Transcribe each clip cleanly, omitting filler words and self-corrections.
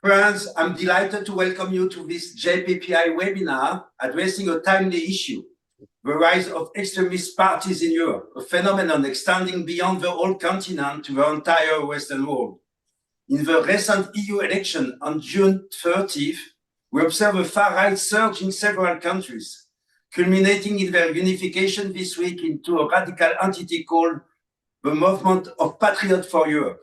Friends, I'm delighted to welcome you to this JPPI webinar addressing a timely issue, the rise of extremist parties in Europe, a phenomenon extending beyond the old continent to the entire Western world. In the recent EU election on June 30th, we observed a far-right surge in several countries, culminating in their unification this week into a radical entity called the Movement of Patriots for Europe.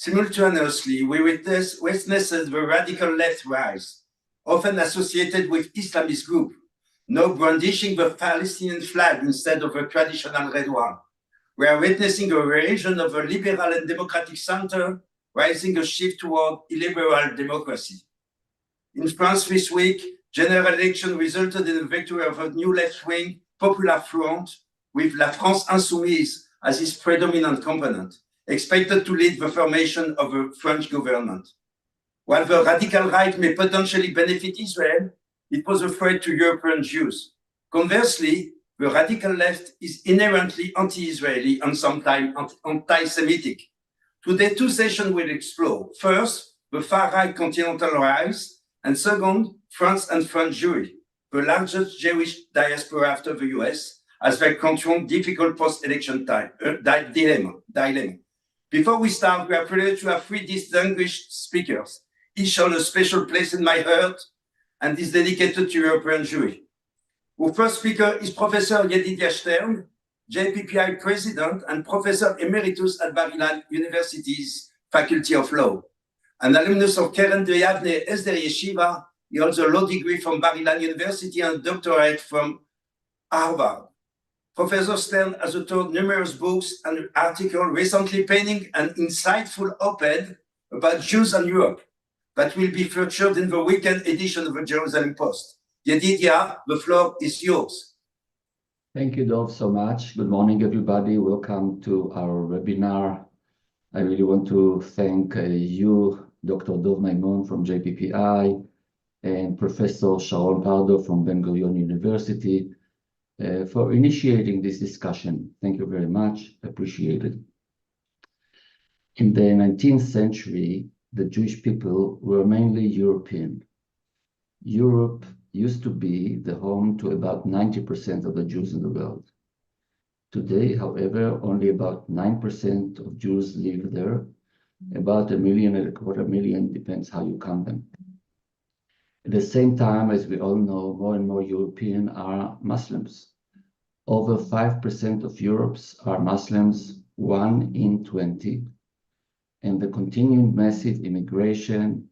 Simultaneously, we witnessed the radical left rise, often associated with Islamist groups, now brandishing the Palestinian flag instead of the traditional red one. We are witnessing a revision of the liberal and democratic center, rising a shift toward illiberal democracy. In France this week, general election resulted in the victory of a new left-wing Popular Front, with La France Insoumise as its predominant component, expected to lead the formation of a French government. While the radical right may potentially benefit Israel, it poses a threat to European Jews. Conversely, the radical left is inherently anti-Israeli and sometimes anti-Semitic. Today, two sessions will explore. First, the far-right continental rise, and second, France and French Jewry, the largest Jewish diaspora after the US, as they confront difficult post-election dilemma. Before we start, we are privileged to have three distinguished speakers, each hold a special place in my heart and is dedicated to European Jewry. Our first speaker is Professor Yedidia Stern, JPPI President and Professor Emeritus at Bar-Ilan University's Faculty of Law. An alumnus of Keren de Yavne Esder Yeshiva, he holds a law degree from Bar-Ilan University and a doctorate from Harvard. Professor Stern has authored numerous books and articles, recently penning an insightful op-ed about Jews and Europe that will be featured in the weekend edition of the Jerusalem Post. Yedidia, the floor is yours. Thank you, Dov, so much. Good morning, everybody. Welcome to our webinar. I really want to thank you, Dr. Dov Maimon from JPPI, and Professor Sharon Pardo from Ben-Gurion University, for initiating this discussion. Thank you very much. Appreciated. In the 19th century, the Jewish people were mainly European. Europe used to be the home to about 90% of the Jews in the world. Today, however, only about 9% of Jews live there. About 1 million and a quarter million, depends how you count them. At the same time, as we all know, more and more European are Muslims. Over 5% of Europe's are Muslims, 1 in 20. And the continuing massive immigration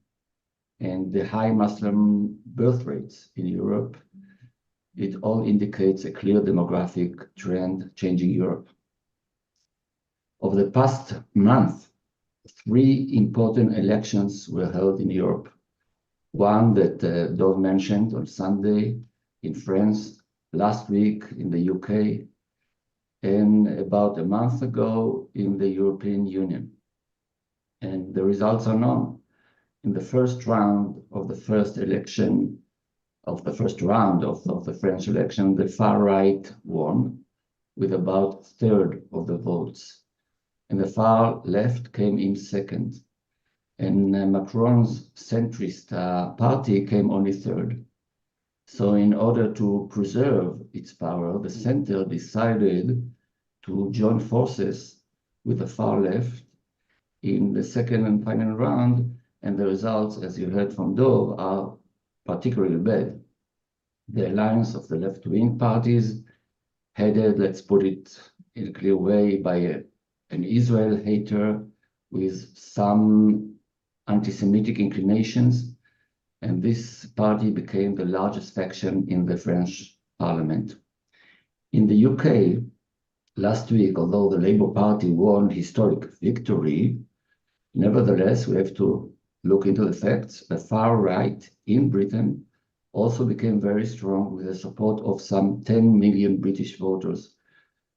and the high Muslim birth rates in Europe, it all indicates a clear demographic trend changing Europe. Over the past month, 3 important elections were held in Europe. One that Dov mentioned on Sunday in France, last week in the UK, and about a month ago in the European Union. And the results are known. In the first round of the French election, the far right won with about 1/3 of the votes. And the far left came in second. And Macron's centrist party came only 3rd. So in order to preserve its power, the center decided to join forces with the far left in the second and final round, and the results, as you heard from Dov, are particularly bad. The alliance of the left-wing parties, headed, let's put it in a clear way, by an Israel hater with some anti-Semitic inclinations, and this party became the largest faction in the French parliament. In the UK, last week, although the Labour Party won historic victory, nevertheless, we have to look into the facts. The far right in Britain also became very strong with the support of some 10 million British voters.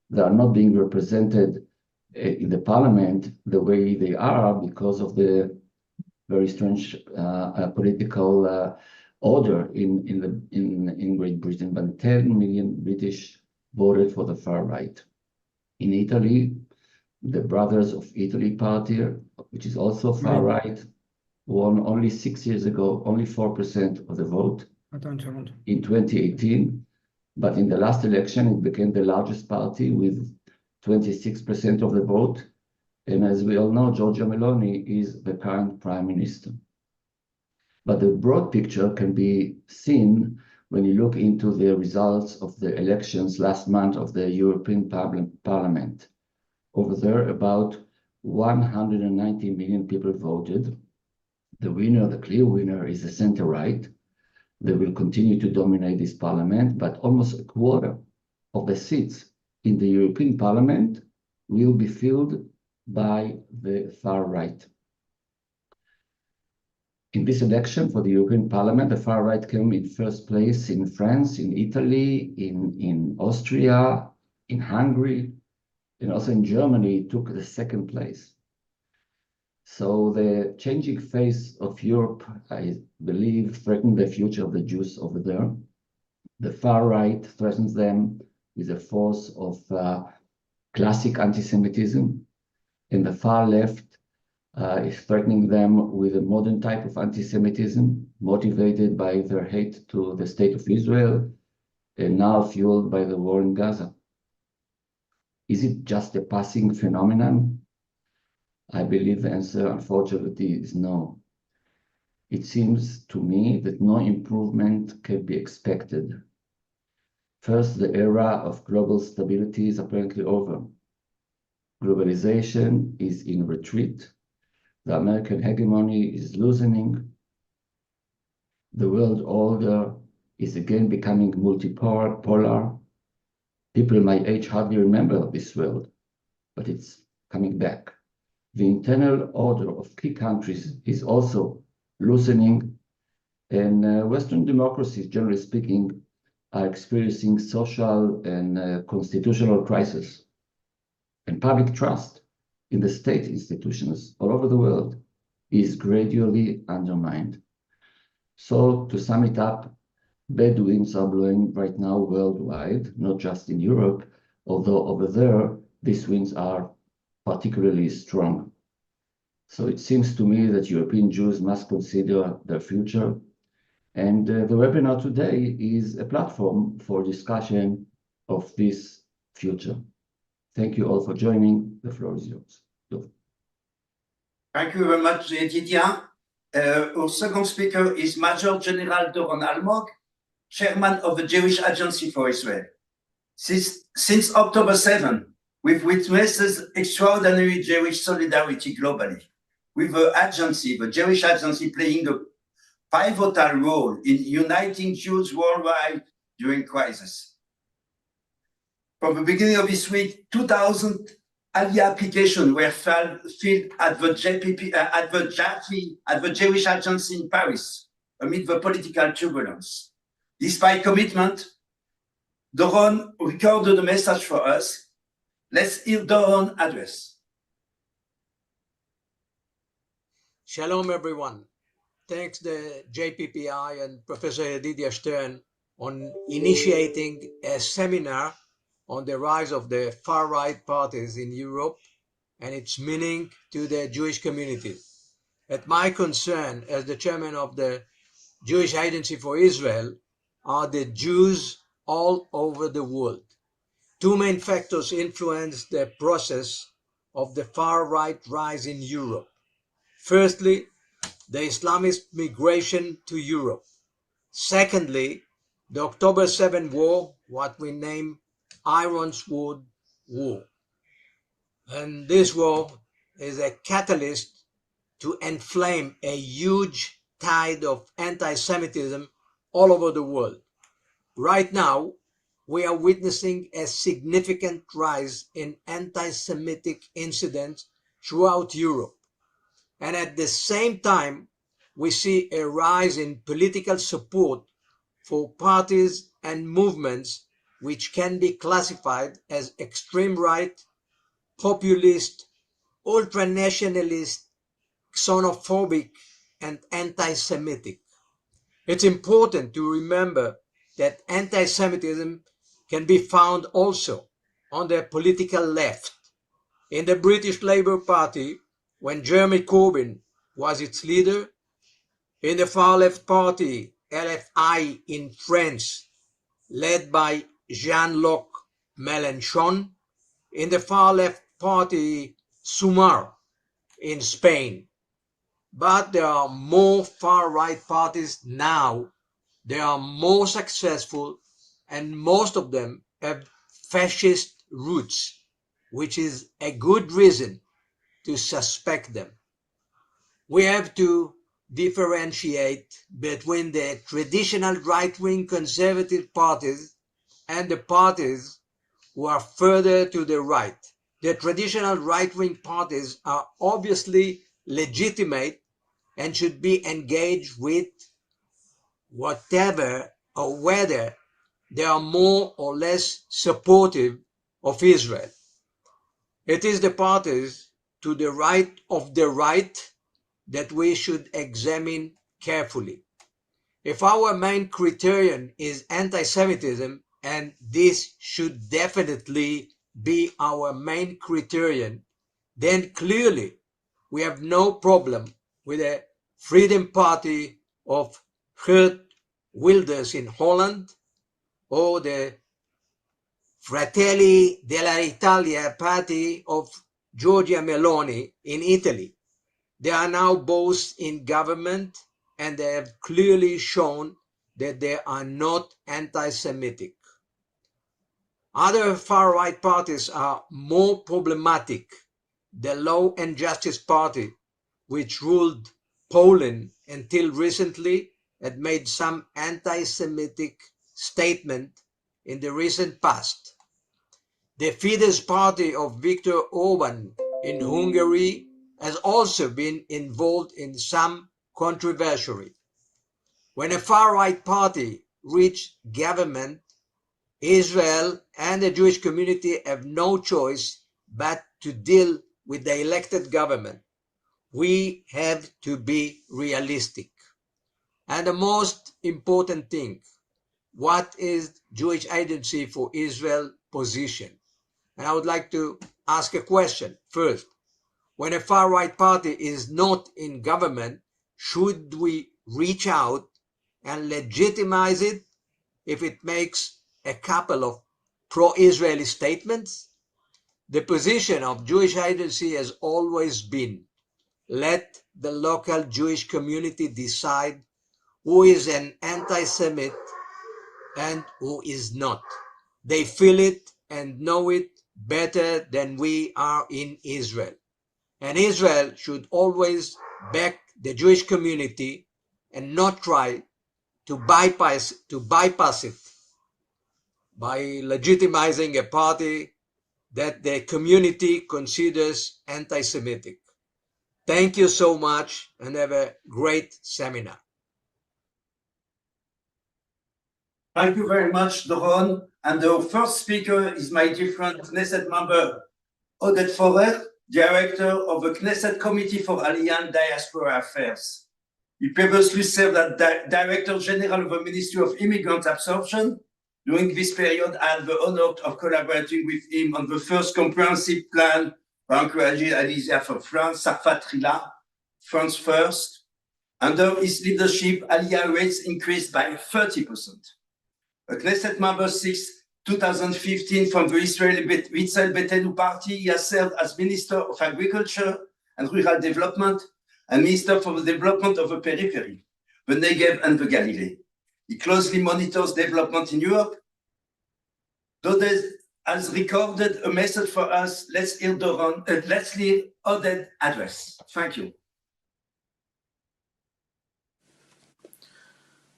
They are not being represented in the parliament the way they are because of the very strange political order in Great Britain, but 10 million British voted for the far right. In Italy, the Brothers of Italy party, which is also far right, won only 6 years ago, only 4% of the vote Attends une seconde. in 2018. But in the last election, it became the largest party with 26% of the vote. And as we all know, Giorgia Meloni is the current prime minister. But the broad picture can be seen when you look into the results of the elections last month of the European Parliament. Over there, about 190 million people voted. The winner, the clear winner, is the center-right. They will continue to dominate this parliament, but almost a quarter of the seats in the European Parliament will be filled by the far right. In this election for the European Parliament, the far right came in first place in France, in Italy, in Austria, in Hungary, and also in Germany it took the second place. So the changing face of Europe, I believe, threatened the future of the Jews over there. The far right threatens them with a force of classic anti-Semitism, and the far left is threatening them with a modern type of anti-Semitism, motivated by their hate to the state of Israel, and now fueled by the war in Gaza. Is it just a passing phenomenon? I believe the answer, unfortunately, is no. It seems to me that no improvement can be expected. First, the era of global stability is apparently over. Globalization is in retreat. The American hegemony is loosening. The world order is again becoming multipolar. People my age hardly remember this world, but it's coming back. The internal order of key countries is also loosening, and Western democracies, generally speaking, are experiencing social and constitutional crisis. And public trust in the state institutions all over the world is gradually undermined. So to sum it up, bad winds are blowing right now worldwide, not just in Europe, although over there, these winds are particularly strong. So it seems to me that European Jews must consider their future. And the webinar today is a platform for discussion of this future. Thank you all for joining. The floor is yours. Thank you very much, Didier. Our second speaker is Major General Doron Almog, Chairman of the Jewish Agency for Israel. Since October 7, we've witnessed extraordinary Jewish solidarity globally, with the Jewish Agency playing a pivotal role in uniting Jews worldwide during crisis. From the beginning of this week, 2,000 Aliyah applications were filled at the Jewish Agency in Paris amid the political turbulence. Despite commitment, Doron recorded a message for us. Let's hear Doron's address. Shalom, everyone. Thanks to JPPI and Professor Yedidia Stern on initiating a seminar on the rise of the far-right parties in Europe and its meaning to the Jewish community. At my concern as the chairman of the Jewish Agency for Israel are the Jews all over the world. Two main factors influence the process of the far-right rise in Europe. Firstly, the Islamist migration to Europe. Secondly, the October 7 war, what we name Iron Sword War. And this war is a catalyst to inflame a huge tide of anti-Semitism all over the world. Right now, we are witnessing a significant rise in anti-Semitic incidents throughout Europe. And at the same time, we see a rise in political support for parties and movements which can be classified as extreme right, populist, ultranationalist, xenophobic, and anti-Semitic. It's important to remember that anti-Semitism can be found also on the political left. In the British Labour Party, when Jeremy Corbyn was its leader, In the far left party, LFI in France, led by Jean-Luc Mélenchon. In the far left party, Sumar in Spain. But there are more far right parties now. They are more successful, and most of them have fascist roots, which is a good reason to suspect them. We have to differentiate between the traditional right-wing conservative parties and the parties who are further to the right. The traditional right-wing parties are obviously legitimate and should be engaged with whatever or whether they are more or less supportive of Israel. It is the parties to the right of the right that we should examine carefully. If our main criterion is anti-Semitism, and this should definitely be our main criterion, then clearly we have no problem with the Freedom Party of Geert Wilders in Holland or the Fratelli dell'Italia party of Giorgia Meloni in Italy. They are now both in government, and they have clearly shown that they are not anti-Semitic. Other far-right parties are more problematic. The Law and Justice Party, which ruled Poland until recently, had made some anti-Semitic statement in the recent past. The Fidesz party of Viktor Orban in Hungary has also been involved in some controversy. When a far-right party reached government, Israel and the Jewish community have no choice but to deal with the elected government. We have to be realistic. And the most important thing, what is Jewish Agency for Israel position? And I would like to ask a question first. When a far-right party is not in government, should we reach out and legitimize it if it makes a couple of pro-Israeli statements? The position of Jewish Agency has always been, let the local Jewish community decide who is an anti-Semite and who is not. They feel it and know it better than we are in Israel. And Israel should always back the Jewish community and not try to bypass it by legitimizing a party that the community considers anti-Semitic. Thank you so much and have a great seminar. Thank you very much, Doron. And the first speaker is my dear friend, Knesset member Oded Forer, Director of the Knesset Committee for Aliyah and Diaspora Affairs. He previously served as Director General of the Ministry of Immigrant Absorption. During this period, I had the honor of collaborating with him on the first comprehensive plan for encouraging Aliyah for France, Sarfat Trila, France First. Under his leadership, Aliyah rates increased by 30%. A Knesset member since 2015 from the Israeli Israel Beitenu party, he has served as Minister of Agriculture and Rural Development and Minister for the Development of the Periphery, the Negev and the Galilee. He closely monitors development in Europe. Oded has recorded a message for us. Let's hear Oded address. Thank you.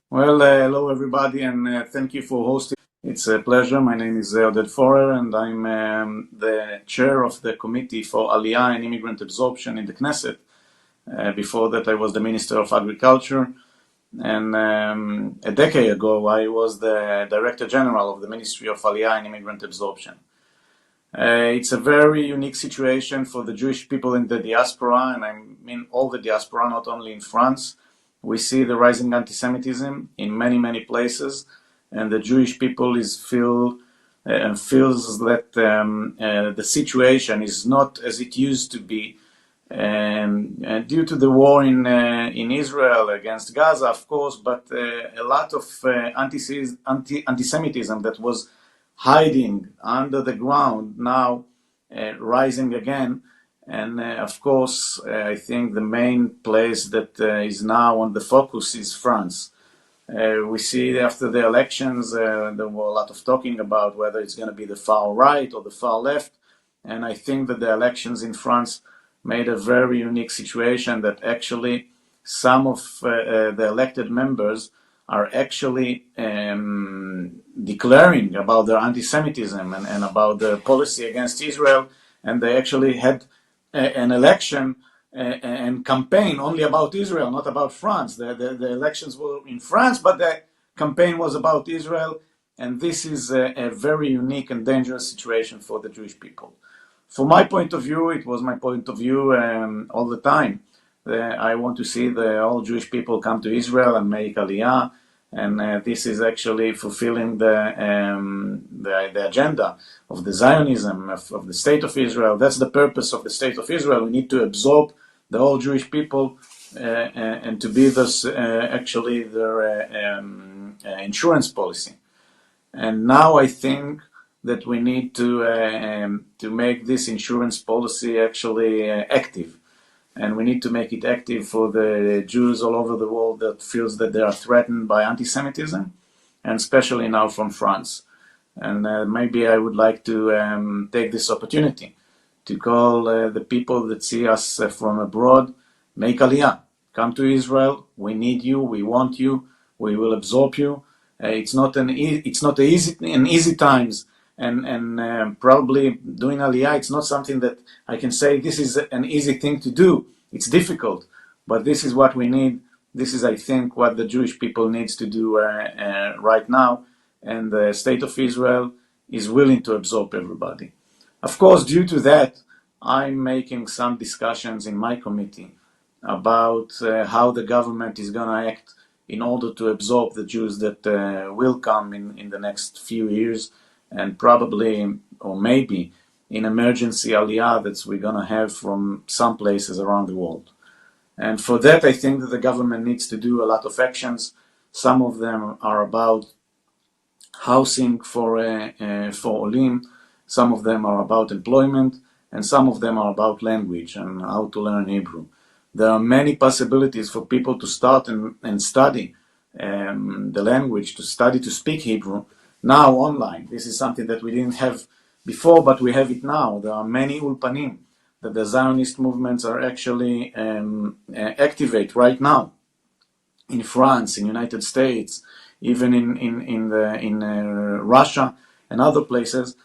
Well, hello everybody, and thank you for hosting. It's a pleasure. My name is Oded Forer, and I'm the chair of the Committee for Aliyah and Immigrant Absorption in the Knesset. Before that, I was the Minister of Agriculture, and a decade ago, I was the Director General of the Ministry of Aliyah and Immigrant Absorption. It's a very unique situation for the Jewish people in the diaspora, and I mean all the diaspora, not only in France. We see the rising anti-Semitism in many, many places, and the Jewish people feels that the situation is not as it used to be due to the war in Israel against Gaza, of course, but a lot of anti-Semitism that was hiding under the ground now rising again. And of course, I think the main place that is now on the focus is France. We see after the elections, there were a lot of talking about whether it's going to be the far right or the far left. And I think that the elections in France made a very unique situation that actually some of the elected members are actually declaring about their anti-Semitism and about their policy against Israel. And they actually had an election and campaign only about Israel, not about France. The elections were in France, but the campaign was about Israel. And this is a very unique and dangerous situation for the Jewish people. From my point of view, it was my point of view all the time. I want to see all Jewish people come to Israel and make Aliyah. And this is actually fulfilling the agenda of the Zionism, of the State of Israel. That's the purpose of the State of Israel. We need to absorb the whole Jewish people and to be this actually their insurance policy. And now I think that we need to make this insurance policy actually active. And we need to make it active for the Jews all over the world that feels that they are threatened by anti-Semitism, and especially now from France. And maybe I would like to take this opportunity to call the people that see us from abroad, make Aliyah. Come to Israel. We need you. We want you. We will absorb you. It's not easy times. And probably doing Aliyah, it's not something that I can say this is an easy thing to do. It's difficult, but this is what we need. This is, I think, what the Jewish people needs to do right now. And the State of Israel is willing to absorb everybody. Of course, due to that, I'm making some discussions in my committee about how the government is going to act in order to absorb the Jews that will come in the next few years. And probably, or maybe, in emergency Aliyah that we're going to have from some places around the world. And for that, I think that the government needs to do a lot of actions. Some of them are about housing for Olim, some of them are about employment, and some of them are about language and how to learn Hebrew. There are many possibilities for people to start and study the language, to study to speak Hebrew, now online. This is something that we didn't have before, but we have it now. There are many ulpanim that the Zionist movements are actually activate right now in France, in United States, even in Russia and other places.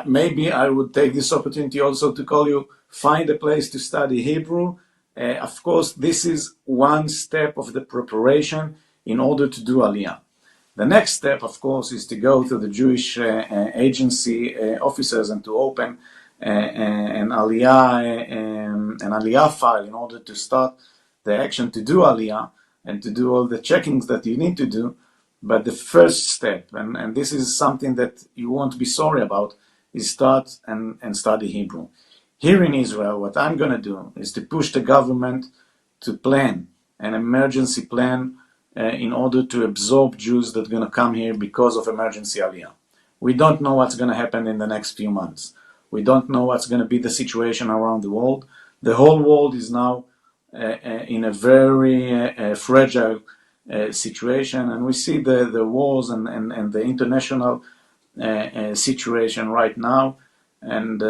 Maybe I would take this opportunity also to call you, find a place to study Hebrew. Of course, this is one step of the preparation in order to do Aliyah. The next step, of course, is to go to the Jewish agency officers and to open an Aliyah file in order to start the action to do Aliyah and to do all the checkings that you need to do. But the first step, and this is something that you won't be sorry about, is start and study Hebrew. Here in Israel, what I'm going to do is to push the government to plan an emergency plan in order to absorb Jews that are going to come here because of emergency Aliyah. We don't know what's going to happen in the next few months. We don't know what's going to be the situation around the world. The whole world is now in a very fragile situation, and we see the wars and the international situation right now. And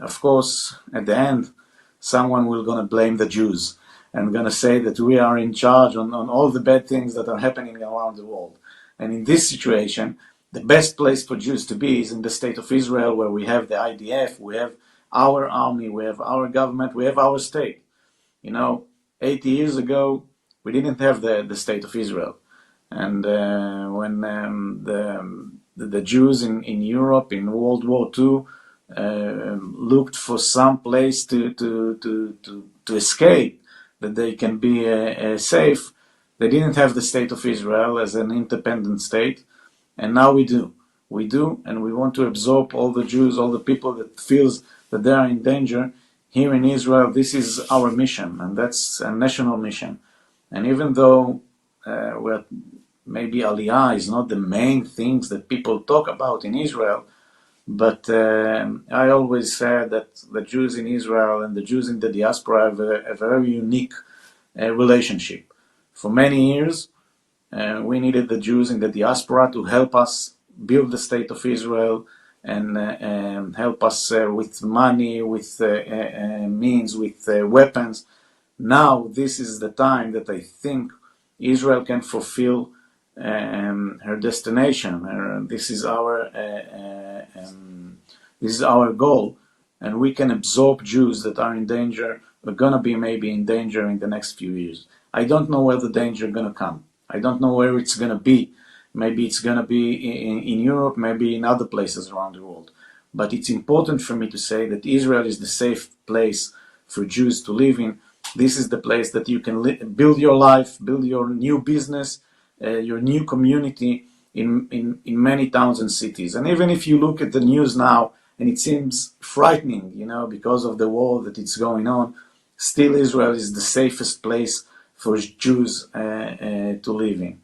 of course, at the end, someone will going to blame the Jews and going to say that we are in charge on all the bad things that are happening around the world. And in this situation, the best place for Jews to be is in the State of Israel, where we have the IDF, we have our army, we have our government, we have our state. 80 years ago, we didn't have the State of Israel. And when the Jews in Europe in World War II looked for some place to escape, that they can be safe, they didn't have the State of Israel as an independent state. And now we do. We do, and we want to absorb all the Jews, all the people that feels that they are in danger here in Israel, this is our mission, and that's a national mission. And even though maybe Aliyah is not the main things that people talk about in Israel, but I always said that the Jews in Israel and the Jews in the diaspora have a very unique relationship. For many years, we needed the Jews in the diaspora to help us build the state of Israel and help us with money, with means, with weapons. Now, this is the time that I think Israel can fulfill her destination. This is our goal, and we can absorb Jews that are in danger, are gonna be maybe in danger in the next few years. I don't know where the danger is gonna come. I don't know where it's gonna be. Maybe it's gonna be in Europe, maybe in other places around the world. But it's important for me to say that Israel is the safe place for Jews to live in. This is the place that you can build your life, build your new business, your new community in many towns and cities. And even if you look at the news now, and it seems frightening, because of the war that it's going on, still Israel is the safest place for Jews to live in.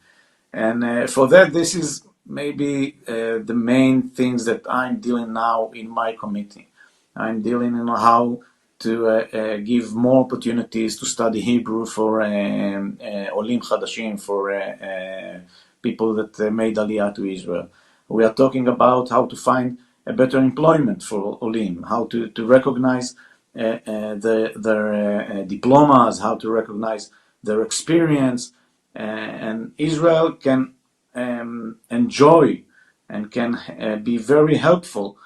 And for that, this is maybe the main things that I'm dealing now in my committee. I'm dealing in how to give more opportunities to study Hebrew for Olim Chadashim, for people that made Aliyah to Israel. We are talking about how to find a better employment for Olim, how to recognize their diplomas, how to recognize their experience, and Israel can enjoy and can be very helpful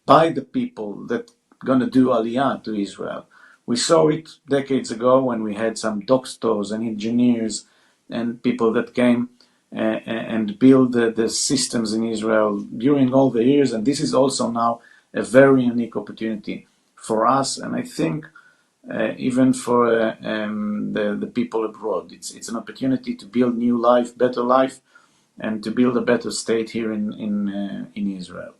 by the people that going to do Aliyah to Israel. We saw it decades ago when we had some doctors and engineers and people that came and built the systems in Israel during all the years, and this is also now a very unique opportunity for us, and I think even for the people abroad. It's an opportunity to build new life, better life, and to build a better state here in Israel.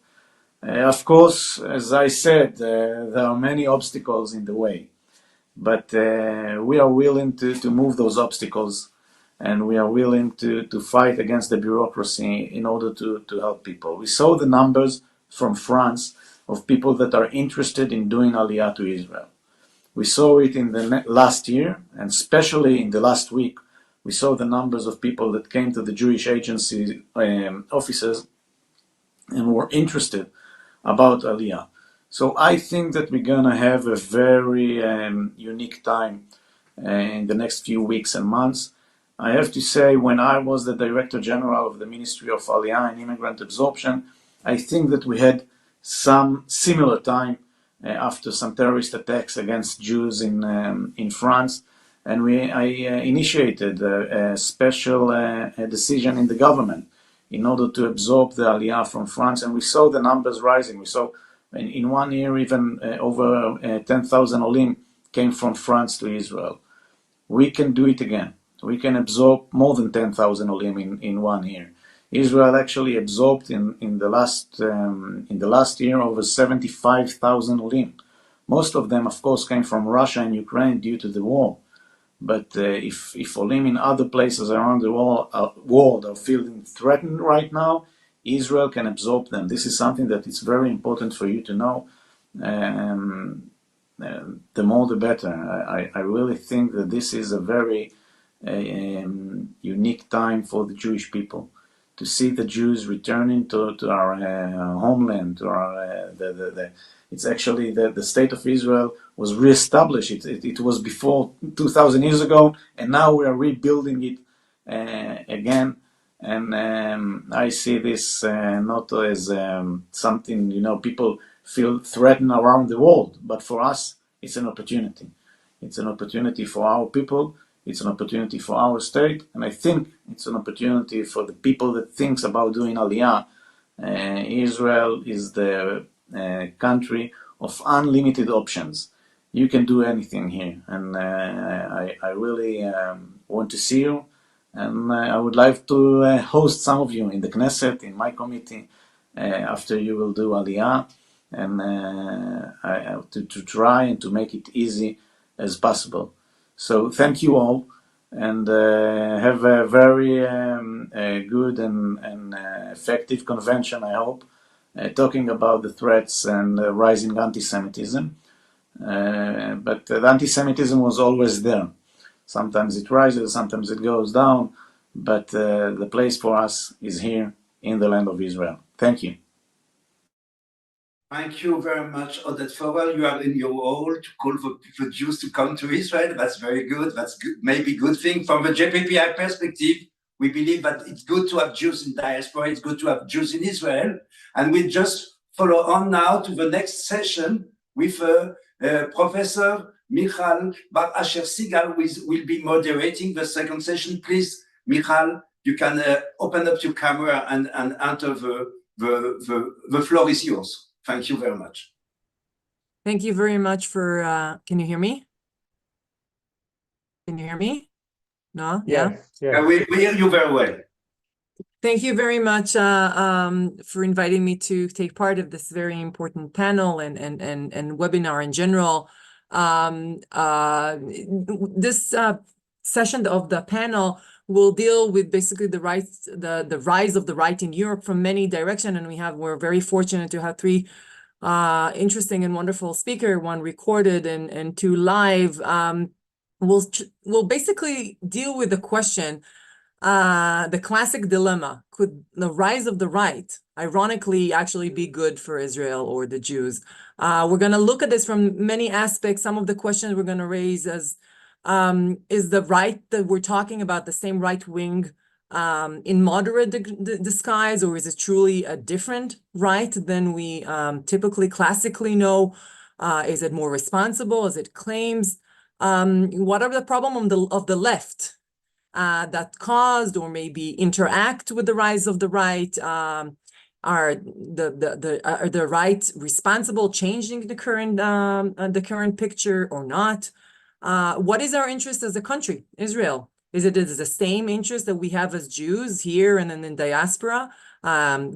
Of course, as I said, there are many obstacles in the way, but we are willing to move those obstacles, and we are willing to fight against the bureaucracy in order to help people. We saw the numbers from France of people that are interested in doing Aliyah to Israel. We saw it in the last year, and especially in the last week, we saw the numbers of people that came to the Jewish agency offices and were interested about Aliyah. So I think that we're going to have a very unique time in the next few weeks and months. I have to say, when I was the Director General of the Ministry of Aliyah and Immigrant Absorption, I think that we had some similar time after some terrorist attacks against Jews in France, and I initiated a special decision in the government in order to absorb the Aliyah from France, and we saw the numbers rising. We saw in 1 year even over 10,000 Olim came from France to Israel. We can do it again. We can absorb more than 10,000 Olim in 1 year. Israel actually absorbed in the last year over 75,000 Olim. Most of them, of course, came from Russia and Ukraine due to the war. But if Olim in other places around the world are feeling threatened right now, Israel can absorb them. This is something that is very important for you to know. The more the better. I really think that this is a very unique time for the Jewish people to see the Jews returning to our homeland, to our it's actually the state of Israel was reestablished. It was before 2,000 years ago, and now we are rebuilding it again. And I see this not as something people feel threatened around the world, but for us, it's an opportunity. It's an opportunity for our people. It's an opportunity for our state, and I think it's an opportunity for the people that thinks about doing Aliyah. Israel is the country of unlimited options. You can do anything here, and I really want to see you, and I would like to host some of you in the Knesset, in my committee, after you will do Aliyah. and to try and to make it easy as possible. So thank you all, and have a very good and effective convention, I hope, talking about the threats and rising anti-Semitism. But the anti-Semitism was always there. Sometimes it rises, sometimes it goes down, but the place for us is here in the land of Israel. Thank you. Thank you very much, Oded Fowell. You are in your role to call for Jews to come to Israel. That's very good. That's good, maybe good thing. From the JPPI perspective, we believe that it's good to have Jews in diaspora. It's good to have Jews in Israel. And we just follow on now to the next session with Professor Michal Bar Asher Sigal, who will be moderating the second session. Please, Michal, you can open up your camera and enter the floor is yours. Thank you very much. Thank you very much for, can you hear me? Can you hear me? No? Yeah? Yeah, we hear you very well. Thank you very much for inviting me to take part of this very important panel and webinar in general. This session of the panel will deal with basically the rise of the right in Europe from many directions, and we're very fortunate to have three interesting and wonderful speakers, one recorded and two live. We'll basically deal with the question, the classic dilemma: could the rise of the right, ironically, actually be good for Israel or the Jews? We're going to look at this from many aspects. Some of the questions we're going to raise as is the right that we're talking about the same right wing in moderate disguise, or is it truly a different right than we typically classically know? Is it more responsible as it claims? What are the problem of the left that caused or maybe interact with the rise of the right? Are the right responsible changing the current picture or not? What is our interest as a country, Israel? Is it the same interest that we have as Jews here and then in diaspora,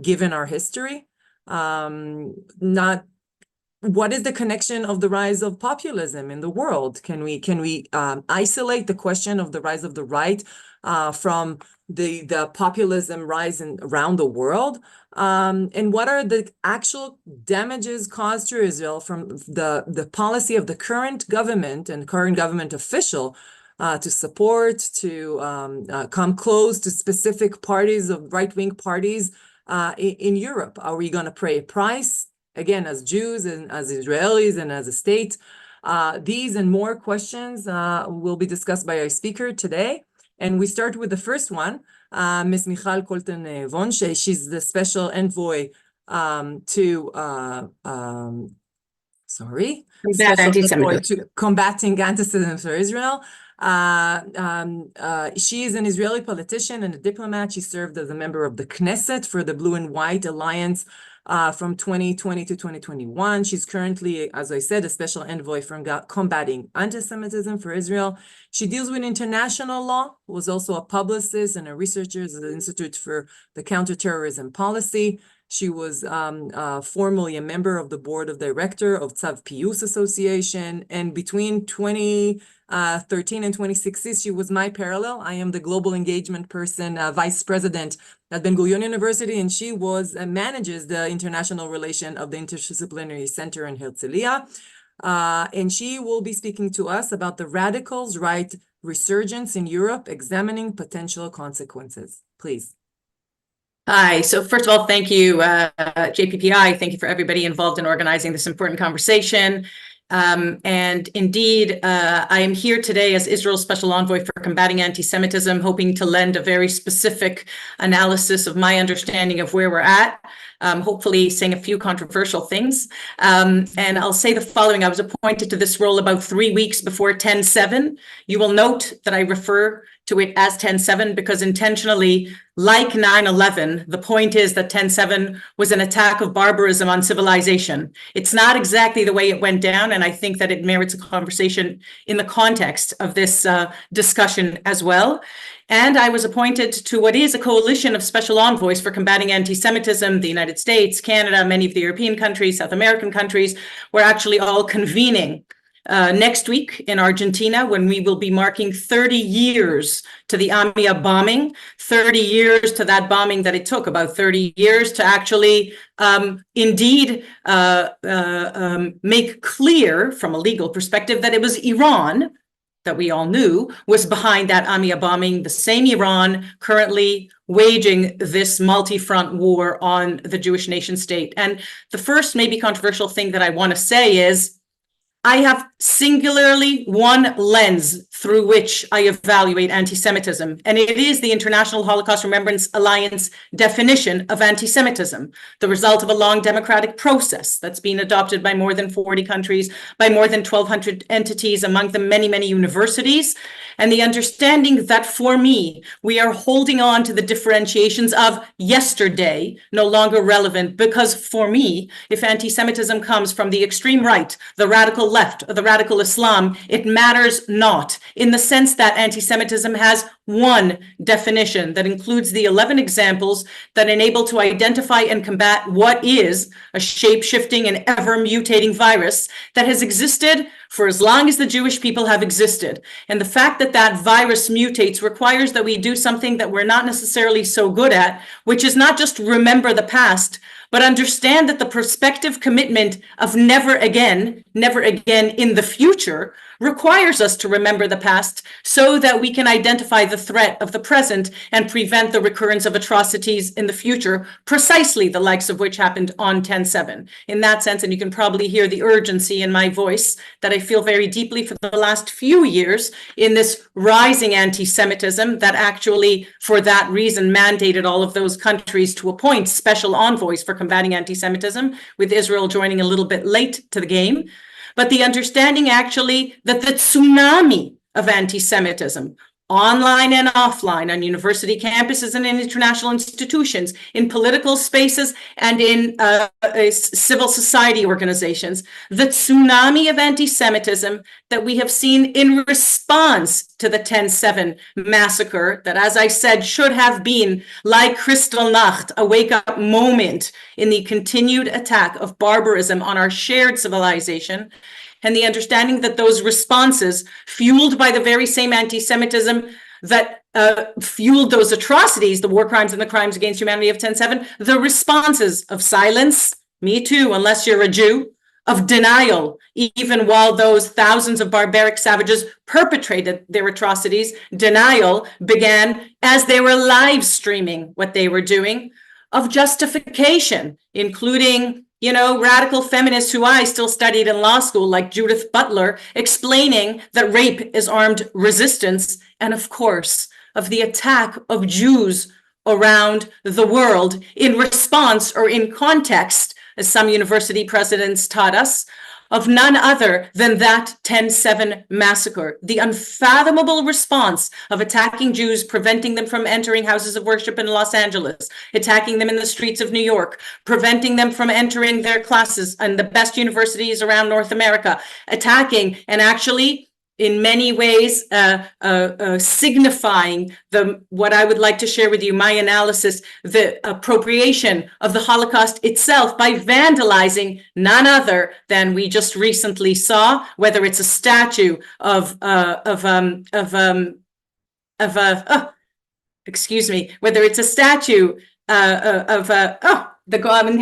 given our history? What is the connection of the rise of populism in the world? Can we isolate the question of the rise of the right from the populism rising around the world? And what are the actual damages caused to Israel from the policy of the current government and current government official to support, to come close to specific parties of right-wing parties in Europe? Are we going to pay a price? Again, as Jews and as Israelis and as a state, these and more questions will be discussed by our speaker today. And we start with the first one, Ms. Michal Kolten-Von. She's the special envoy to combating anti-Semitism for Israel. She is an Israeli politician and a diplomat. She served as a member of the Knesset for the Blue and White Alliance from 2020 to 2021. She's currently, as I said, a special envoy for combating anti-Semitism for Israel. She deals with international law, was also a publicist and a researcher at the Institute for the Counterterrorism Policy. She was formerly a member of the board of director of Tzav Piyus Association, and between 2013 and 2016, she was my parallel. I am the global engagement person, vice president at Ben Gurion University, and she manages the international relation of the Interdisciplinary Center in Herzliya. And she will be speaking to us about the radicals' right resurgence in Europe, examining potential consequences. Please. Hi. So first of all, thank you, JPPI. Thank you for everybody involved in organizing this important conversation. And indeed, I am here today as Israel's special envoy for combating anti-Semitism, hoping to lend a very specific analysis of my understanding of where we're at, hopefully saying a few controversial things. And I'll say the following. I was appointed to this role about 3 weeks before 10/7. You will note that I refer to it as 10/7 because intentionally, like 9/11, the point is that 10/7 was an attack of barbarism on civilization. It's not exactly the way it went down, and I think that it merits a conversation in the context of this discussion as well. And I was appointed to what is a coalition of special envoys for combating anti-Semitism. The United States, Canada, many of the European countries, South American countries, we're actually all convening next week in Argentina, when we will be marking 30 years to the Amia bombing, 30 years to that bombing that it took about 30 years to actually indeed make clear from a legal perspective that it was Iran that we all knew was behind that Amia bombing, the same Iran currently waging this multi-front war on the Jewish nation state. And the first maybe controversial thing that I want to say is I have singularly one lens through which I evaluate anti-Semitism, and it is the International Holocaust Remembrance Alliance definition of anti-Semitism, the result of a long democratic process that's been adopted by more than 40 countries, by more than 1,200 entities, among them many, many universities, and the understanding that for me, we are holding on to the differentiations of yesterday, no longer relevant, because for me, if anti-Semitism comes from the extreme right, the radical left, or the radical Islam, it matters not, in the sense that anti-Semitism has one definition that includes the 11 examples that enable to identify and combat what is a shape-shifting and ever-mutating virus that has existed for as long as the Jewish people have existed. And the fact that that virus mutates requires that we do something that we're not necessarily so good at, which is not just remember the past, but understand that the prospective commitment of never again in the future requires us to remember the past so that we can identify the threat of the present and prevent the recurrence of atrocities in the future, precisely the likes of which happened on 10/7. In that sense, and you can probably hear the urgency in my voice that I feel very deeply for the last few years in this rising anti-Semitism that actually, for that reason, mandated all of those countries to appoint special envoys for combating anti-Semitism, with Israel joining a little bit late to the game. But the understanding actually that the tsunami of anti-Semitism, online and offline, on university campuses and in international institutions, in political spaces and in civil society organizations, the tsunami of anti-Semitism that we have seen in response to the 10/7 massacre, that, as I said, should have been like Kristallnacht, a wake-up moment in the continued attack of barbarism on our shared civilization, and the understanding that those responses, fueled by the very same anti-Semitism that fueled those atrocities, the war crimes and the crimes against humanity of 10/7, the responses of silence, me too, unless you're a Jew, of denial, even while those thousands of barbaric savages perpetrated their atrocities, denial began as they were live streaming what they were doing, of justification, including radical feminists who I still studied in law school, like Judith Butler, explaining that rape is armed resistance, and of course, of the attack of Jews around the world in response or in context, as some university presidents taught us, of none other than that 10/7 massacre, the unfathomable response of attacking Jews, preventing them from entering houses of worship in Los Angeles, attacking them in the streets of New York, preventing them from entering their classes and the best universities around North America, attacking and actually in many ways signifying what I would like to share with you, my analysis, the appropriation of the Holocaust itself by vandalizing none other than we just recently saw, whether it's a statue whether it's a statue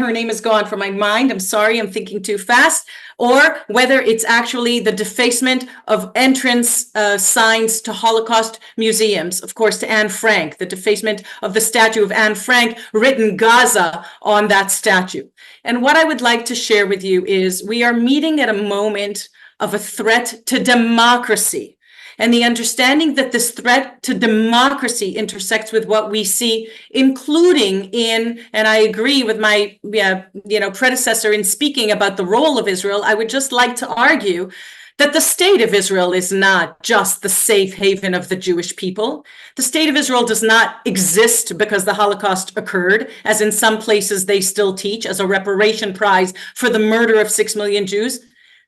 her name is gone from my mind. I'm sorry, I'm thinking too fast. Or whether it's actually the defacement of entrance signs to Holocaust museums, of course, to Anne Frank, the defacement of the statue of Anne Frank, written Gaza on that statue. And what I would like to share with you is we are meeting at a moment of a threat to democracy. And the understanding that this threat to democracy intersects with what we see, including in, and I agree with my predecessor in speaking about the role of Israel, I would just like to argue that the state of Israel is not just the safe haven of the Jewish people. The state of Israel does not exist because the Holocaust occurred, as in some places they still teach, as a reparation prize for the murder of 6 million Jews.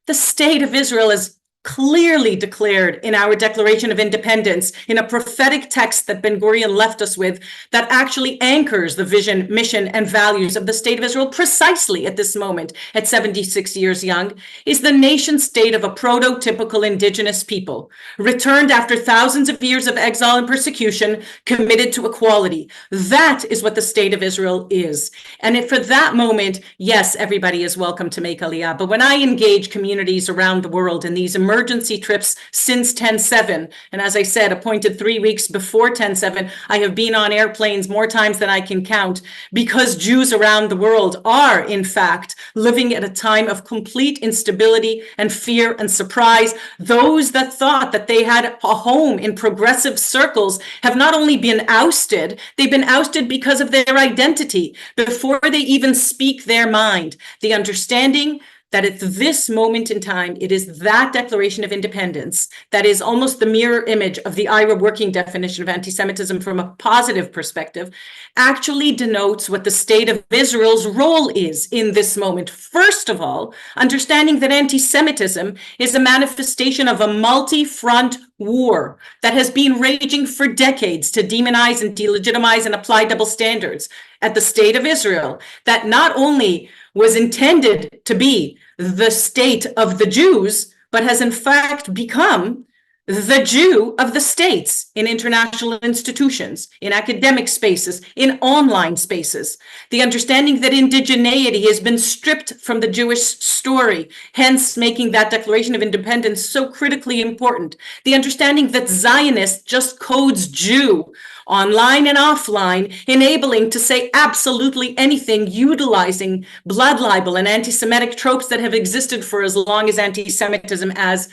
The state of Israel is clearly declared in our Declaration of Independence, in a prophetic text that Ben-Gurion left us with, that actually anchors the vision, mission, and values of the state of Israel precisely at this moment, at 76 years young, is the nation state of a prototypical indigenous people, returned after thousands of years of exile and persecution, committed to equality. That is what the state of Israel is. And for that moment, yes, everybody is welcome to make Aliyah. But when I engage communities around the world in these emergency trips since 10/7, and as I said, appointed 3 weeks before 10/7, I have been on airplanes more times than I can count, because Jews around the world are, in fact, living at a time of complete instability and fear and surprise. Those that thought that they had a home in progressive circles have not only been ousted, they've been ousted because of their identity, before they even speak their mind. The understanding that at this moment in time, it is that Declaration of Independence that is almost the mirror image of the IRA working definition of anti-Semitism from a positive perspective, actually denotes what the state of Israel's role is in this moment. First of all, understanding that anti-Semitism is a manifestation of a multi-front war that has been raging for decades to demonize and delegitimize and apply double standards at the state of Israel, that not only was intended to be the state of the Jews, but has in fact become the Jew of the states in international institutions, in academic spaces, in online spaces. The understanding that indigeneity has been stripped from the Jewish story, hence making that Declaration of Independence so critically important. The understanding that Zionist just codes Jew online and offline, enabling to say absolutely anything, utilizing blood libel and anti-Semitic tropes that have existed for as long as anti-Semitism has,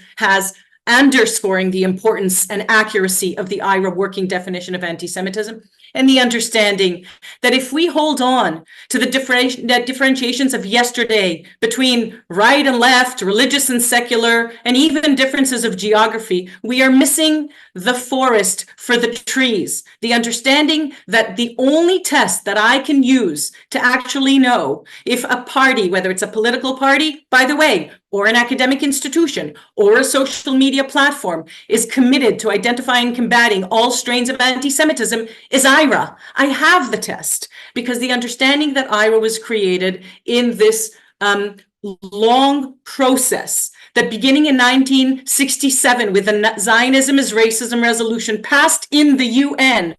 underscoring the importance and accuracy of the IRA working definition of anti-Semitism, and the understanding that if we hold on to the differentiations of yesterday between right and left, religious and secular, and even differences of geography, we are missing the forest for the trees. The understanding that the only test that I can use to actually know if a party, whether it's a political party, by the way, or an academic institution, or a social media platform, is committed to identifying and combating all strains of anti-Semitism, is IRA. I have the test, because the understanding that IRA was created in this long process, that beginning in 1967 with the Zionism is Racism resolution passed in the UN,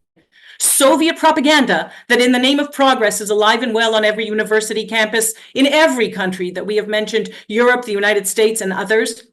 Soviet propaganda that in the name of progress is alive and well on every university campus in every country that we have mentioned, Europe, the United States, and others.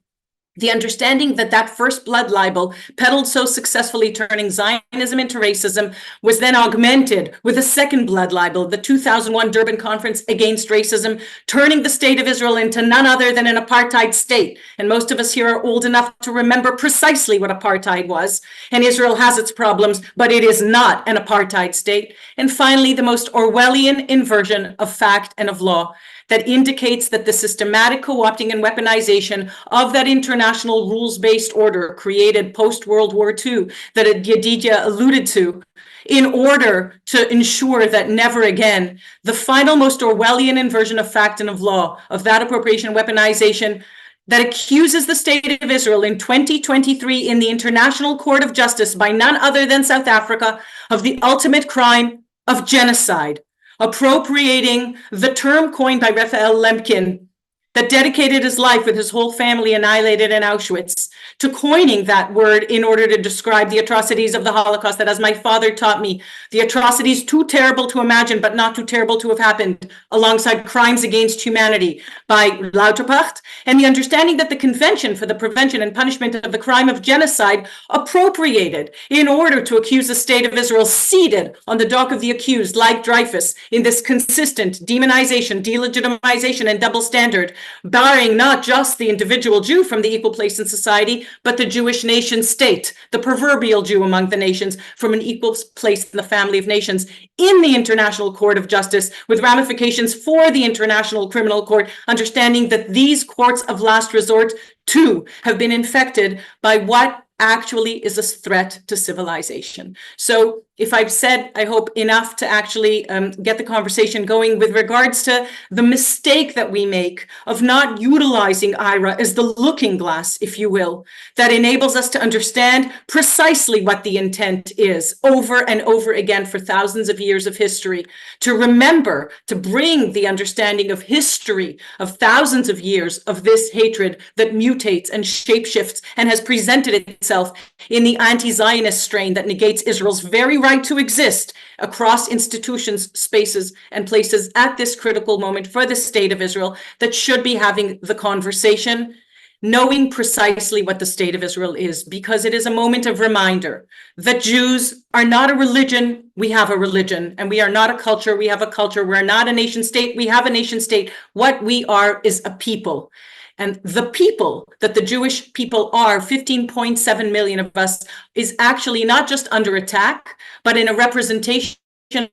The understanding that that first blood libel, peddled so successfully turning Zionism into racism, was then augmented with a second blood libel, the 2001 Durban Conference Against Racism, turning the state of Israel into none other than an apartheid state. And most of us here are old enough to remember precisely what apartheid was. And Israel has its problems, but it is not an apartheid state. And finally, the most Orwellian inversion of fact and of law, that indicates that the systematic co-opting and weaponization of that international rules-based order created post-World War II that Yedidia alluded to, in order to ensure that never again, the final most Orwellian inversion of fact and of law, of that appropriation and weaponization, that accuses the state of Israel in 2023 in the International Court of Justice by none other than South Africa of the ultimate crime of genocide, appropriating the term coined by Raphael Lemkin that dedicated his life with his whole family annihilated in Auschwitz, to coining that word in order to describe the atrocities of the Holocaust, that, as my father taught me, the atrocities too terrible to imagine but not too terrible to have happened, alongside crimes against humanity by Lauterpacht, and the understanding that the Convention for the Prevention and Punishment of the Crime of Genocide appropriated in order to accuse the state of Israel, seated on the dock of the accused like Dreyfus in this consistent demonization, delegitimization, and double standard, barring not just the individual Jew from the equal place in society, but the Jewish nation state, the proverbial Jew among the nations, from an equal place in the family of nations in the International Court of Justice, with ramifications for the International Criminal Court, understanding that these courts of last resort too have been infected by what actually is a threat to civilization. So if I've said, I hope, enough to actually get the conversation going with regards to the mistake that we make of not utilizing IRA as the looking glass, if you will, that enables us to understand precisely what the intent is over and over again for thousands of years of history, to remember, to bring the understanding of history of thousands of years of this hatred that mutates and shapeshifts and has presented itself in the anti-Zionist strain that negates Israel's very right to exist across institutions, spaces, and places at this critical moment for the state of Israel, that should be having the conversation, knowing precisely what the state of Israel is, because it is a moment of reminder that Jews are not a religion, we have a religion, and we are not a culture, we have a culture. We're not a nation state, we have a nation state. What we are is a people. And the people that the Jewish people are, 15.7 million of us, is actually not just under attack, but in a representation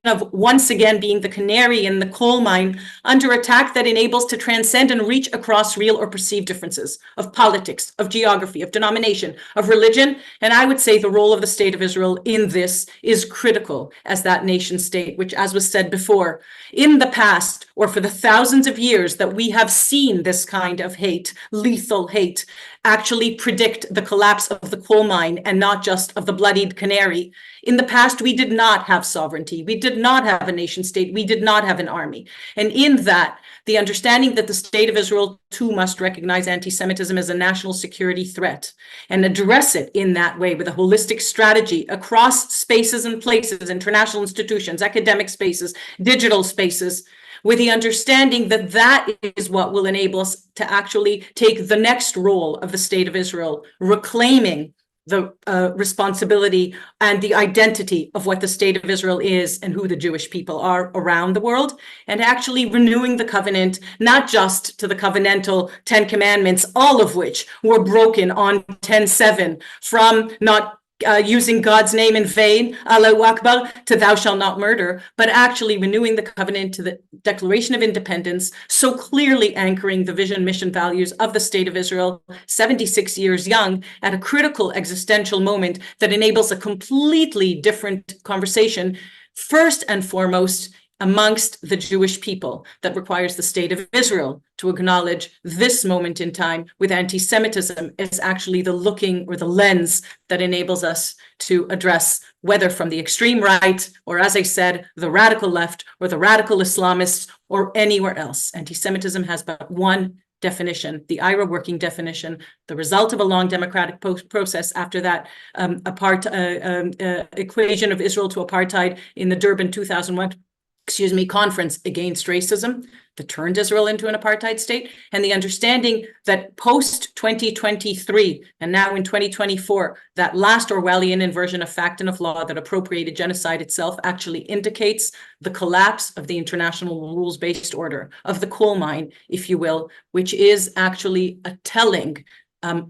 of once again being the canary in the coal mine, under attack that enables to transcend and reach across real or perceived differences of politics, of geography, of denomination, of religion. And I would say the role of the state of Israel in this is critical as that nation state, which, as was said before, in the past, or for the thousands of years that we have seen this kind of hate, lethal hate, actually predict the collapse of the coal mine and not just of the bloodied canary. In the past, we did not have sovereignty. We did not have a nation state. We did not have an army. And in that, the understanding that the state of Israel too must recognize anti-Semitism as a national security threat and address it in that way with a holistic strategy across spaces and places, international institutions, academic spaces, digital spaces, with the understanding that that is what will enable us to actually take the next role of the state of Israel, reclaiming the responsibility and the identity of what the state of Israel is and who the Jewish people are around the world, and actually renewing the covenant, not just to the covenantal 10 commandments, all of which were broken on 10:7, from not using God's name in vain, Allahu Akbar, to thou shalt not murder, but actually renewing the covenant to the Declaration of Independence, so clearly anchoring the vision, mission, values of the state of Israel, 76 years young, at a critical existential moment that enables a completely different conversation, first and foremost, amongst the Jewish people, that requires the state of Israel to acknowledge this moment in time with anti-Semitism as actually the looking or the lens that enables us to address, whether from the extreme right, or as I said, the radical left, or the radical Islamists, or anywhere else. Anti-Semitism has but one definition, the IRA working definition, the result of a long democratic process after that equation of Israel to apartheid in the Durban 2001 conference against racism that turned Israel into an apartheid state, and the understanding that post 2023 and now in 2024, that last Orwellian inversion of fact and of law that appropriated genocide itself actually indicates the collapse of the international rules-based order, of the coal mine, if you will, which is actually a telling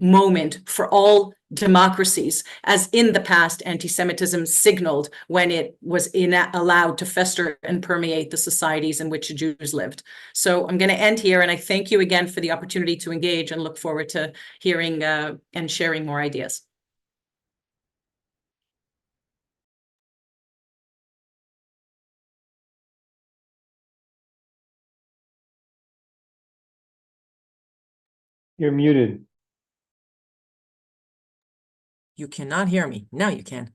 moment for all democracies, as in the past anti-Semitism signaled when it was allowed to fester and permeate the societies in which Jews lived. So I'm going to end here, and I thank you again for the opportunity to engage and look forward to hearing and sharing more ideas. You're muted. You cannot hear me. Now you can.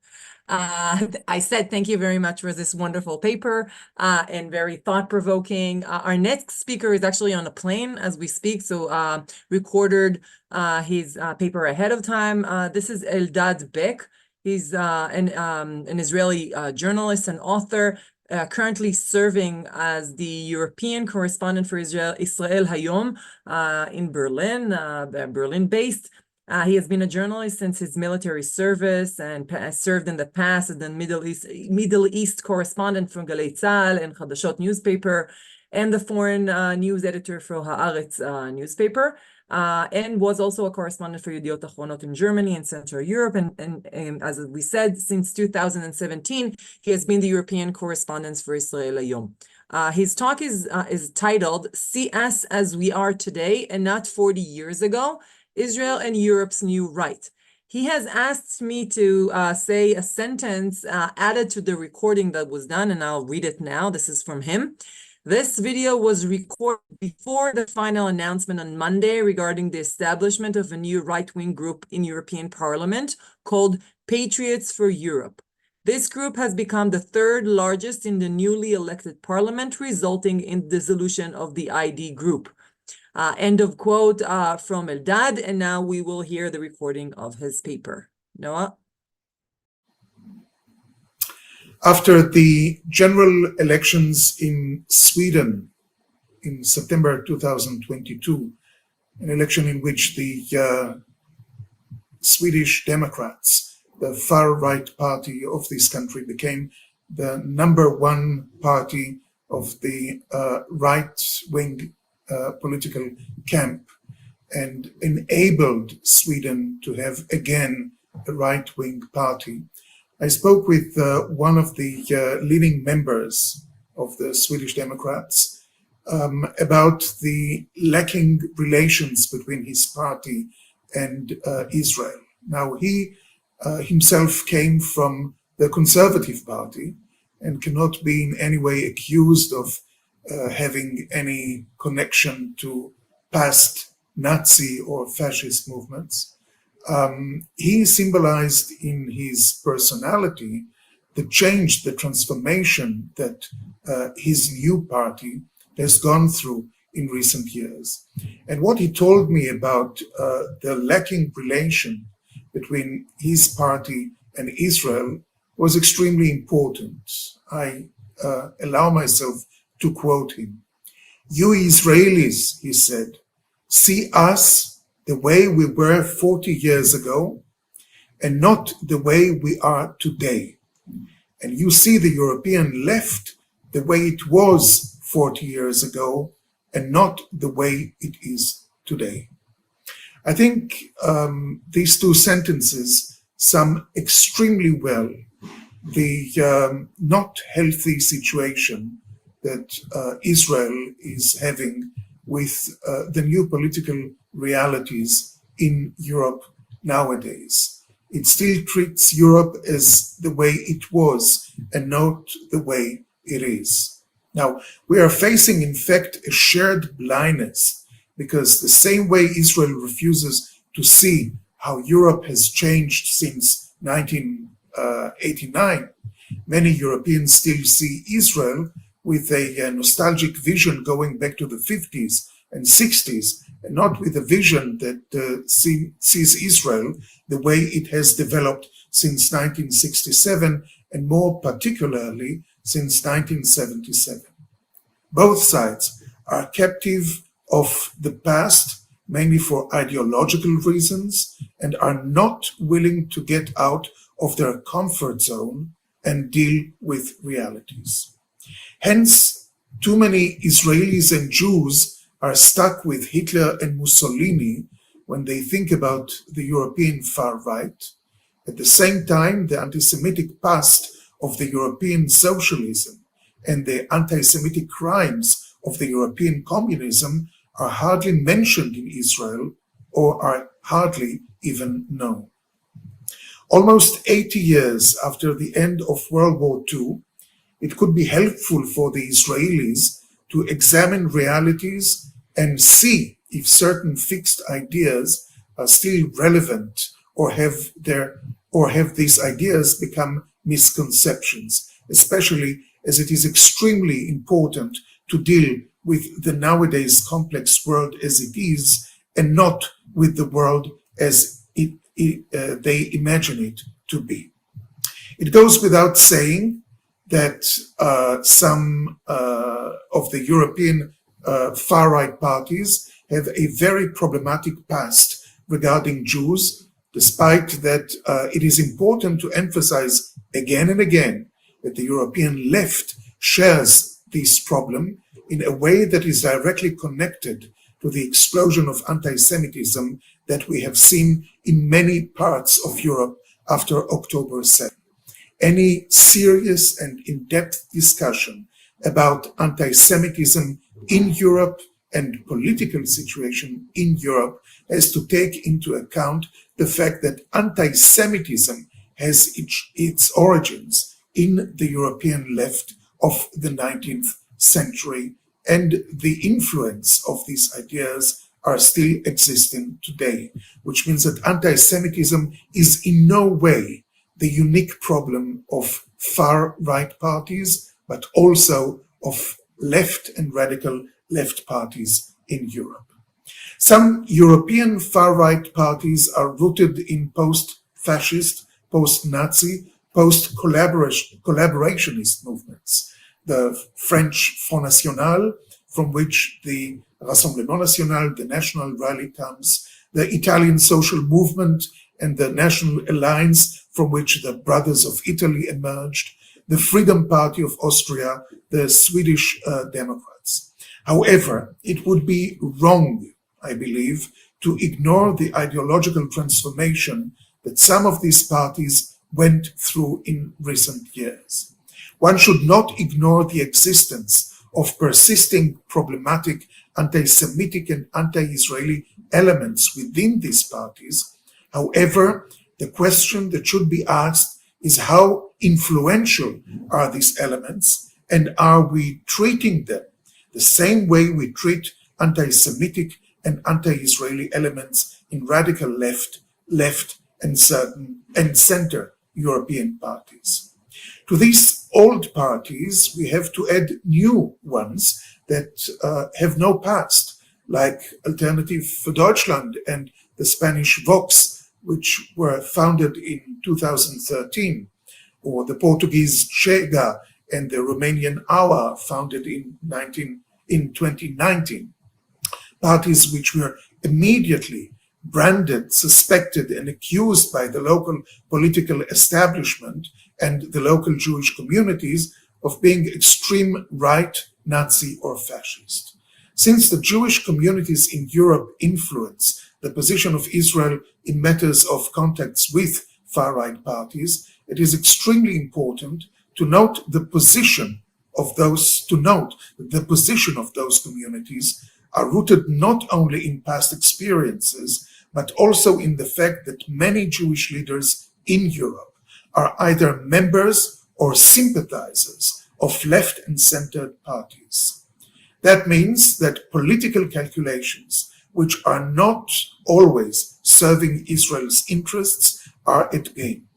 I said thank you very much for this wonderful paper and very thought-provoking. Our next speaker is actually on a plane as we speak, so recorded his paper ahead of time. This is Eldad Beck. He's an Israeli journalist and author, currently serving as the European correspondent for Israel Hayom in Berlin, Berlin-based. He has been a journalist since his military service and served in the past as the Middle East correspondent from Galei Tzahal and Chadashot newspaper. and the foreign news editor for Haaretz newspaper, and was also a correspondent for Yediot Achronot in Germany and Central Europe. And as we said, since 2017, he has been the European correspondent for Israel Hayom. His talk is titled, "See Us as We Are Today and Not 40 Years Ago, Israel and Europe's New Right." He has asked me to say a sentence added to the recording that was done, and I'll read it now. This is from him. This video was recorded before the final announcement on Monday regarding the establishment of a new right-wing group in European Parliament called Patriots for Europe. This group has become the third largest in the newly elected parliament, resulting in dissolution of the ID group. End of quote from Eldad, and now we will hear the recording of his paper. Noah? After the general elections in Sweden in September 2022, an election in which the Swedish Democrats, the far-right party of this country, became the #1 party of the right-wing political camp and enabled Sweden to have again a right-wing party. I spoke with one of the leading members of the Swedish Democrats about the lacking relations between his party and Israel. Now, he himself came from the Conservative Party and cannot be in any way accused of having any connection to past Nazi or fascist movements. He symbolized in his personality the change, the transformation that his new party has gone through in recent years. And what he told me about the lacking relation between his party and Israel was extremely important. I allow myself to quote him. "You Israelis," he said, "see us the way we were 40 years ago and not the way we are today. And you see the European left the way it was 40 years ago and not the way it is today." I think these two sentences sum extremely well the not healthy situation that Israel is having with the new political realities in Europe nowadays. It still treats Europe as the way it was and not the way it is. Now, we are facing, in fact, a shared blindness, because the same way Israel refuses to see how Europe has changed since 1989, many Europeans still see Israel with a nostalgic vision going back to the 50s and 60s, and not with a vision that sees Israel the way it has developed since 1967, and more particularly since 1977. Both sides are captive of the past, mainly for ideological reasons, and are not willing to get out of their comfort zone and deal with realities. Hence, too many Israelis and Jews are stuck with Hitler and Mussolini when they think about the European far right. At the same time, the anti-Semitic past of the European socialism and the anti-Semitic crimes of the European communism are hardly mentioned in Israel or are hardly even known. Almost 80 years after the end of World War II, it could be helpful for the Israelis to examine realities and see if certain fixed ideas are still relevant, or have these ideas become misconceptions, especially as it is extremely important to deal with the nowadays complex world as it is, and not with the world as they imagine it to be. It goes without saying that some of the European far-right parties have a very problematic past regarding Jews, despite that it is important to emphasize again and again that the European left shares this problem in a way that is directly connected to the explosion of anti-Semitism that we have seen in many parts of Europe after October 7. Any serious and in-depth discussion about anti-Semitism in Europe and political situation in Europe has to take into account the fact that anti-Semitism has its origins in the European left of the 19th century, and the influence of these ideas are still existing today, which means that anti-Semitism is in no way the unique problem of far-right parties, but also of left and radical left parties in Europe. Some European far-right parties are rooted in post-fascist, post-Nazi, post-collaborationist movements. The French Front National, from which the Rassemblement National, the National Rally comes, the Italian Social Movement and the National Alliance, from which the Brothers of Italy emerged, the Freedom Party of Austria, the Swedish Democrats. However, it would be wrong, I believe, to ignore the ideological transformation that some of these parties went through in recent years. One should not ignore the existence of persisting problematic anti-Semitic and anti-Israeli elements within these parties. However, the question that should be asked is how influential are these elements, and are we treating them the same way we treat anti-Semitic and anti-Israeli elements in radical left, and center European parties. To these old parties, we have to add new ones that have no past, like Alternative for Deutschland and the Spanish Vox, which were founded in 2013, or the Portuguese Chega and the Romanian AUA, founded in 2019. Parties which were immediately branded, suspected, and accused by the local political establishment and the local Jewish communities of being extreme right, Nazi, or fascist. Since the Jewish communities in Europe influence the position of Israel in matters of contacts with far-right parties, it is extremely important to note the position of those communities are rooted not only in past experiences, but also in the fact that many Jewish leaders in Europe are either members or sympathizers of left and centered parties. That means that political calculations, which are not always serving Israel's interests, are at game.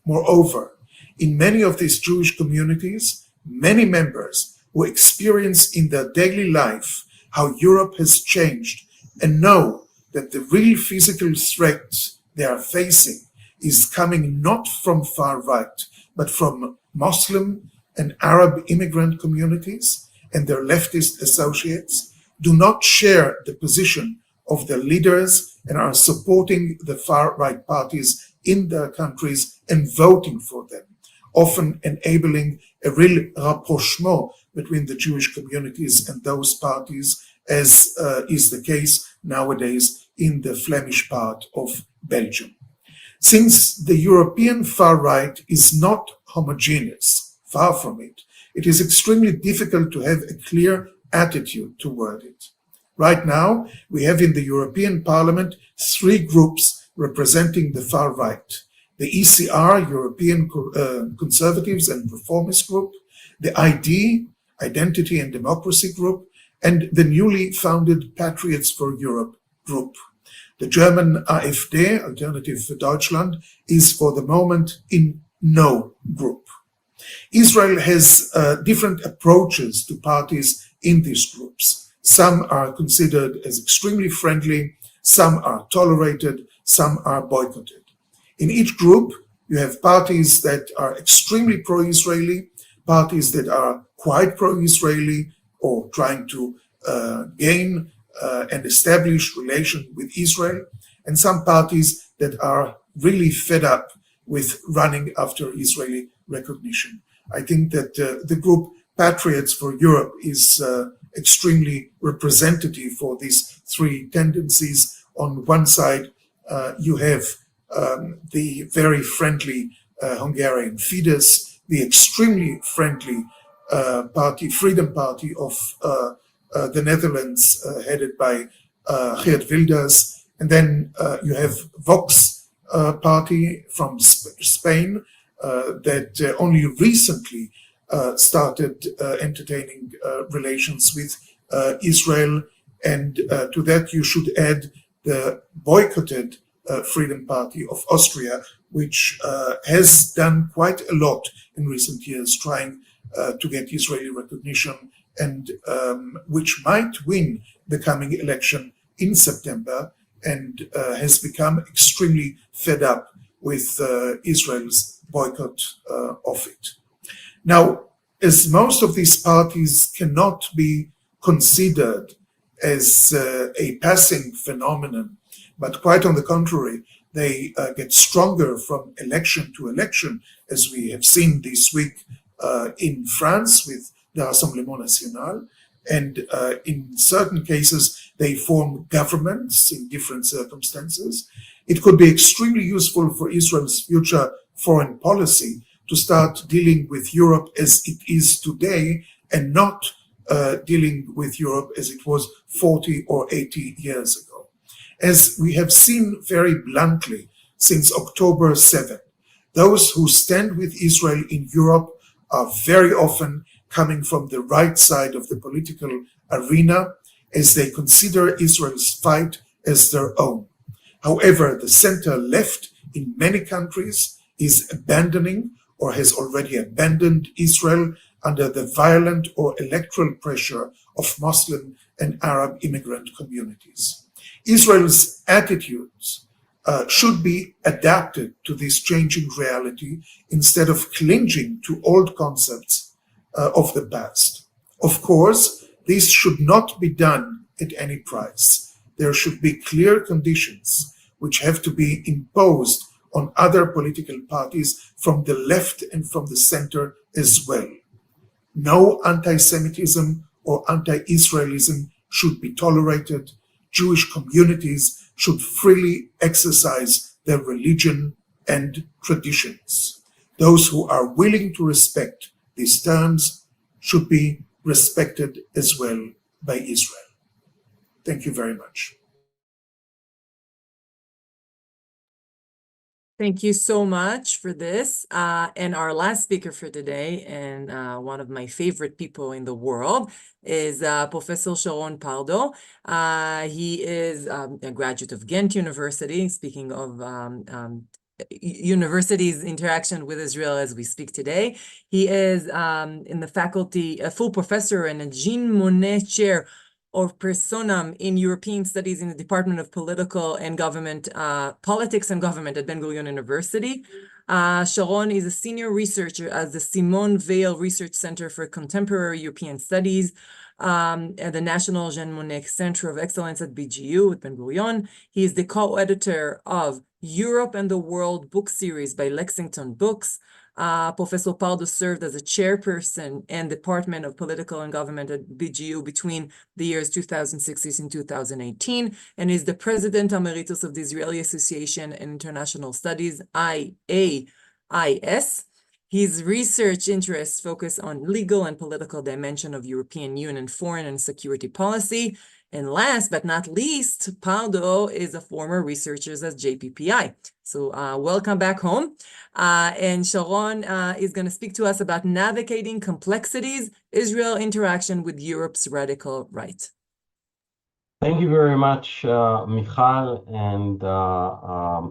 Moreover, in many of these Jewish communities, many members who experience in their daily life how Europe has changed and know that the real physical threat they are facing is coming not from far right, but from Muslim and Arab immigrant communities and their leftist associates, do not share the position of their leaders and are supporting the far-right parties in their countries and voting for them, often enabling a real rapprochement between the Jewish communities and those parties, as is the case nowadays in the Flemish part of Belgium. Since the European far-right is not homogeneous, far from it, it is extremely difficult to have a clear attitude toward it. Right now, we have in the European Parliament 3 groups representing the far right: the ECR, European Conservatives and Reformist Group, the ID, Identity and Democracy Group, and the newly founded Patriots for Europe Group. The German AfD, Alternative for Deutschland, is for the moment in no group. Israel has different approaches to parties in these groups. Some are considered as extremely friendly, some are tolerated, some are boycotted. In each group, you have parties that are extremely pro-Israeli, parties that are quite pro-Israeli or trying to gain and establish relation with Israel, and some parties that are really fed up with running after Israeli recognition. I think that the group Patriots for Europe is extremely representative for these three tendencies. On one side, you have the very friendly Hungarian Fidesz, the extremely friendly party, Freedom Party of the Netherlands, headed by Geert Wilders, and then you have Vox party from Spain that only recently started entertaining relations with Israel, and to that you should add the boycotted Freedom Party of Austria, which has done quite a lot in recent years trying to get Israeli recognition, and which might win the coming election in September, and has become extremely fed up with Israel's boycott of it. Now, as most of these parties cannot be considered as a passing phenomenon, but quite on the contrary, they get stronger from election to election, as we have seen this week in France with the Rassemblement National, and in certain cases they form governments in different circumstances. It could be extremely useful for Israel's future foreign policy to start dealing with Europe as it is today, and not dealing with Europe as it was 40 or 80 years ago. As we have seen very bluntly since October 7, those who stand with Israel in Europe are very often coming from the right side of the political arena, as they consider Israel's fight as their own. However, the center left in many countries is abandoning or has already abandoned Israel under the violent or electoral pressure of Muslim and Arab immigrant communities. Israel's attitudes should be adapted to this changing reality instead of clinging to old concepts of the past. Of course, this should not be done at any price. There should be clear conditions which have to be imposed on other political parties from the left and from the center as well. No anti-Semitism or anti-Israelism should be tolerated. Jewish communities should freely exercise their religion and traditions. Those who are willing to respect these terms should be respected as well by Israel. Thank you very much. Thank you so much for this. And our last speaker for today, and one of my favorite people in the world, is Professor Sharon Pardo. He is a graduate of Ghent University, speaking of university's interaction with Israel as we speak today. He is in the faculty, a full professor and a Jean Monnet Chair of Personam in European Studies in the Department of Political and Government, Politics and Government at Ben-Gurion University. Sharon is a senior researcher at the Simone Weil Research Center for Contemporary European Studies at the National Jean Monnet Center of Excellence at BGU at Ben-Gurion. He is the co-editor of Europe and the World book series by Lexington Books. Professor Pardo served as a chairperson and Department of Political and Government at BGU between the years 2016 and 2018, and is the President Emeritus of the Israeli Association in International Studies, IAIS. His research interests focus on legal and political dimension of European Union foreign and security policy. And last but not least, Pardo is a former researcher at JPPI. So welcome back home. And Sharon is going to speak to us about navigating complexities, Israel interaction with Europe's radical right. Thank you very much, Michal, and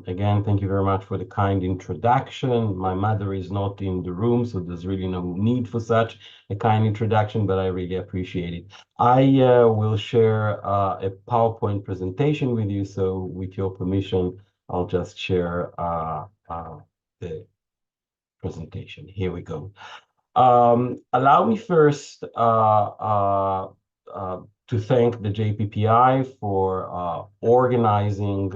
again, thank you very much for the kind introduction. My mother is not in the room, so there's really no need for such a kind introduction, but I really appreciate it. I will share a PowerPoint presentation with you, so with your permission, I'll just share the presentation. Here we go. Allow me first to thank the JPPI for organizing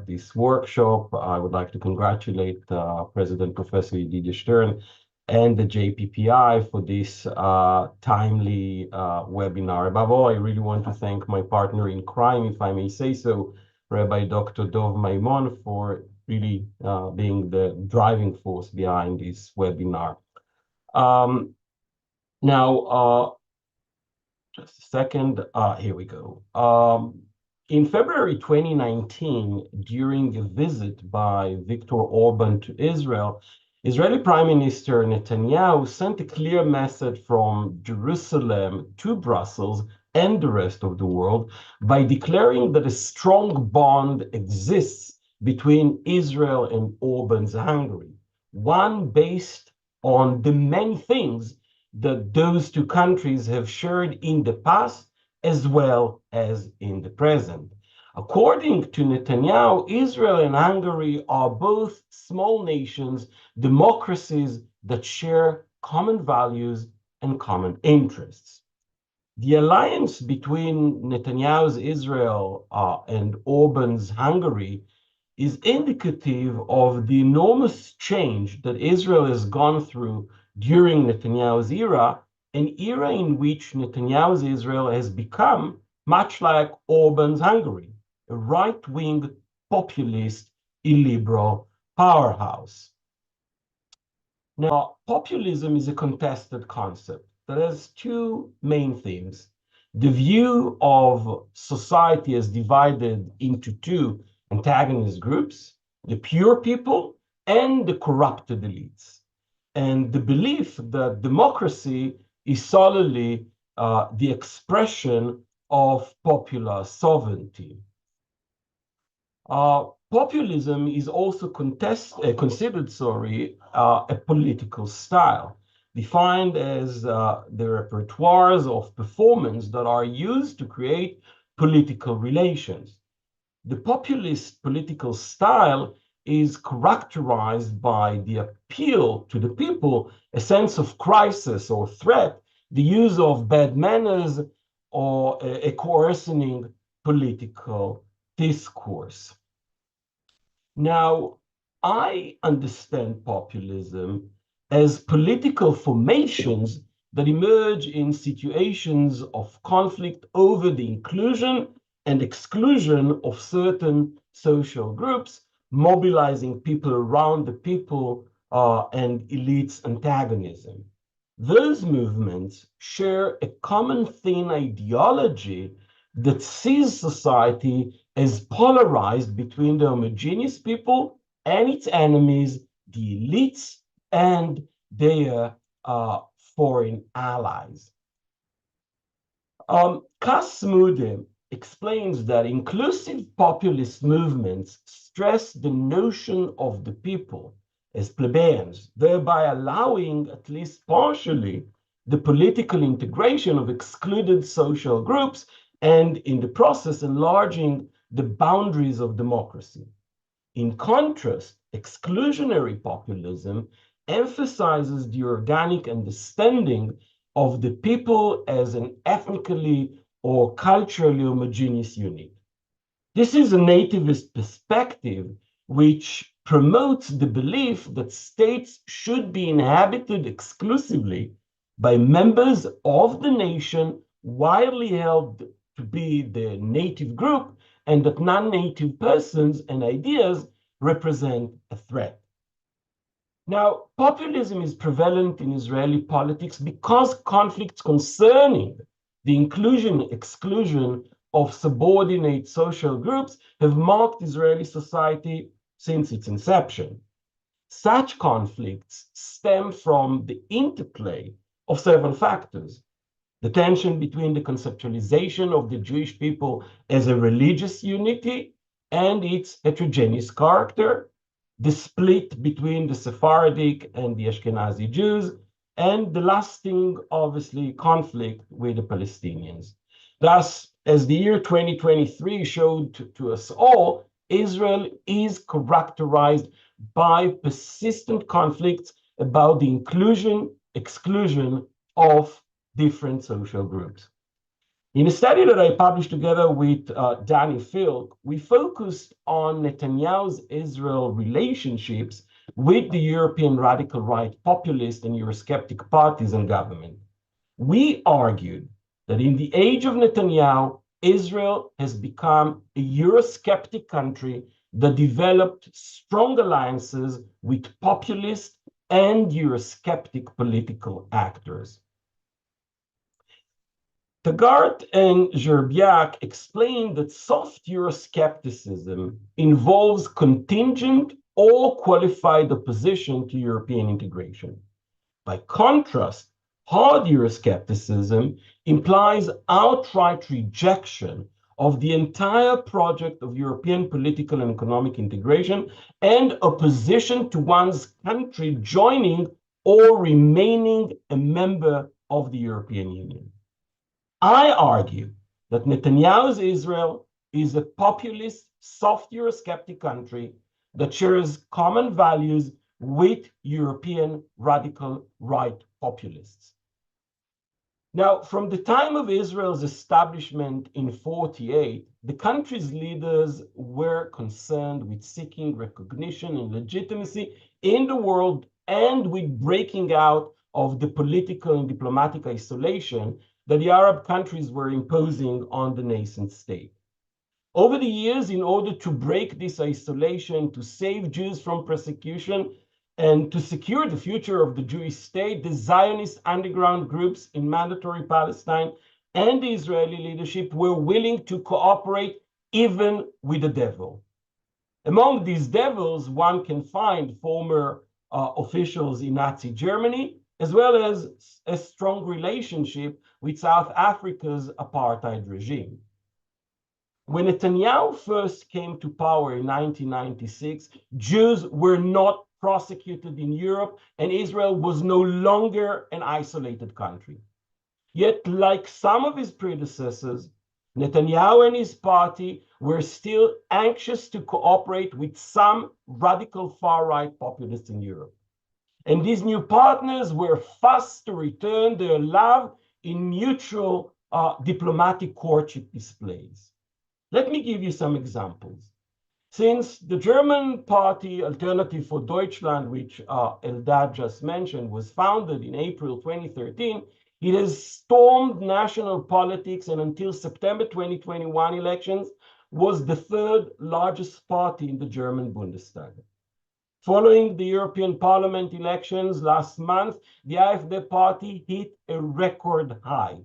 this workshop. I would like to congratulate President Professor Yedidia Stern and the JPPI for this timely webinar. Above all, I really want to thank my partner in crime, if I may say so, Rabbi Dr. Dov Maimon, for really being the driving force behind this webinar. Now, just a second. Here we go. In February 2019, during a visit by Viktor Orban to Israel, Israeli Prime Minister Netanyahu sent a clear message from Jerusalem to Brussels and the rest of the world by declaring that a strong bond exists between Israel and Orban's Hungary, one based on the many things that those two countries have shared in the past as well as in the present. According to Netanyahu, Israel and Hungary are both small nations, democracies that share common values and common interests. The alliance between Netanyahu's Israel and Orban's Hungary is indicative of the enormous change that Israel has gone through during Netanyahu's era, an era in which Netanyahu's Israel has become much like Orban's Hungary, a right-wing, populist, illiberal powerhouse. Now, populism is a contested concept that has two main themes: the view of society as divided into two antagonist groups, the pure people and the corrupted elites, and the belief that democracy is solely the expression of popular sovereignty. Populism is also considered, a political style, defined as the repertoires of performance that are used to create political relations. The populist political style is characterized by the appeal to the people, a sense of crisis or threat, the use of bad manners, or a coercining political discourse. Now, I understand populism as political formations that emerge in situations of conflict over the inclusion and exclusion of certain social groups, mobilizing people around the people and elites' antagonism. Those movements share a common thin ideology that sees society as polarized between the homogeneous people and its enemies, the elites, and their foreign allies. Cas Mudem explains that inclusive populist movements stress the notion of the people as plebeians, thereby allowing, at least partially, the political integration of excluded social groups and, in the process, enlarging the boundaries of democracy. In contrast, exclusionary populism emphasizes the organic understanding of the people as an ethnically or culturally homogeneous unit. This is a nativist perspective which promotes the belief that states should be inhabited exclusively by members of the nation widely held to be the native group, and that non-native persons and ideas represent a threat. Now, populism is prevalent in Israeli politics because conflicts concerning the inclusion-exclusion of subordinate social groups have marked Israeli society since its inception. Such conflicts stem from the interplay of several factors: the tension between the conceptualization of the Jewish people as a religious unity and its heterogeneous character, the split between the Sephardic and the Ashkenazi Jews, and the lasting, obviously, conflict with the Palestinians. Thus, as the year 2023 showed to us all, Israel is characterized by persistent conflicts about the inclusion-exclusion of different social groups. In a study that I published together with Danny Filk, we focused on Netanyahu's Israel relationships with the European radical right populist and Eurosceptic parties and government. We argued that in the age of Netanyahu, Israel has become a Eurosceptic country that developed strong alliances with populist and Eurosceptic political actors. Taggart and Zherbiak explained that soft Euroscepticism involves contingent or qualified opposition to European integration. By contrast, hard Euroscepticism implies outright rejection of the entire project of European political and economic integration and opposition to one's country joining or remaining a member of the European Union. I argue that Netanyahu's Israel is a populist, soft Eurosceptic country that shares common values with European radical right populists. Now, from the time of Israel's establishment in 1948, the country's leaders were concerned with seeking recognition and legitimacy in the world and with breaking out of the political and diplomatic isolation that the Arab countries were imposing on the nascent state. Over the years, in order to break this isolation, to save Jews from persecution, and to secure the future of the Jewish state, the Zionist underground groups in Mandatory Palestine and the Israeli leadership were willing to cooperate even with the devil. Among these devils, one can find former officials in Nazi Germany, as well as a strong relationship with South Africa's apartheid regime. When Netanyahu first came to power in 1996, Jews were not prosecuted in Europe, and Israel was no longer an isolated country. Yet, like some of his predecessors, Netanyahu and his party were still anxious to cooperate with some radical far-right populists in Europe. And these new partners were fast to return their love in mutual diplomatic courtship displays. Let me give you some examples. Since the German party Alternative for Deutschland, which Eldad just mentioned, was founded in April 2013, it has stormed national politics and until September 2021 elections was the third largest party in the German Bundestag. Following the European Parliament elections last month, the AfD party hit a record high.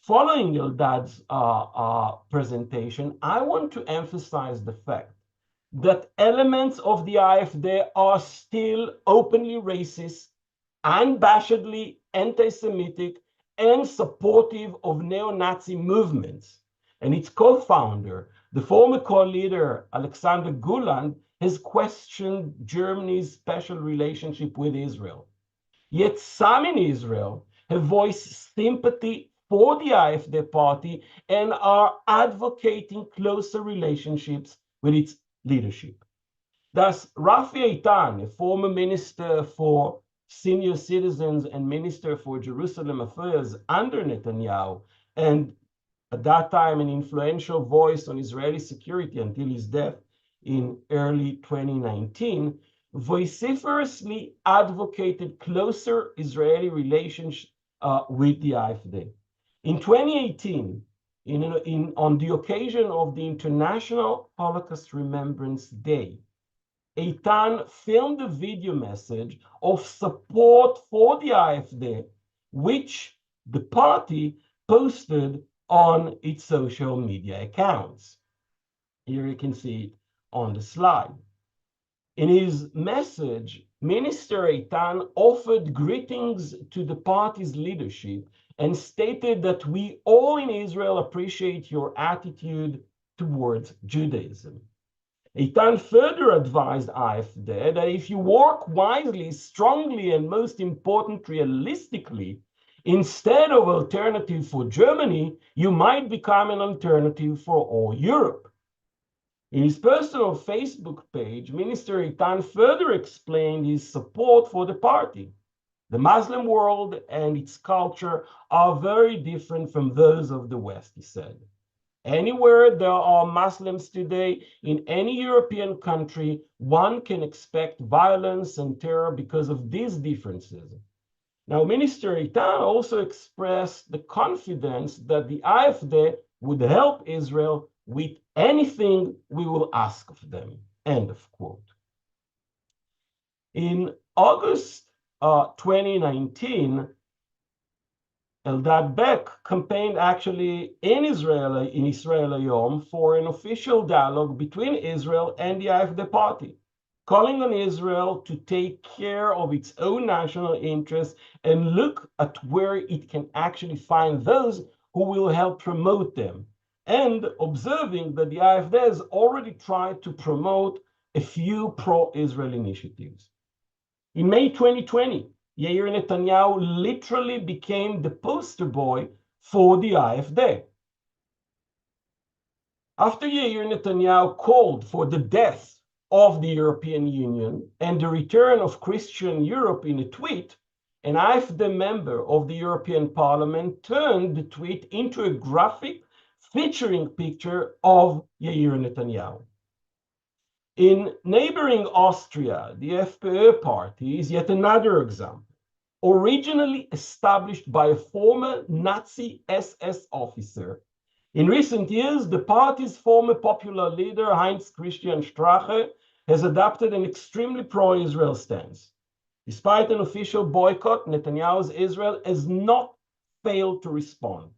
Following Eldad's presentation, I want to emphasize the fact that elements of the AfD are still openly racist, unabashedly anti-Semitic, and supportive of neo-Nazi movements. And its co-founder, the former co-leader Alexander Guland, has questioned Germany's special relationship with Israel. Yet some in Israel have voiced sympathy for the AfD party and are advocating closer relationships with its leadership. Thus, Rafi Eitan, a former minister for senior citizens and minister for Jerusalem affairs under Netanyahu, and at that time an influential voice on Israeli security until his death in early 2019, vociferously advocated closer Israeli relations with the AfD. In 2018, on the occasion of the International Holocaust Remembrance Day, Eitan filmed a video message of support for the AfD, which the party posted on its social media accounts. Here you can see it on the slide. In his message, Minister Eitan offered greetings to the party's leadership and stated that we all in Israel appreciate your attitude towards Judaism. Eitan further advised AfD that if you work wisely, strongly, and most important, realistically, instead of alternative for Germany, you might become an alternative for all Europe. In his personal Facebook page, Minister Eitan further explained his support for the party. The Muslim world and its culture are very different from those of the West, he said. Anywhere there are Muslims today, in any European country, one can expect violence and terror because of these differences. Now, Minister Eitan also expressed the confidence that the AfD would help Israel with anything we will ask of them, end of quote. In August 2019, Eldad Beck campaigned actually in Israel Hayom for an official dialogue between Israel and the AfD party, calling on Israel to take care of its own national interests and look at where it can actually find those who will help promote them, and observing that the AfD has already tried to promote a few pro-Israel initiatives. In May 2020, Yair Netanyahu literally became the poster boy for the AfD. After Yair Netanyahu called for the death of the European Union and the return of Christian Europe in a tweet, an AfD member of the European Parliament turned the tweet into a graphic featuring picture of Yair Netanyahu. In neighboring Austria, the FPÖ party is yet another example. Originally established by a former Nazi SS officer, in recent years, the party's former popular leader, Heinz Christian Strache, has adopted an extremely pro-Israel stance. Despite an official boycott, Netanyahu's Israel has not failed to respond.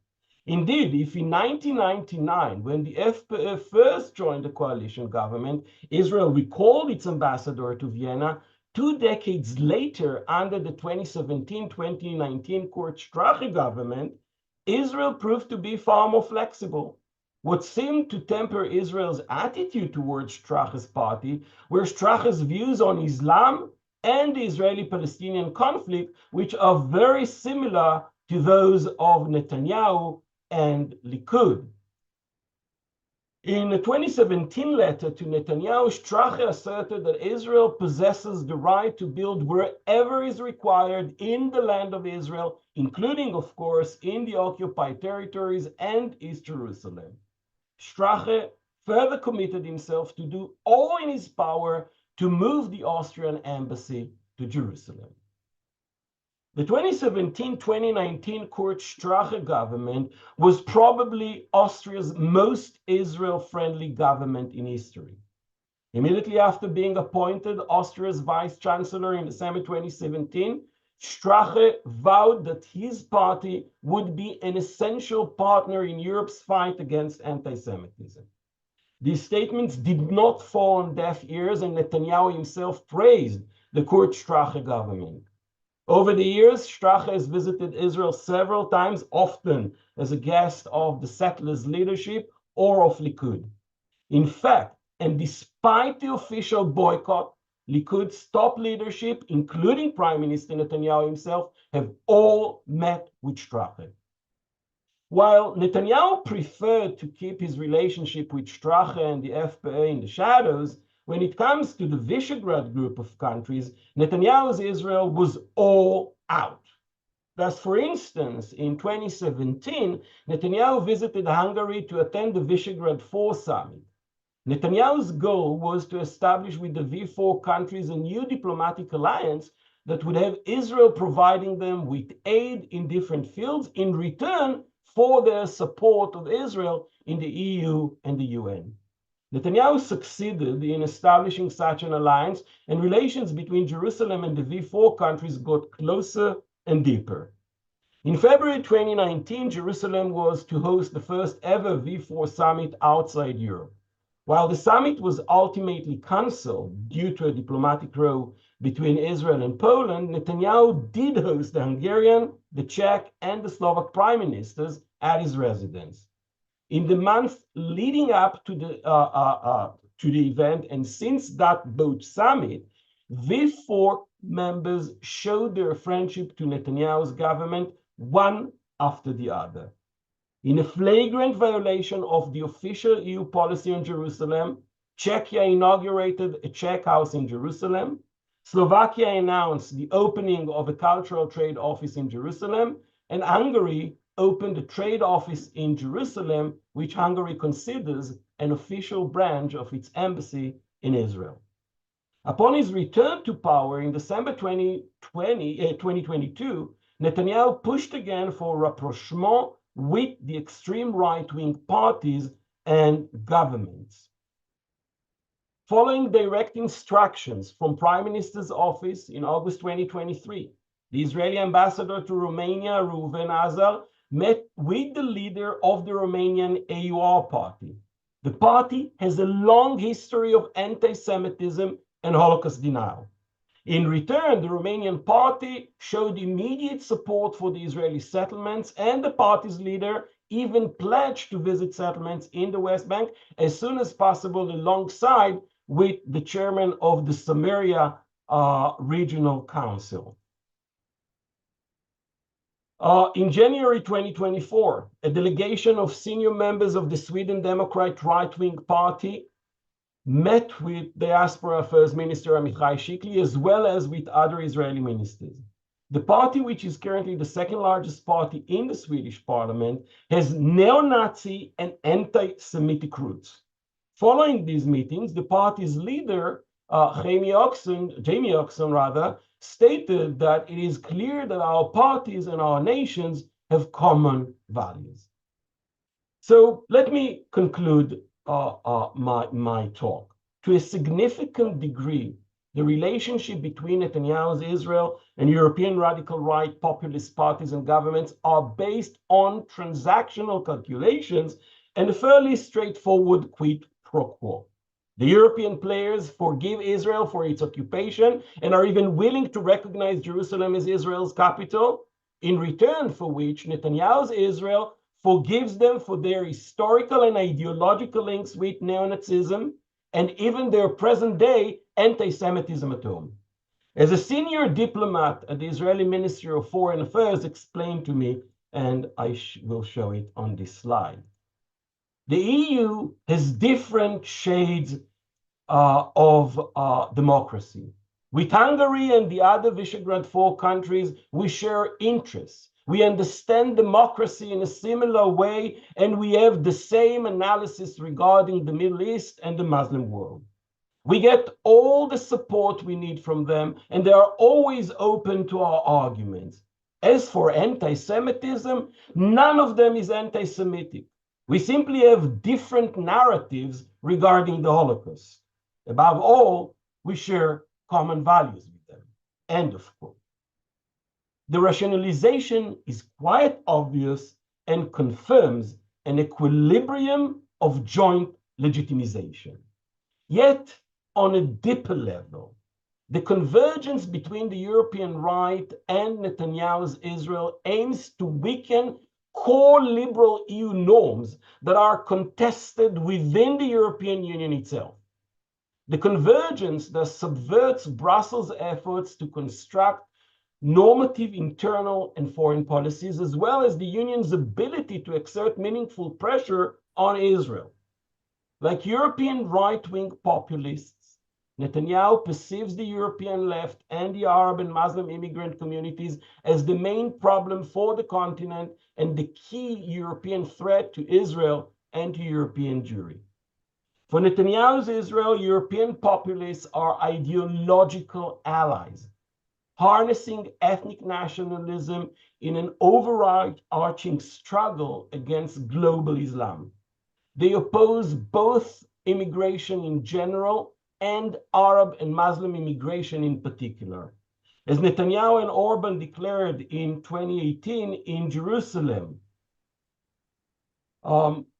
Indeed, if in 1999, when the FPÖ first joined the coalition government, Israel recalled its ambassador to Vienna, 2 decades later, under the 2017-2019 Kurt Strache government, Israel proved to be far more flexible. What seemed to temper Israel's attitude towards Strache's party were Strache's views on Islam and the Israeli-Palestinian conflict, which are very similar to those of Netanyahu and Likud. In a 2017 letter to Netanyahu, Strache asserted that Israel possesses the right to build wherever is required in the land of Israel, including, of course, in the occupied territories and East Jerusalem. Strache further committed himself to do all in his power to move the Austrian embassy to Jerusalem. The 2017-2019 Kurt Strache government was probably Austria's most Israel-friendly government in history. Immediately after being appointed Austria's vice chancellor in December 2017, Strache vowed that his party would be an essential partner in Europe's fight against anti-Semitism. These statements did not fall on deaf ears, and Netanyahu himself praised the Kurt Strache government. Over the years, Strache has visited Israel several times, often as a guest of the settlers' leadership or of Likud. In fact, and despite the official boycott, Likud's top leadership, including Prime Minister Netanyahu himself, have all met with Strache. While Netanyahu preferred to keep his relationship with Strache and the FPÖ in the shadows, when it comes to the Visegrad group of countries, Netanyahu's Israel was all out. Thus, for instance, in 2017, Netanyahu visited Hungary to attend the Visegrad 4 summit. Netanyahu's goal was to establish with the V4 countries a new diplomatic alliance that would have Israel providing them with aid in different fields in return for their support of Israel in the EU and the UN. Netanyahu succeeded in establishing such an alliance, and relations between Jerusalem and the V4 countries got closer and deeper. In February 2019, Jerusalem was to host the first ever V4 summit outside Europe. While the summit was ultimately cancelled due to a diplomatic row between Israel and Poland, Netanyahu did host the Hungarian, the Czech, and the Slovak prime ministers at his residence. In the month leading up to the event, and since that both summit, V4 members showed their friendship to Netanyahu's government one after the other. In a flagrant violation of the official EU policy on Jerusalem, Czechia inaugurated a Czech house in Jerusalem, Slovakia announced the opening of a cultural trade office in Jerusalem, and Hungary opened a trade office in Jerusalem, which Hungary considers an official branch of its embassy in Israel. Upon his return to power in December 2022, Netanyahu pushed again for rapprochement with the extreme right-wing parties and governments. Following direct instructions from Prime Minister's office in August 2023, the Israeli ambassador to Romania, Reuven Azar, met with the leader of the Romanian AUR party. The party has a long history of anti-Semitism and Holocaust denial. In return, the Romanian party showed immediate support for the Israeli settlements, and the party's leader even pledged to visit settlements in the West Bank as soon as possible, alongside with the chairman of the Samaria Regional Council. In January 2024, a delegation of senior members of the Sweden Democrat right-wing party met with Diaspora Affairs Minister Amichai Shikli, as well as with other Israeli ministers. The party, which is currently the second largest party in the Swedish parliament, has neo-Nazi and anti-Semitic roots. Following these meetings, the party's leader, Jamie Oxon, stated that it is clear that our parties and our nations have common values. So let me conclude my talk. To a significant degree, the relationship between Netanyahu's Israel and European radical right populist parties and governments are based on transactional calculations and a fairly straightforward quid pro quo. The European players forgive Israel for its occupation and are even willing to recognize Jerusalem as Israel's capital, in return for which Netanyahu's Israel forgives them for their historical and ideological links with neo-Nazism and even their present-day anti-Semitism at home. As a senior diplomat at the Israeli Ministry of Foreign Affairs explained to me, and I will show it on this slide, the EU has different shades of democracy. With Hungary and the other Visegrad 4 countries, we share interests. We understand democracy in a similar way, and we have the same analysis regarding the Middle East and the Muslim world. We get all the support we need from them, and they are always open to our arguments. As for anti-Semitism, none of them is anti-Semitic. We simply have different narratives regarding the Holocaust. Above all, we share common values with them. End of quote. The rationalization is quite obvious and confirms an equilibrium of joint legitimization. Yet, on a deeper level, the convergence between the European right and Netanyahu's Israel aims to weaken core liberal EU norms that are contested within the European Union itself. The convergence that subverts Brussels' efforts to construct normative internal and foreign policies, as well as the Union's ability to exert meaningful pressure on Israel. Like European right-wing populists, Netanyahu perceives the European left and the Arab and Muslim immigrant communities as the main problem for the continent and the key European threat to Israel and to European Jewry. For Netanyahu's Israel, European populists are ideological allies, harnessing ethnic nationalism in an overarching struggle against global Islam. They oppose both immigration in general and Arab and Muslim immigration in particular. As Netanyahu and Orban declared in 2018 in Jerusalem,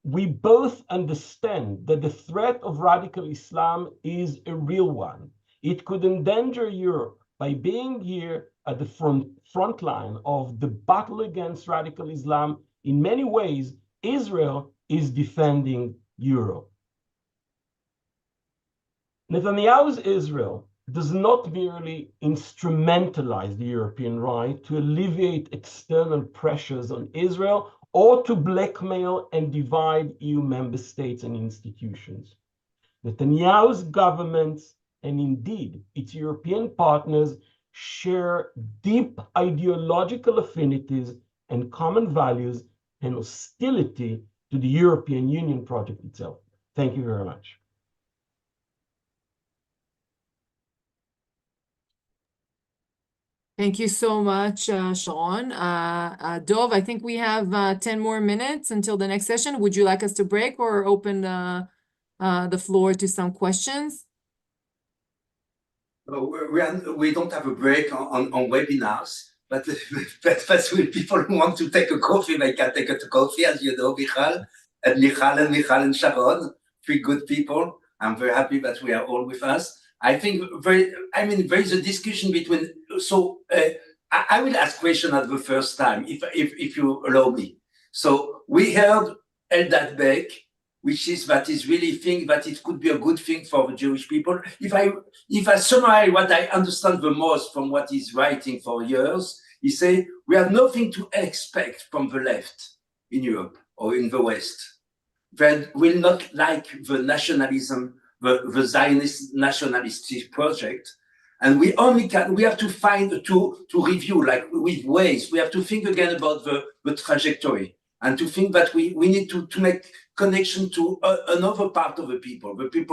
we both understand that the threat of radical Islam is a real one. It could endanger Europe. By being here at the front line of the battle against radical Islam, in many ways, Israel is defending Europe. Netanyahu's Israel does not merely instrumentalize the European right to alleviate external pressures on Israel or to blackmail and divide EU member states and institutions. Netanyahu's governments and indeed its European partners share deep ideological affinities and common values and hostility to the European Union project itself. Thank you very much. Thank you so much, Sharon. Dov, I think we have 10 more minutes until the next session. Would you like us to break or open the floor to some questions? We don't have a break on webinars, but when people want to take a coffee, they can take a coffee, as you know, Michal and Sharon, three good people. I'm very happy that we are all with us. I think there is a discussion between, I will ask question at the first time, if you allow me. So we heard Eldad Beck, which is that is really think that it could be a good thing for the Jewish people. If I summarize what I understand the most from what he's writing for years, he say we have nothing to expect from the left in Europe or in the West. They will not like the nationalism, the Zionist nationalistic project. And we have to find to review, like with ways, we have to think again about the trajectory and to think that we need to make connection to another part of the people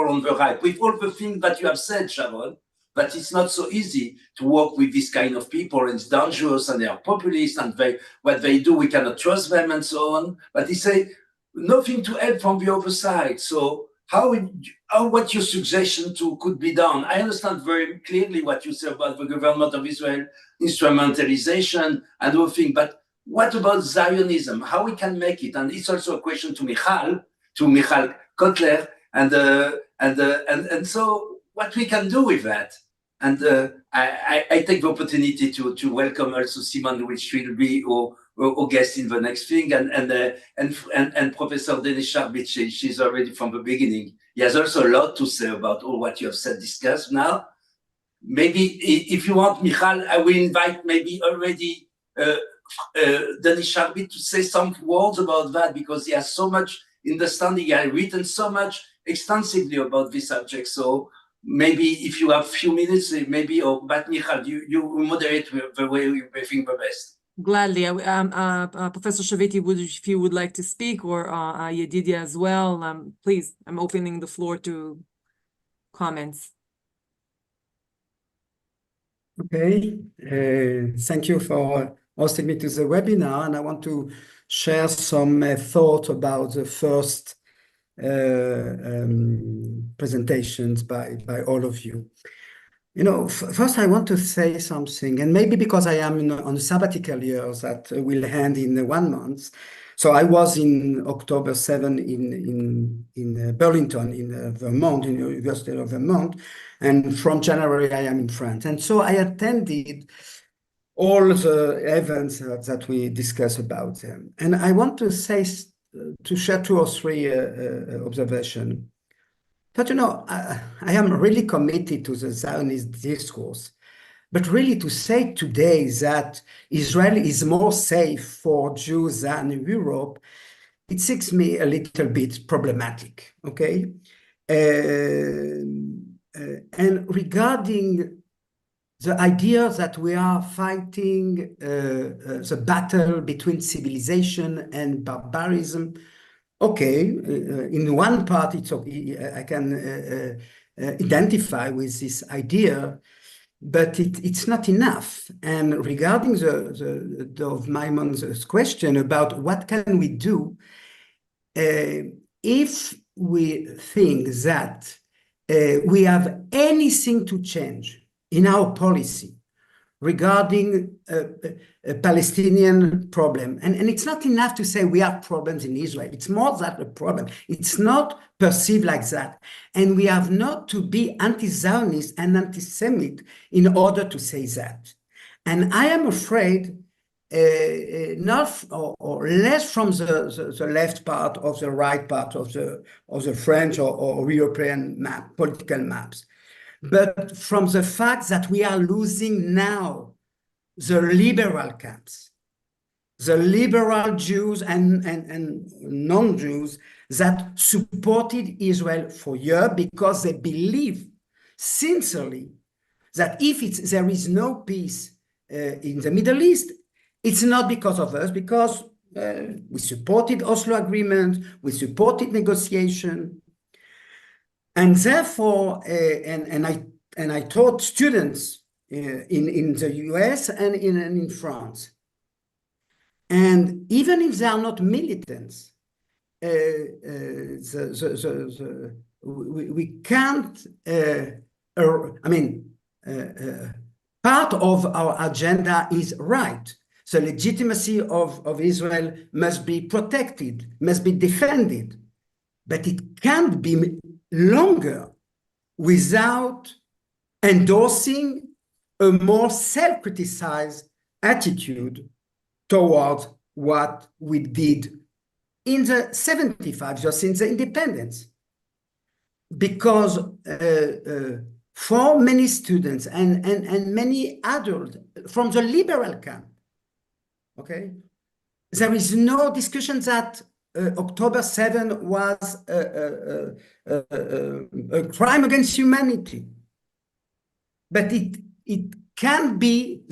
on the right, with all the things that you have said, Sharon, but it's not so easy to work with this kind of people, and it's dangerous, and they are populist, and what they do, we cannot trust them, and so on. But he say, nothing to add from the other side. So what your suggestion could be done? I understand very clearly what you say about the government of Israel, instrumentalization and other things, but what about Zionism? How we can make it? And it's also a question to Michal Kotler, and so what we can do with that. And I take the opportunity to welcome also Simon, which will be our guest in the next thing, and Professor Denis Sharbit, she's already from the beginning. He has also a lot to say about all what you have said, discussed now. Maybe if you want, Michal, I will invite maybe already Denis Sharbit to say some words about that, because he has so much understanding. He has written so much extensively about this subject. So maybe if you have a few minutes, but Michal, you moderate the way you think the best. Gladly. Professor Shaviti, if you would like to speak, or Yedidia as well, please, I'm opening the floor to comments. Okay, thank you for hosting me to the webinar, and I want to share some thought about the first presentations by all of you. You know, first I want to say something, and maybe because I am on sabbatical years that will end in 1 month. So I was in October 7 in Burlington, in Vermont, in the University of Vermont, and from January I am in France. And so I attended all the events that we discuss about them. And I want to say, to share 2 or 3 observations. But you know, I am really committed to the Zionist discourse, but really to say today that Israel is more safe for Jews than Europe, it seems me a little bit problematic, okay? And regarding the idea that we are fighting the battle between civilization and barbarism, okay, in one part, it's okay, I can identify with this idea, but it's not enough. And regarding the Maimon's question about what can we do, if we think that we have anything to change in our policy regarding a Palestinian problem. And it's not enough to say we have problems in Israel. It's more than a problem. It's not perceived like that. And we have not to be anti-Zionist and anti-Semite in order to say that. And I am afraid not or less from the left part of the right part of the French or European political maps, but from the fact that we are losing now the liberal camps, the liberal Jews and non-Jews that supported Israel for years because they believe sincerely that if there is no peace in the Middle East, It's not because of us, because we supported Oslo Agreement, we supported negotiation, and therefore, and I taught students in the US and in France. And even if they are not militants, we can't, part of our agenda is right. The legitimacy of Israel must be protected, must be defended, but it can't be longer without endorsing a more self-criticized attitude towards what we did in the 75 years since the independence. Because for many students and many adults from the liberal camp, okay, there is no discussion that October 7 was a crime against humanity. But it can be,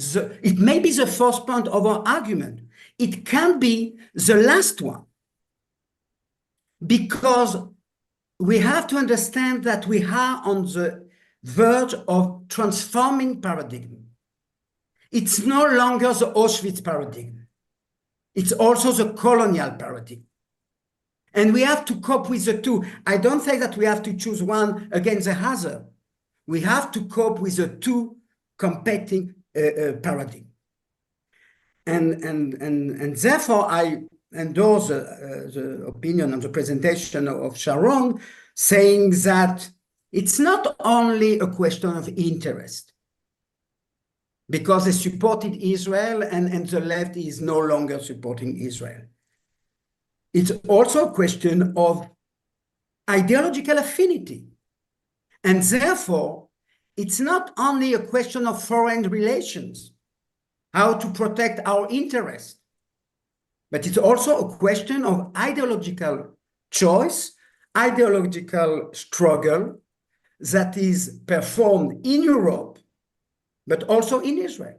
it may be the first point of our argument. It can be the last one. Because we have to understand that we are on the verge of transforming paradigm. It's no longer the Auschwitz paradigm. It's also the colonial paradigm. And we have to cope with the two. I don't say that we have to choose one against the other. We have to cope with the two competing paradigms. And therefore, I endorse the opinion of the presentation of Sharon, saying that it's not only a question of interest, because they supported Israel and the left is no longer supporting Israel. It's also a question of ideological affinity. And therefore, it's not only a question of foreign relations, how to protect our interests, but it's also a question of ideological choice, ideological struggle that is performed in Europe, but also in Israel.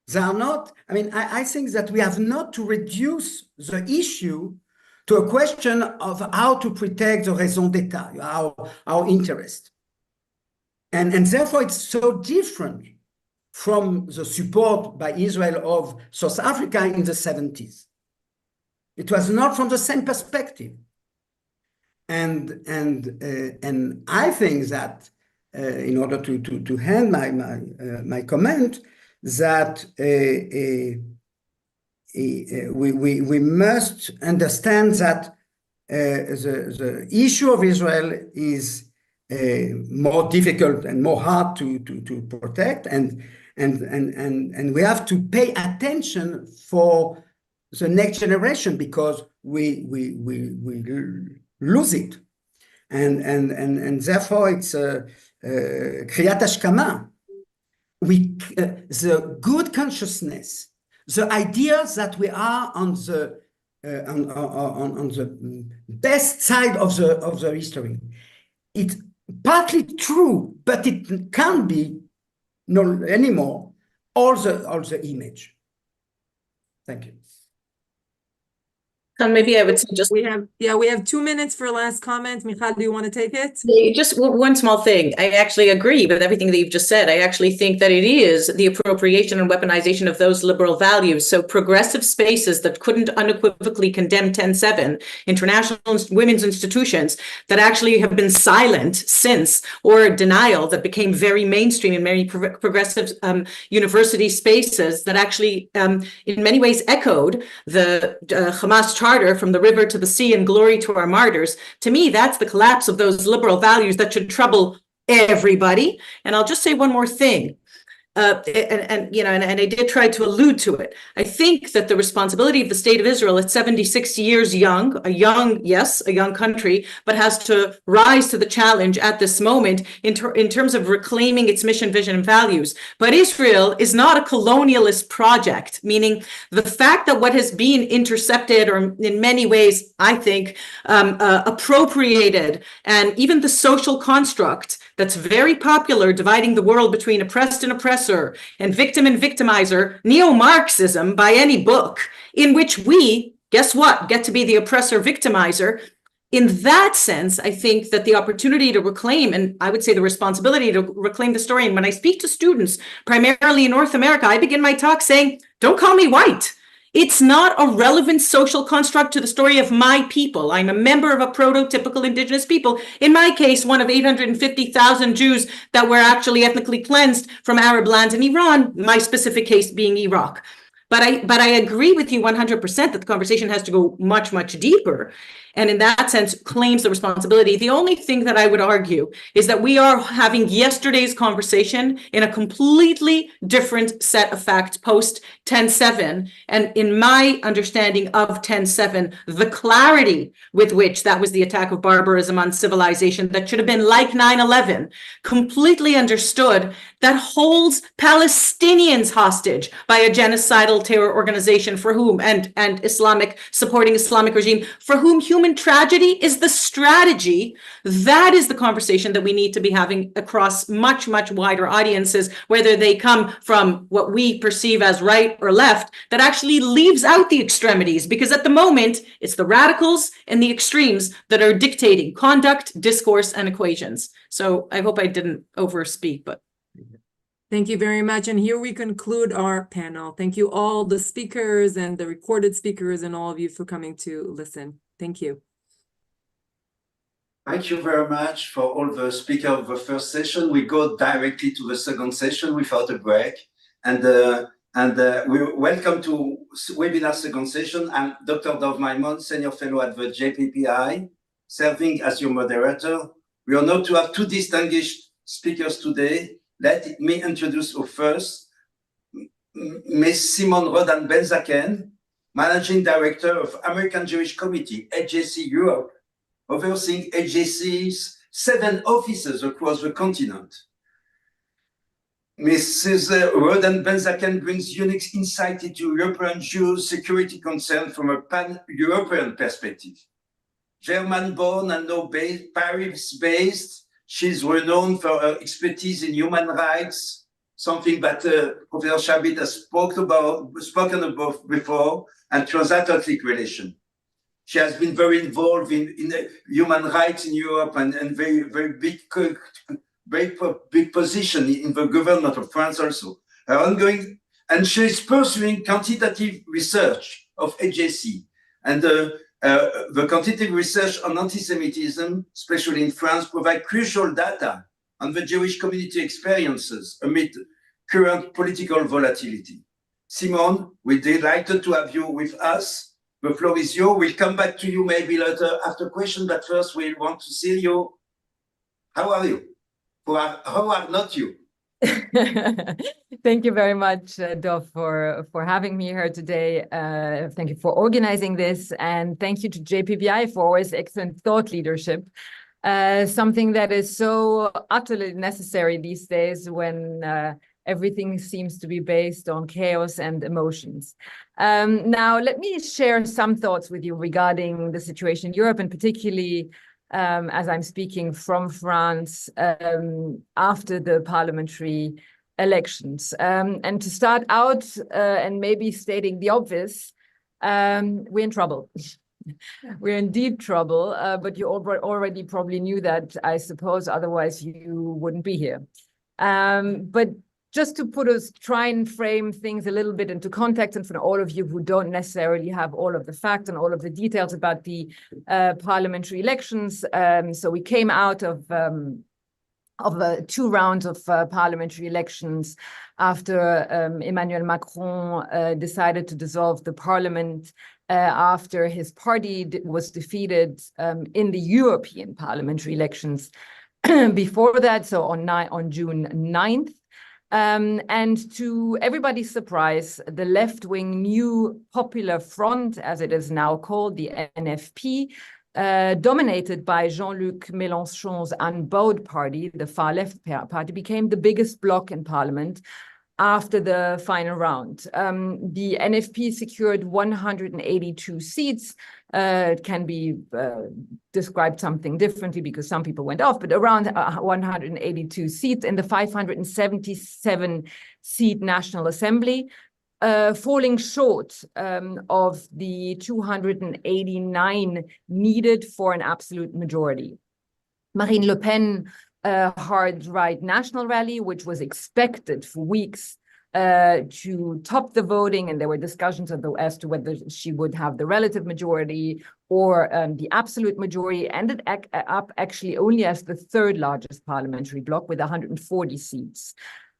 They are not, I think that we have not to reduce the issue to a question of how to protect the raison d'etat, our interest. And therefore, it's so different from the support by Israel of South Africa in the 70s. It was not from the same perspective. And I think that in order to end my comment, that we must understand that the issue of Israel is more difficult and more hard to protect, and we have to pay attention for the next generation, because we lose it, and therefore it's Kriyat Hashkama. The good consciousness, the ideas that we are on the best side of the history, it's partly true, but it can't be no anymore all the image. Thank you. And maybe I would say just we have 2 minutes for last comment. Michal, do you want to take it? just one small thing. I actually agree with everything that you've just said. I actually think that it is the appropriation and weaponization of those liberal values. So progressive spaces that couldn't unequivocally condemn 10/7, international women's institutions that actually have been silent since, or denial that became very mainstream in many progressive university spaces that actually in many ways echoed the Hamas charter, from the river to the sea and glory to our martyrs. To me, that's the collapse of those liberal values that should trouble everybody. And I'll just say one more thing. And I did try to allude to it. I think that the responsibility of the state of Israel at 76 years young, a young country, but has to rise to the challenge at this moment in terms of reclaiming its mission, vision, and values. But Israel is not a colonialist project, meaning the fact that what has been intercepted, or in many ways, I think, appropriated, and even the social construct that's very popular, dividing the world between oppressed and oppressor, oppressor and victimizer, neo-Marxism by any book, in which we, guess what, get to be the oppressor victimizer. In that sense, I think that the opportunity to reclaim, and I would say the responsibility to reclaim the story, and when I speak to students, primarily in North America, I begin my talk saying, don't call me white. It's not a relevant social construct to the story of my people. I'm a member of a prototypical indigenous people. In my case, one of 850,000 Jews that were actually ethnically cleansed from Arab lands in Iran, my specific case being Iraq. But I agree with you 100% that the conversation has to go much, much deeper. And in that sense, claims the responsibility. The only thing that I would argue is that we are having yesterday's conversation in a completely different set of facts post 10/7. And in my understanding of 10/7, the clarity with which that was the attack of barbarism on civilization that should have been like 9/11, completely understood, that holds Palestinians hostage by a genocidal terror organization for whom, and supporting Islamic regime, for whom human tragedy is the strategy. That is the conversation that we need to be having across much, much wider audiences, whether they come from what we perceive as right or left, that actually leaves out the extremities, because at the moment, it's the radicals and the extremes that are dictating conduct, discourse, and equations. So I hope I didn't overspeak, but. Thank you very much. And here we conclude our panel. Thank you all the speakers and the recorded speakers and all of you for coming to listen. Thank you. Thank you very much for all the speakers of the first session. We go directly to the second session without a break. And we welcome to webinar second session. I'm Dr. Dov Maimon, Senior Fellow at the JPPI, serving as your moderator. We are honored to have two distinguished speakers today. Let me introduce you first, Ms. Simone Rodan-Benzaken, Managing Director of American Jewish Committee, AJC Europe, overseeing AJC's 7 offices across the continent. Mrs. Rodan-Benzaken brings unique insight into European Jews' security concerns from a pan-European perspective. German-born and now Paris-based, she's renowned for her expertise in human rights, something that Professor Shabit has spoken about before, and transatlantic relations. She has been very involved in human rights in Europe and very big position in the government of France also. Her ongoing, and she is pursuing quantitative research of AJC, and the quantitative research on anti-Semitism, especially in France, provide crucial data on the Jewish community experiences amid current political volatility. Simone, we're delighted to have you with us. The floor is yours. We'll come back to you maybe later after questions, but first we want to see you. How are you? How are not you? Thank you very much, Dov, for having me here today. Thank you for organizing this, and thank you to JPPI for always excellent thought leadership. Something that is so utterly necessary these days when everything seems to be based on chaos and emotions. Now, let me share some thoughts with you regarding the situation in Europe, and particularly as I'm speaking from France after the parliamentary elections. And to start out and maybe stating the obvious, we're in trouble. We're in deep trouble, but you already probably knew that, I suppose, otherwise you wouldn't be here. But just to try and frame things a little bit into context, and for all of you who don't necessarily have all of the facts and all of the details about the parliamentary elections. So we came out of 2 rounds of parliamentary elections after Emmanuel Macron decided to dissolve the parliament after his party was defeated in the European parliamentary elections before that, so on June 9th. And to everybody's surprise, the left-wing New Popular Front, as it is now called, the NFP, dominated by Jean-Luc Mélenchon's Unbowed party, the far-left party, became the biggest bloc in parliament, after the final round. The NFP secured 182 seats. It can be described something differently because some people went off, but around 182 seats in the 577-seat National Assembly, falling short of the 289 needed for an absolute majority. Marine Le Pen hard-right national rally, which was expected for weeks to top the voting, and there were discussions as to whether she would have the relative majority or the absolute majority, ended up actually only as the third largest parliamentary bloc with 140 seats.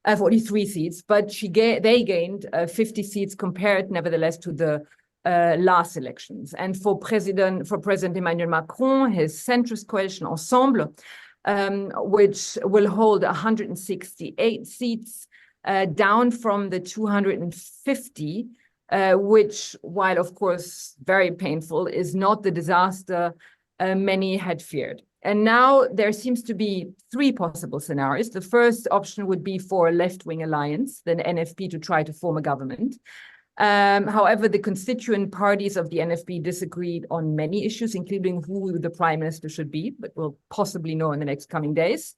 43 seats, but they gained 50 seats compared, nevertheless, to the last elections. And for President Emmanuel Macron, his centrist coalition Ensemble, which will hold 168 seats, down from the 250, which, while of course very painful, is not the disaster many had feared. And now there seems to be three possible scenarios. The first option would be for a left-wing alliance, the NFP, to try to form a government. However, the constituent parties of the NFP disagreed on many issues, including who the prime minister should be, but we'll possibly know in the next coming days.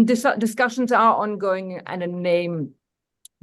Discussions are ongoing, and a name,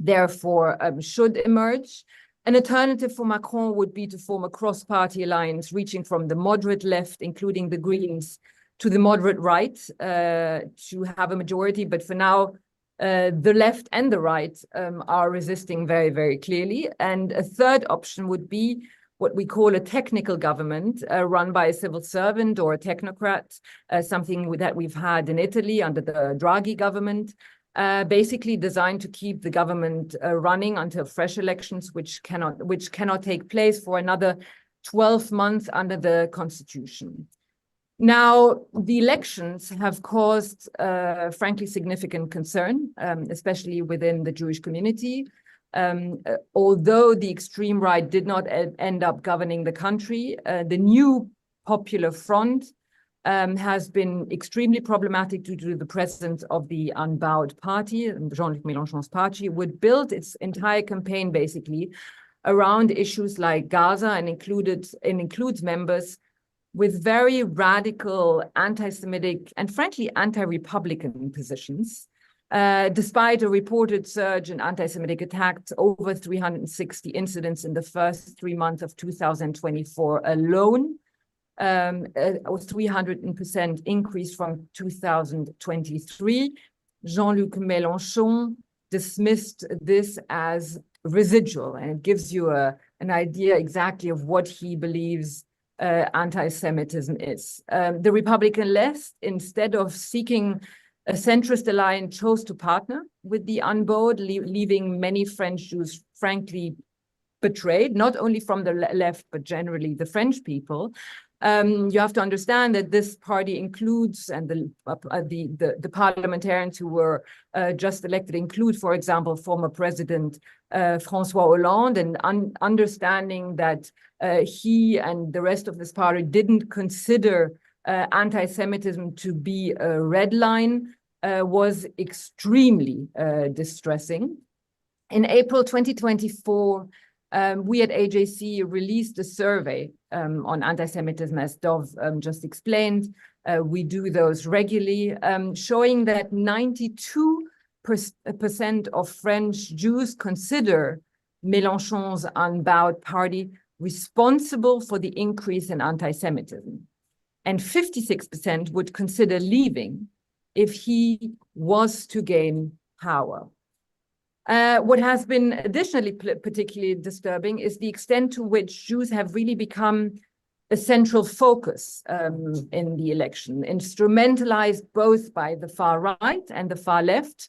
therefore, should emerge. An alternative for Macron would be to form a cross-party alliance reaching from the moderate left, including the Greens, to the moderate right, to have a majority. But for now, the left and the right are resisting very, very clearly. And a third option would be what we call a technical government run by a civil servant or a technocrat, something that we've had in Italy under the Draghi government, basically designed to keep the government running until fresh elections, which cannot take place for another 12 months under the constitution. Now, the elections have caused, frankly, significant concern, especially within the Jewish community. Although the extreme right did not end up governing the country, the new Popular Front has been extremely problematic due to the presence of the Unbowed Party, Jean-Luc Mélenchon's party, would build its entire campaign basically around issues like Gaza and includes members with very radical anti-Semitic and frankly anti-Republican positions. Despite a reported surge in anti-Semitic attacks, over 360 incidents in the first 3 months of 2024 alone, a 300% increase from 2023. Jean-Luc Mélenchon dismissed this as residual, and it gives you an idea exactly of what he believes anti-Semitism is. The Republican left, instead of seeking a centrist alliance, chose to partner with the Unbowed, leaving many French Jews, frankly, betrayed, not only from the left, but generally the French people. You have to understand that this party includes, and the parliamentarians who were just elected include, for example, former President François Hollande, and understanding that he and the rest of this party didn't consider anti-Semitism to be a red line was extremely distressing. In April 2024, we at AJC released a survey on anti-Semitism, as Dov just explained. We do those regularly, showing that 92% of French Jews consider Mélenchon's Unbowed Party responsible for the increase in anti-Semitism. And 56% would consider leaving if he was to gain power. What has been additionally particularly disturbing is the extent to which Jews have really become a central focus in the election, instrumentalized both by the far right and the far left.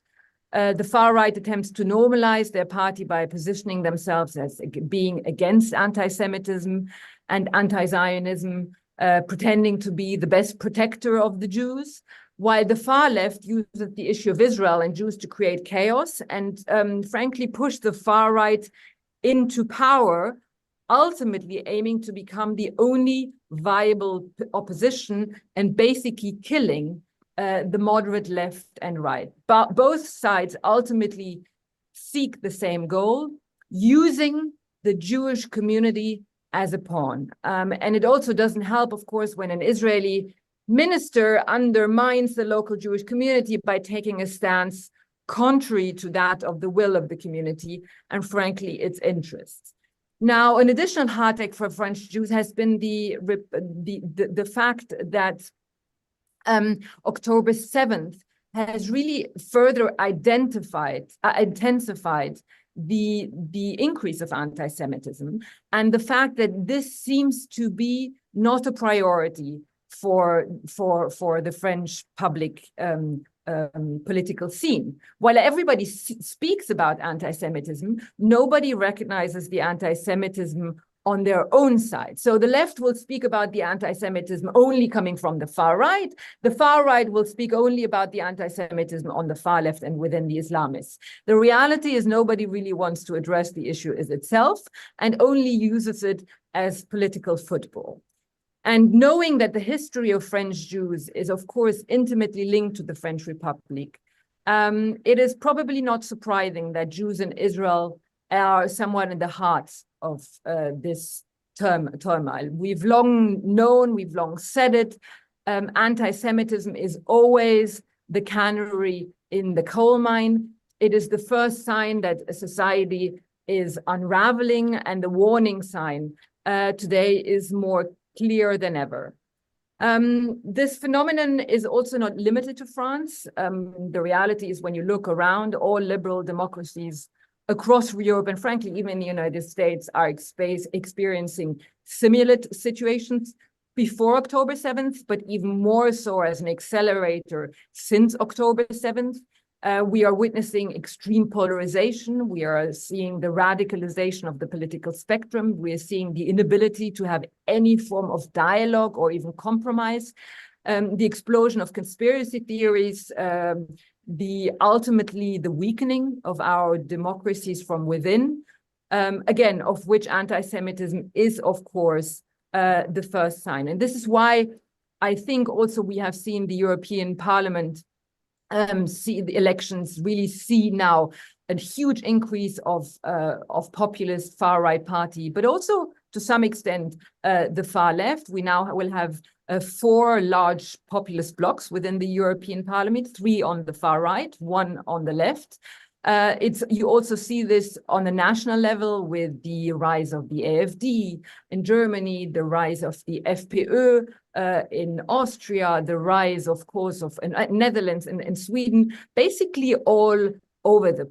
The far right attempts to normalize their party by positioning themselves as being against anti-Semitism and anti-Zionism, pretending to be the best protector of the Jews, while the far left uses the issue of Israel and Jews to create chaos and frankly push the far right into power, ultimately aiming to become the only viable opposition and basically killing the moderate left and right. But both sides ultimately seek the same goal, using the Jewish community as a pawn. And it also doesn't help, of course, when an Israeli minister undermines the local Jewish community by taking a stance contrary to that of the will of the community and, frankly, its interests. Now, an additional heartache for French Jews has been the fact that October 7th has really further intensified the increase of anti-Semitism, and the fact that this seems to be not a priority for the French public political scene. While everybody speaks about anti-Semitism, nobody recognizes the anti-Semitism on their own side. So the left will speak about the anti-Semitism only coming from the far right. The far right will speak only about the anti-Semitism on the far left and within the Islamists. The reality is nobody really wants to address the issue as itself and only uses it as political football. And knowing that the history of French Jews is, of course, intimately linked to the French Republic, it is probably not surprising that Jews in Israel are somewhat in the heart of this turmoil. We've long known, we've long said it, anti-Semitism is always the canary in the coal mine. It is the first sign that a society is unraveling, and the warning sign today is more clear than ever. This phenomenon is also not limited to France. The reality is when you look around, all liberal democracies across Europe and frankly, even in the United States are experiencing similar situations before October 7th, but even more so as an accelerator since October 7th. We are witnessing extreme polarization. We are seeing the radicalization of the political spectrum. We are seeing the inability to have any form of dialogue or even compromise. The explosion of conspiracy theories, ultimately the weakening of our democracies from within, again, of which anti-Semitism is, of course, the first sign. And this is why I think also we have seen the European Parliament see the elections really see now a huge increase of populist far-right party, but also to some extent the far left. We now will have 4 large populist blocs within the European Parliament, 3 on the far right, 1 on the left. You also see this on a national level with the rise of the AfD in Germany, the rise of the FPÖ in Austria, the rise, of course, of Netherlands and Sweden, basically all over the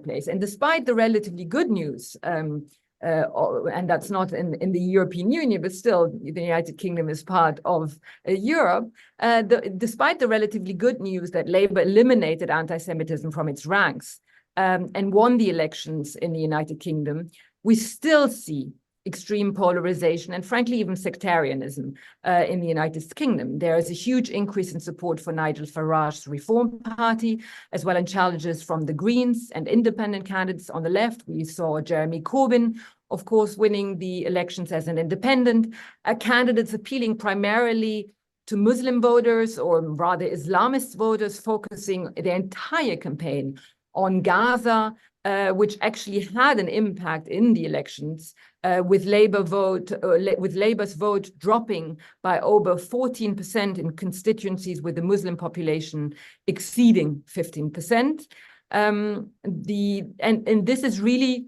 place. And despite the relatively good news, and that's not in the European Union, but still the United Kingdom is part of Europe. Despite the relatively good news that Labour eliminated anti-Semitism from its ranks and won the elections in the United Kingdom, we still see extreme polarization and frankly even sectarianism in the United Kingdom. There is a huge increase in support for Nigel Farage's Reform Party, as well as challenges from the Greens and independent candidates on the left. We saw Jeremy Corbyn, of course, winning the elections as an independent, candidates appealing primarily to Muslim voters, or rather Islamist voters, focusing their entire campaign on Gaza, which actually had an impact in the elections, with Labour's vote dropping by over 14% in constituencies with the Muslim population exceeding 15%. And this is really,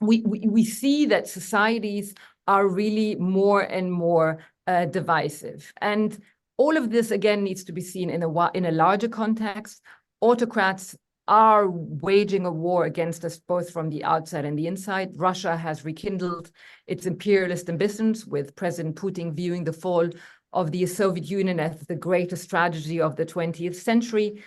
we see that societies are really more and more divisive. And all of this, again, needs to be seen in a larger context. Autocrats are waging a war against us both from the outside and the inside. Russia has rekindled its imperialist ambitions, with President Putin viewing the fall of the Soviet Union as the greatest tragedy of the 20th century.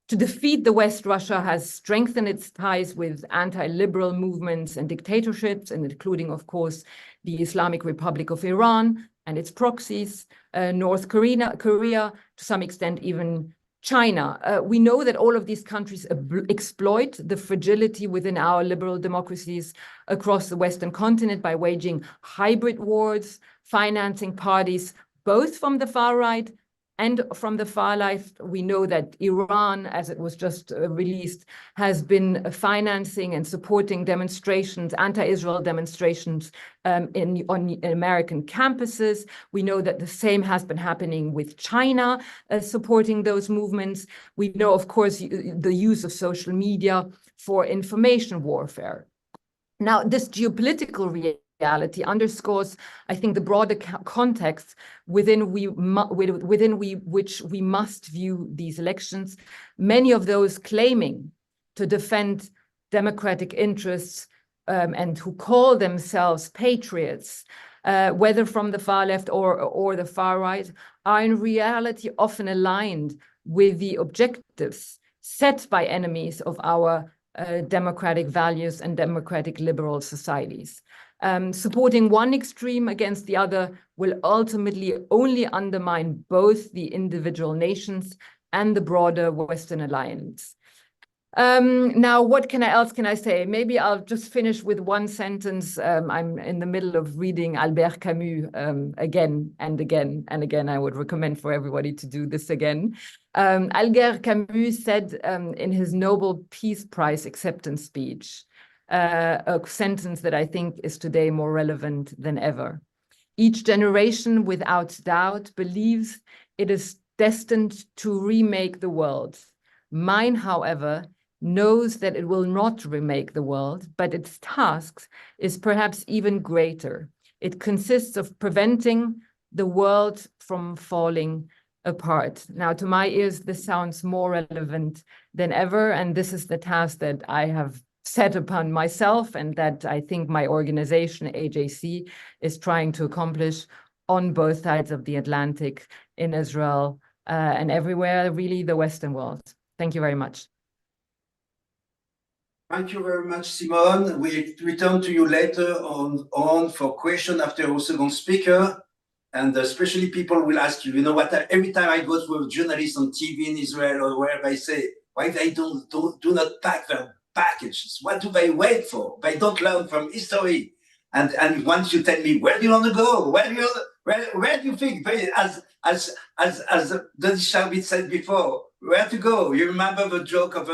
To defeat the West, Russia has strengthened its ties with anti-liberal movements and dictatorships, and including, of course, the Islamic Republic of Iran and its proxies, North Korea, to some extent even China. We know that all of these countries exploit the fragility within our liberal democracies across the Western continent by waging hybrid wars, financing parties both from the far right And from the far left, we know that Iran, as it was just released, has been financing and supporting demonstrations, anti-Israel demonstrations on American campuses. We know that the same has been happening with China, supporting those movements. We know, of course, the use of social media for information warfare. Now, this geopolitical reality underscores, I think, the broader context within which we must view these elections. Many of those claiming to defend democratic interests and who call themselves patriots, whether from the far left or the far right, are in reality often aligned with the objectives set by enemies of our democratic values and democratic liberal societies. Supporting one extreme against the other will ultimately only undermine both the individual nations and the broader Western alliance. Now, what else can I say? Maybe I'll just finish with one sentence. I'm in the middle of reading Albert Camus again and again and again. I would recommend for everybody to do this again. Albert Camus said in his Nobel Peace Prize acceptance speech, a sentence that I think is today more relevant than ever. Each generation, without doubt, believes it is destined to remake the world. Mine, however, knows that it will not remake the world, but its task is perhaps even greater. It consists of preventing the world from falling apart. Now, to my ears, this sounds more relevant than ever, and this is the task that I have set upon myself and that I think my organization, AJC, is trying to accomplish on both sides of the Atlantic, in Israel and everywhere, really, the Western world. Thank you very much. Thank you very much, Simone. We return to you later on for question after our second speaker. And especially people will ask you, you know what, every time I go to a journalist on TV in Israel or wherever, I say, why they do not pack their packages? What do they wait for? They don't learn from history. And once you tell me, where do you want to go? Where do you think, as Denis Sharbit said before, where to go? You remember the joke of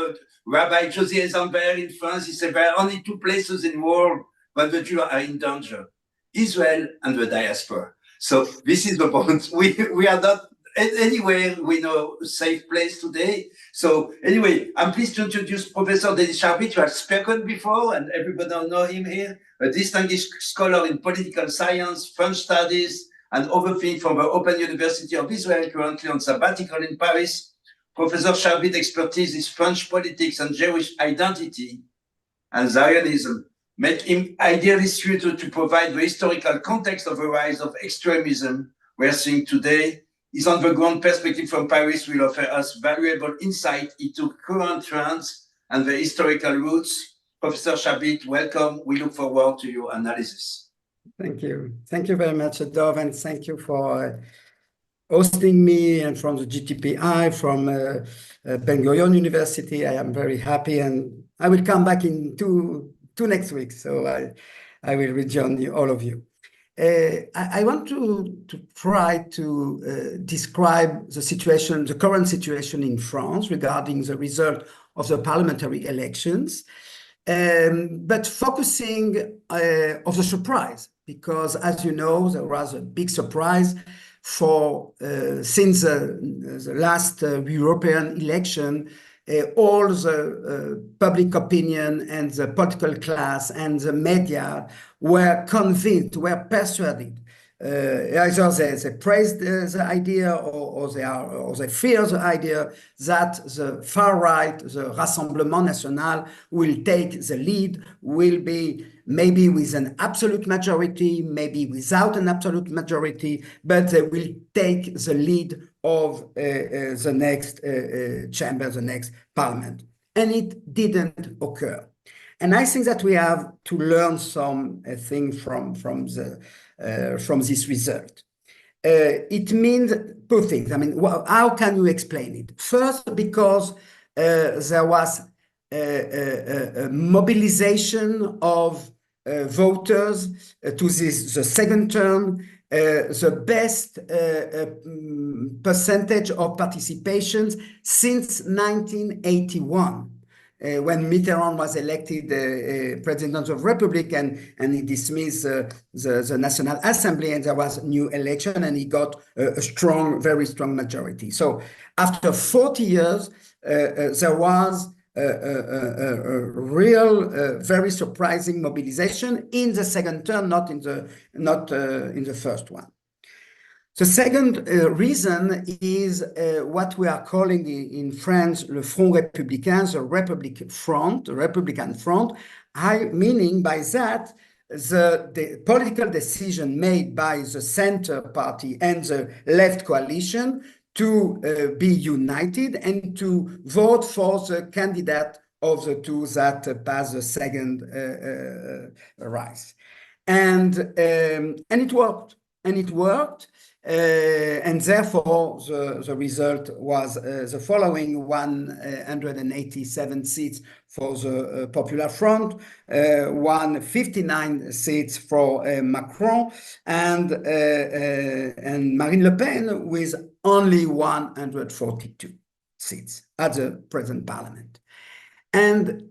Rabbi José Zambert in France? He said there are only two places in the world where the Jews are in danger: Israel and the diaspora. So this is the point. We are not anywhere we know a safe place today. So anyway, I'm pleased to introduce Professor Denis Sharbit, who has spoken before, and everybody know him here, a distinguished scholar in political science, French studies, and other things from the Open University of Israel, currently on sabbatical in Paris. Professor Sharbit's expertise is French politics and Jewish identity and Zionism, make him ideally suited to provide the historical context of the rise of extremism we are seeing today. His on-the-ground perspective from Paris will offer us valuable insight into current trends and the historical roots. Professor Sharbit, welcome. We look forward to your analysis. Thank you. Thank you very much, Dov, and thank you for hosting me, and from the GTPI, from Ben Gurion University. I am very happy, and I will come back in two next week, so I will rejoin all of you. I want to try to describe the situation, the current situation in France regarding the result of the parliamentary elections, but focusing on the surprise, because as you know, there was a big surprise for since the last European election. All the public opinion and the political class and the media were convinced, were persuaded. Either they praised the idea or they fear the idea that the far right, the Rassemblement National, will take the lead, will be maybe with an absolute majority, maybe without an absolute majority, but they will take the lead of the next chamber, the next parliament. And it didn't occur. And I think that we have to learn something from this result. It means two things. I mean, how can you explain it? First, because there was a mobilization of voters to the second term, the best percentage of participations since 1981. When Mitterrand was elected President of the Republic and he dismissed the National Assembly and there was a new election and he got a strong, very strong majority. So after 40 years, there was a real, very surprising mobilization in the second term, not in the first one. The second reason is what we are calling in France le Front Républicain, the Republican Front, meaning by that the political decision made by the center party and the left coalition to be united and to vote for the candidate of the two that passed the second rise. And it worked. And it worked. And therefore, the result was the following: 187 seats for the Popular Front, 159 seats for Macron, and Marine Le Pen with only 142 seats at the present parliament. And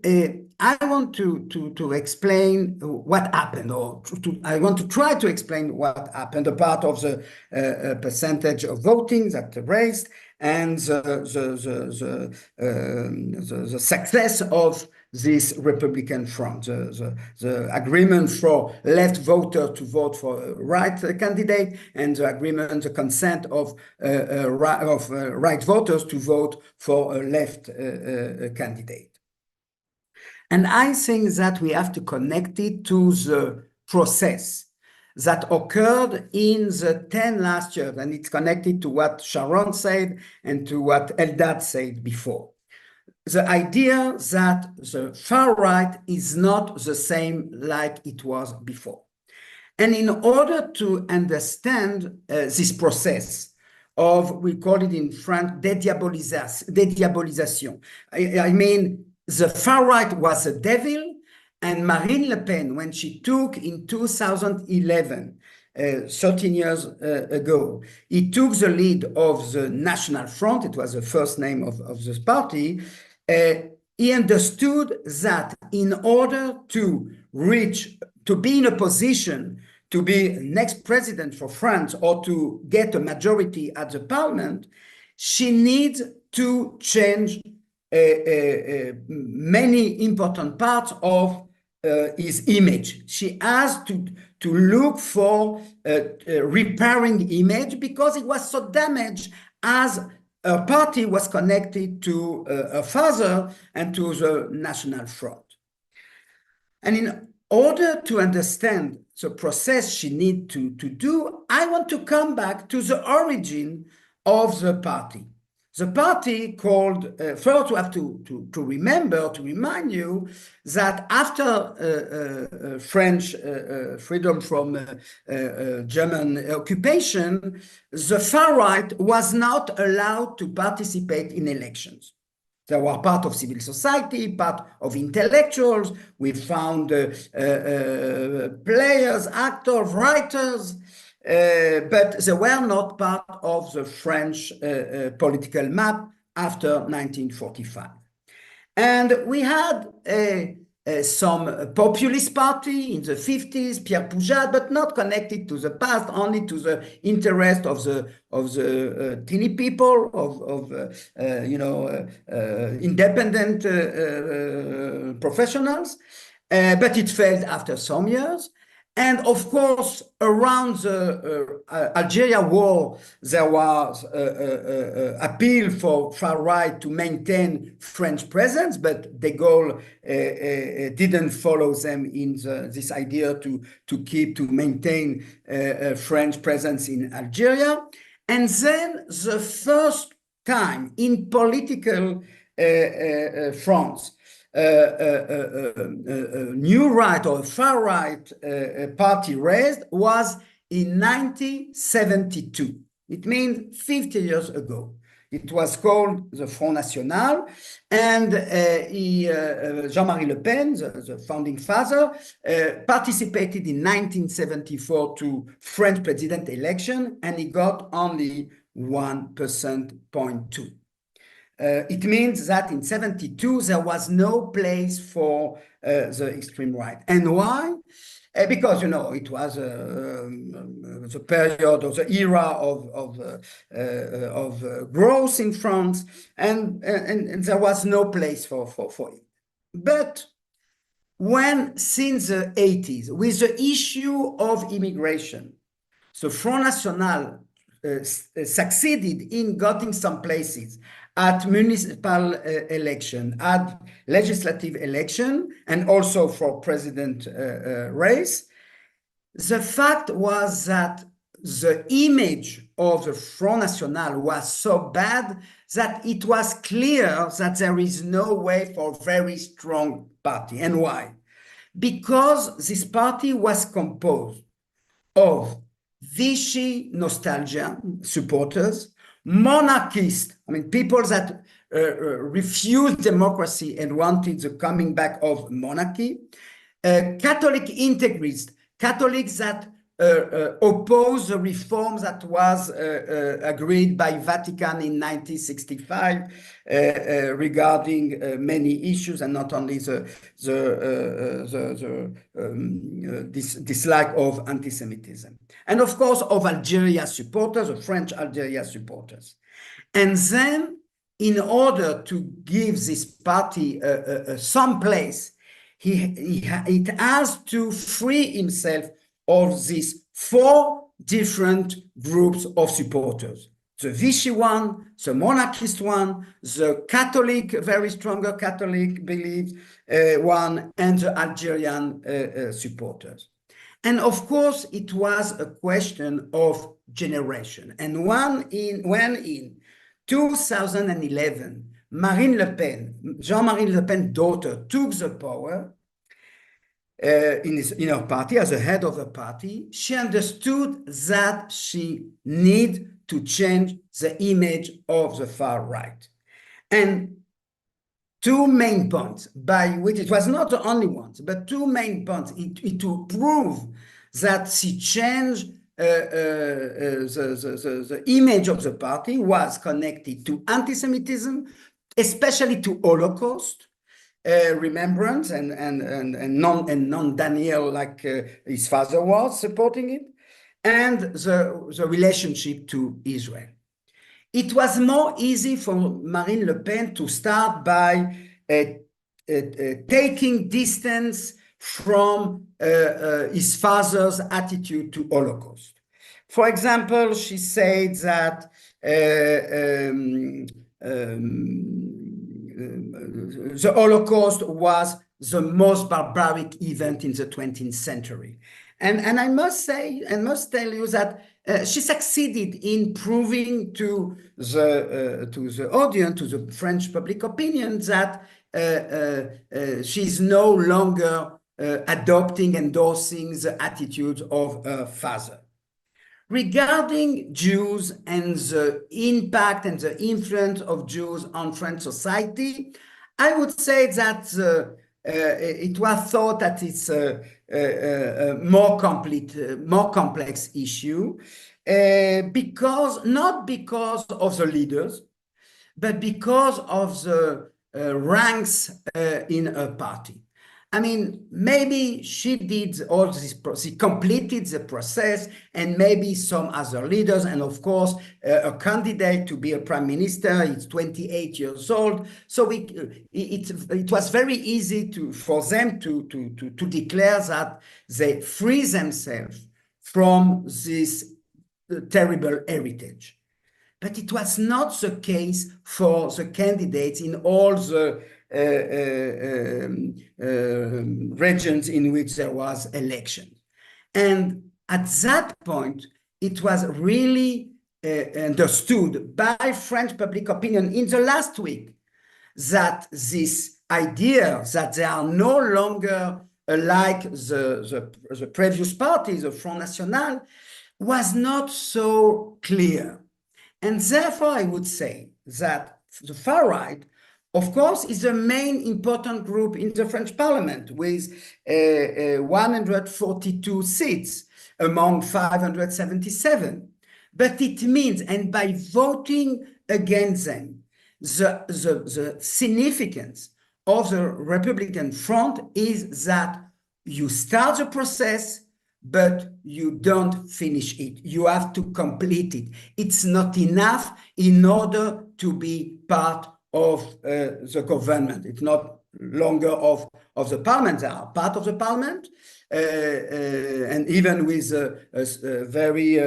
I want to explain what happened, or I want to try to explain what happened, a part of the percentage of voting that raised and the success of this Republican Front, the agreement for left voter to vote for a right candidate, and the agreement, the consent of right voters to vote for a left candidate. And I think that we have to connect it to the process that occurred in the 10 last years, and it's connected to what Sharon said and to what Eldad said before. The idea that the far right is not the same like it was before. And in order to understand this process of, we call it in French, dédiabolisation. I mean, the far right was the devil, and Marine Le Pen, when she took in 2011, 13 years ago, he took the lead of the National Front, it was the first name of this party, he understood that in order to be in a position to be next president for France or to get a majority at the parliament, she needs to change many important parts of his image. She has to look for a repairing image because it was so damaged as her party was connected to her father and to the National Front. And in order to understand the process she needs to do, I want to come back to the origin of the party. The party called, first we have to remember, to remind you that after French freedom from German occupation, the far right was not allowed to participate in elections. They were part of civil society, part of intellectuals. We found players, actors, writers, but they were not part of the French political map after 1945. And we had some populist party in the 50s, Pierre Poujade, but not connected to the past, only to the interest of the teeny people, of independent professionals. But it failed after some years. And of course, around the Algeria war, there was appeal for far right to maintain French presence, but de Gaulle didn't follow them in this idea to maintain French presence in Algeria. And then the first time in political France, new right or far right party raised was in 1972. It means 50 years ago. It was called the Front National, and Jean-Marie Le Pen, the founding father, participated in 1974 to French president election, and he got only 1.2%. It means that in 72 there was no place for the extreme right. And why? Because, you know, it was the period or the era of growth in France, and there was no place for it. But when, since the 80s, with the issue of immigration, the Front National succeeded in getting some places at municipal election, at legislative election, and also for president race. The fact was that the image of the Front National was so bad that it was clear that there is no way for a very strong party. And why? Because this party was composed of Vichy nostalgia supporters, monarchists, I mean, people that refused democracy and wanted the coming back of monarchy, Catholic integrists, Catholics that oppose the reforms that was agreed by Vatican in 1965 regarding many issues, and not only the dislike of anti-Semitism. And of course, of Algeria supporters, the French Algeria supporters. And then, in order to give this party some place, it has to free himself of these four different groups of supporters: the Vichy one, the monarchist one, the Catholic, very stronger Catholic beliefs one, and the Algerian supporters. And of course, it was a question of generation. And when in 2011, Marine Le Pen, Jean-Marie Le Pen's daughter, took the power, in her party, as the head of the party, she understood that she needed to change the image of the far right. And two main points, by which it was not the only ones, but two main points to prove that she changed the image of the party was connected to anti-Semitism, especially to Holocaust, remembrance and non-Daniel, like his father was supporting it, and the relationship to Israel. It was more easy for Marine Le Pen to start by taking distance from his father's attitude to Holocaust. For example, she said that the Holocaust was the most barbaric event in the 20th century. And I must say, and must tell you that she succeeded in proving to the audience, to the French public opinion, that she's no longer adopting, endorsing the attitudes of her father. Regarding Jews and the impact and the influence of Jews on French society, I would say that it was thought that it's a more complex issue, not because of the leaders, but because of the ranks in a party. I mean, maybe she did all this, she completed the process, and maybe some other leaders, and of course, a candidate to be a prime minister is 28 years old. So it was very easy for them to declare that they free themselves from this terrible heritage. But it was not the case for the candidates in all the regions in which there was election. And at that point, it was really understood by French public opinion in the last week that this idea that they are no longer like the previous parties, the Front National, was not so clear. And therefore, I would say that the far right, of course, is the main important group in the French parliament with 142 seats among 577. But it means, and by voting against them, the significance of the Republican Front is that you start the process, but you don't finish it. You have to complete it. It's not enough in order to be part of the government. It's not longer of the parliament. They are part of the parliament, and even with a very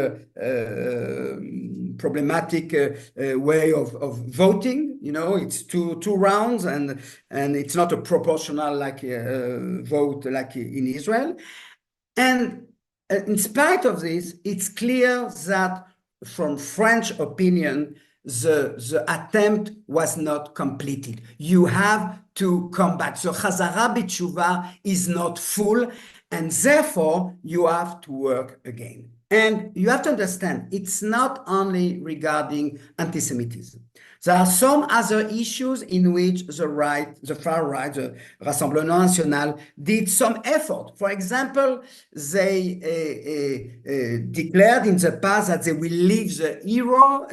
problematic way of voting. You know, it's two rounds, and it's not a proportional like vote like in Israel. And in spite of this, it's clear that from French opinion, the attempt was not completed. You have to come back. So Chazara B'tshuva is not full, and therefore you have to work again. And you have to understand, it's not only regarding anti-Semitism. There are some other issues in which the far right, the Rassemblement National, did some effort. For example, they declared in the past that they will leave the euro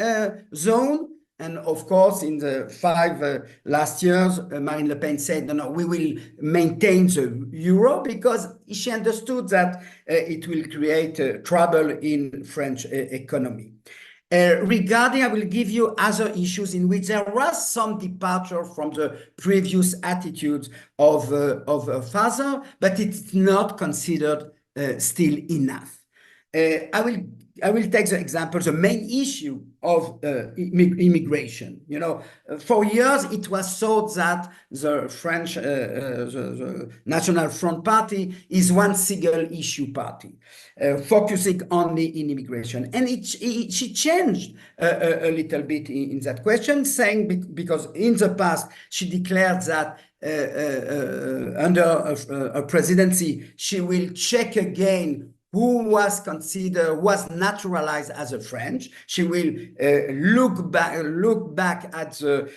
zone. And of course, in the 5 last years, Marine Le Pen said, no, we will maintain the euro because she understood that it will create trouble in French economy. Regarding, I will give you other issues in which there was some departure from the previous attitudes of father, but it's not considered still enough. I will take the example, the main issue of immigration. You know, for years it was thought that the French, the National Front Party is one single issue party, focusing only in immigration. And she changed a little bit in that question, saying because in the past she declared that under a presidency, she will check again who was naturalized as a French. She will look back at the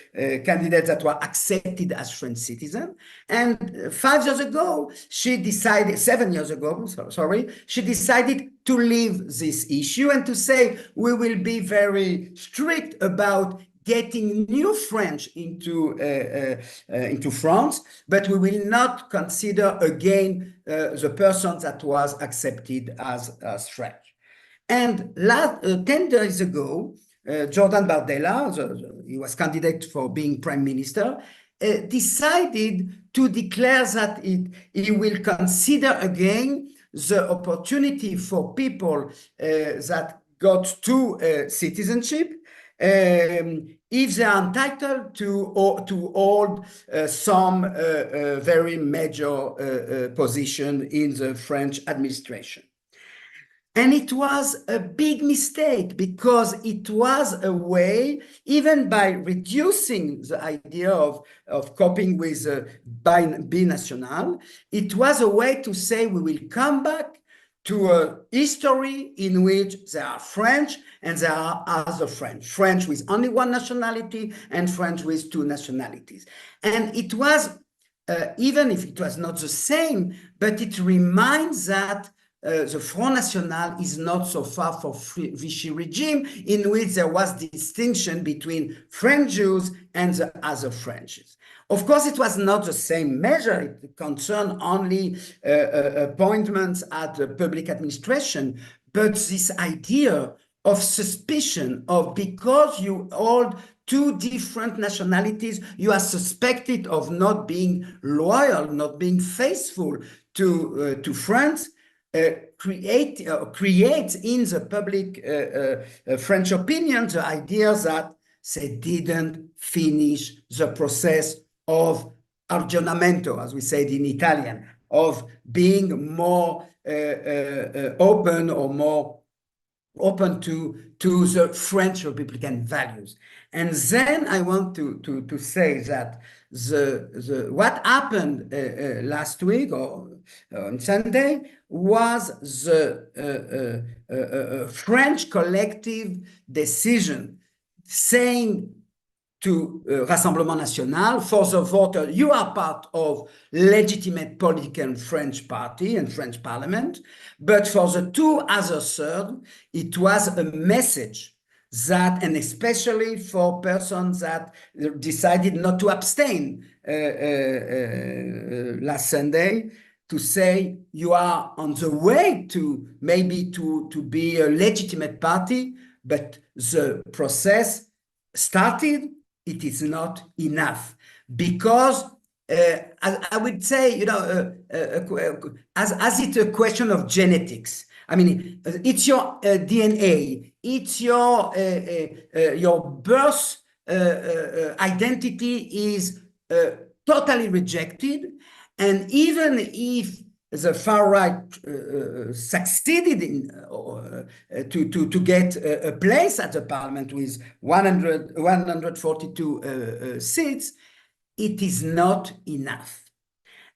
candidates that were accepted as French citizens. And 5 years ago, she decided, 7 years ago, sorry, she decided to leave this issue and to say, we will be very strict about getting new French into France, but we will not consider again the person that was accepted as French. And 10 days ago, Jordan Bardella, he was candidate for being prime minister, decided to declare that he will consider again the opportunity for people that got to citizenship if they are entitled to hold some very major position in the French administration. And it was a big mistake because it was a way, even by reducing the idea of coping with binational, it was a way to say we will come back to a history in which there are French and there are other French, French with only one nationality and French with 2 nationalities. And it was, even if it was not the same, but it reminds that the Front National is not so far from Vichy regime, in which there was distinction between French Jews and the other Frenches. Of course, it was not the same measure. It concerned only appointments at the public administration, but this idea of suspicion of because you hold 2 different nationalities, you are suspected of not being loyal, not being faithful to France, creates in the public French opinion the idea that they didn't finish the process of aggiornamento, as we said in Italian, of being more open or more open to the French Republican values. And then I want to say that what happened last week or on Sunday was the French collective decision saying to Rassemblement National, for the voter, you are part of legitimate political French party and French parliament. But for the two other third, it was a message that, and especially for persons that decided not to abstain last Sunday, to say you are on the way to maybe to be a legitimate party, but the process started. It is not enough because I would say, you know, as it's a question of genetics. I mean, it's your DNA, it's your birth identity is totally rejected, and even if the far right succeeded in to get a place at the parliament with 142 seats, it is not enough.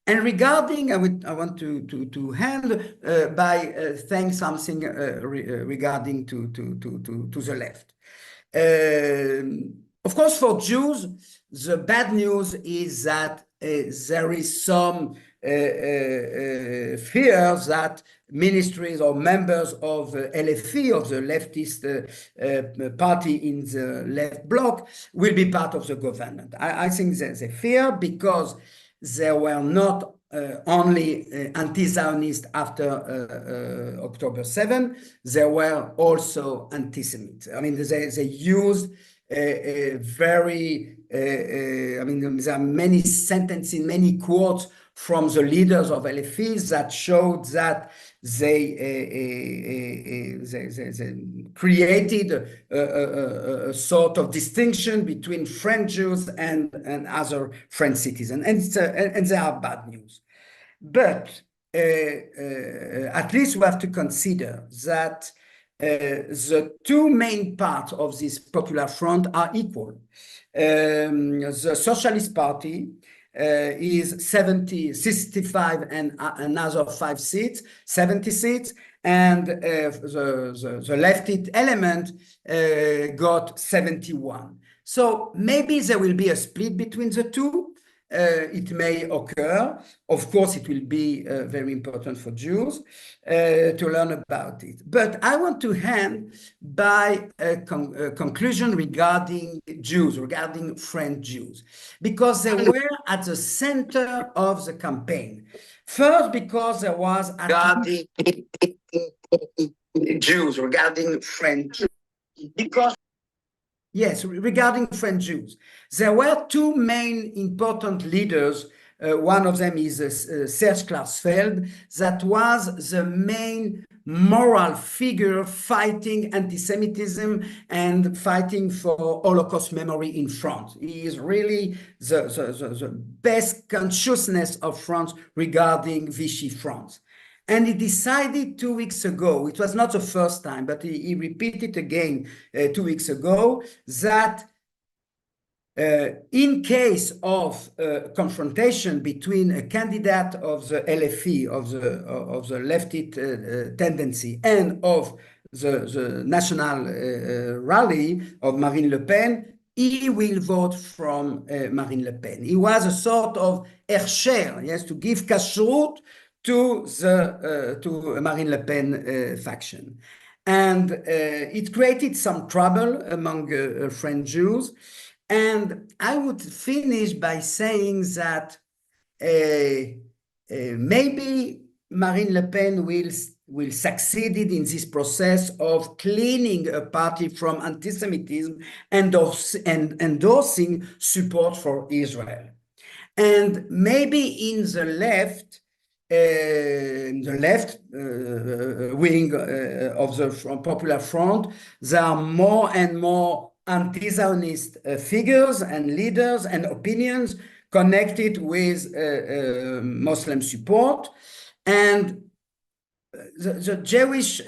And regarding, I want to end by saying something regarding to the left. Of course, for Jews, the bad news is that there is some fear that ministries or members of LFI, of the leftist party in the left bloc, will be part of the government. I think there's a fear because they were not only anti-Zionist after October 7, they were also anti-Semitic. I mean, they used very, I mean, there are many sentences, many quotes from the leaders of LFI that showed that they created a sort of distinction between French Jews and other French citizens, and they are bad news. But at least we have to consider that the two main parts of this Popular Front are equal. The Socialist Party is 65 and another 5 seats, 70 seats, and the leftist element got 71. So maybe there will be a split between the two. It may occur. Of course, it will be very important for Jews to learn about it. But I want to end by a conclusion regarding Jews, regarding French Jews, because they were at the center of the campaign. First, because there was regarding Jews, regarding French Jews, because yes, regarding French Jews, there were two main important leaders. One of them is Serge Klarsfeld, that was the main moral figure fighting anti-Semitism and fighting for Holocaust memory in France. He is really the best consciousness of France regarding Vichy France. And he decided 2 weeks ago, it was not the first time, but he repeated again 2 weeks ago, that in case of confrontation between a candidate of the LFI, of the leftist tendency, and of the national rally of Marine Le Pen, he will vote from Marine Le Pen. He was a sort of Herrscher, yes, to give kashrut to Marine Le Pen faction. And it created some trouble among French Jews. And I would finish by saying that maybe Marine Le Pen will succeed in this process of cleaning a party from anti-Semitism and endorsing support for Israel. And maybe in the left wing of the Popular Front, there are more and more anti-Zionist figures and leaders and opinions connected with Muslim support. And the Jewish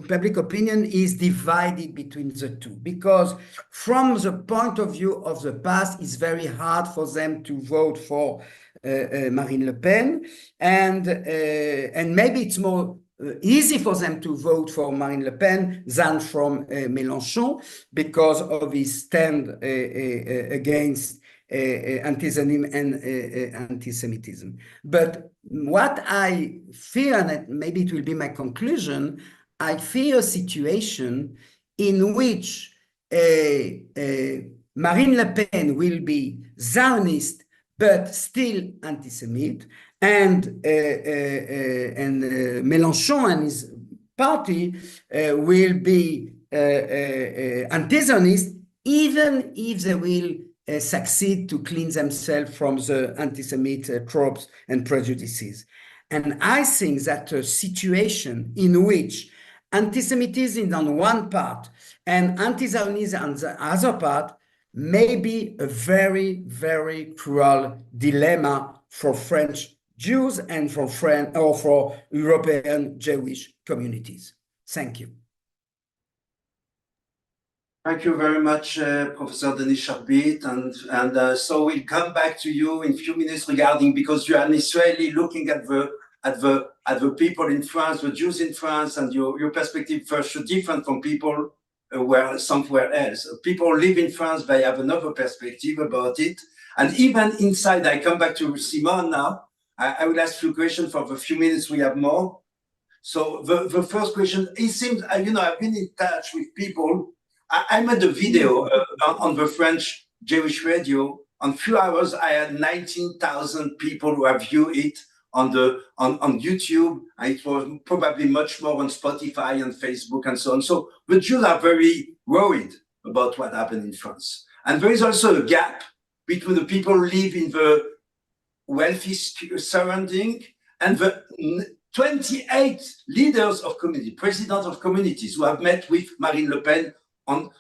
public opinion is divided between the two, because from the point of view of the past, it's very hard for them to vote for Marine Le Pen, and maybe it's more easy for them to vote for Marine Le Pen than from Mélenchon because of his stand against antisemitism and anti-Semitism. But what I fear, and maybe it will be my conclusion, I fear a situation in which Marine Le Pen will be Zionist but still anti-Semite, and Mélenchon and his party will be anti-Zionist, even if they will succeed to clean themselves from the anti-Semite tropes and prejudices. And I think that a situation in which anti-Semitism on one part and anti-Zionism on the other part may be a very, very cruel dilemma for French Jews and for European Jewish communities. Thank you. Thank you very much, Professor Denis Sharbit. And so we'll come back to you in a few minutes regarding, because you are an Israeli looking at the people in France, the Jews in France, and your perspective first different from people where somewhere else. People live in France, they have another perspective about it. And even inside, I come back to Simon now. I will ask you a question for the few minutes we have more. So the first question, it seems, I've been in touch with people. I made a video on the French Jewish radio. On few hours, I had 19,000 people who have viewed it on YouTube. And it was probably much more on Spotify and Facebook and so on. So the Jews are very worried about what happened in France. And there is also a gap between the people who live in the wealthy surrounding and the 28 leaders of community, presidents of communities who have met with Marine Le Pen on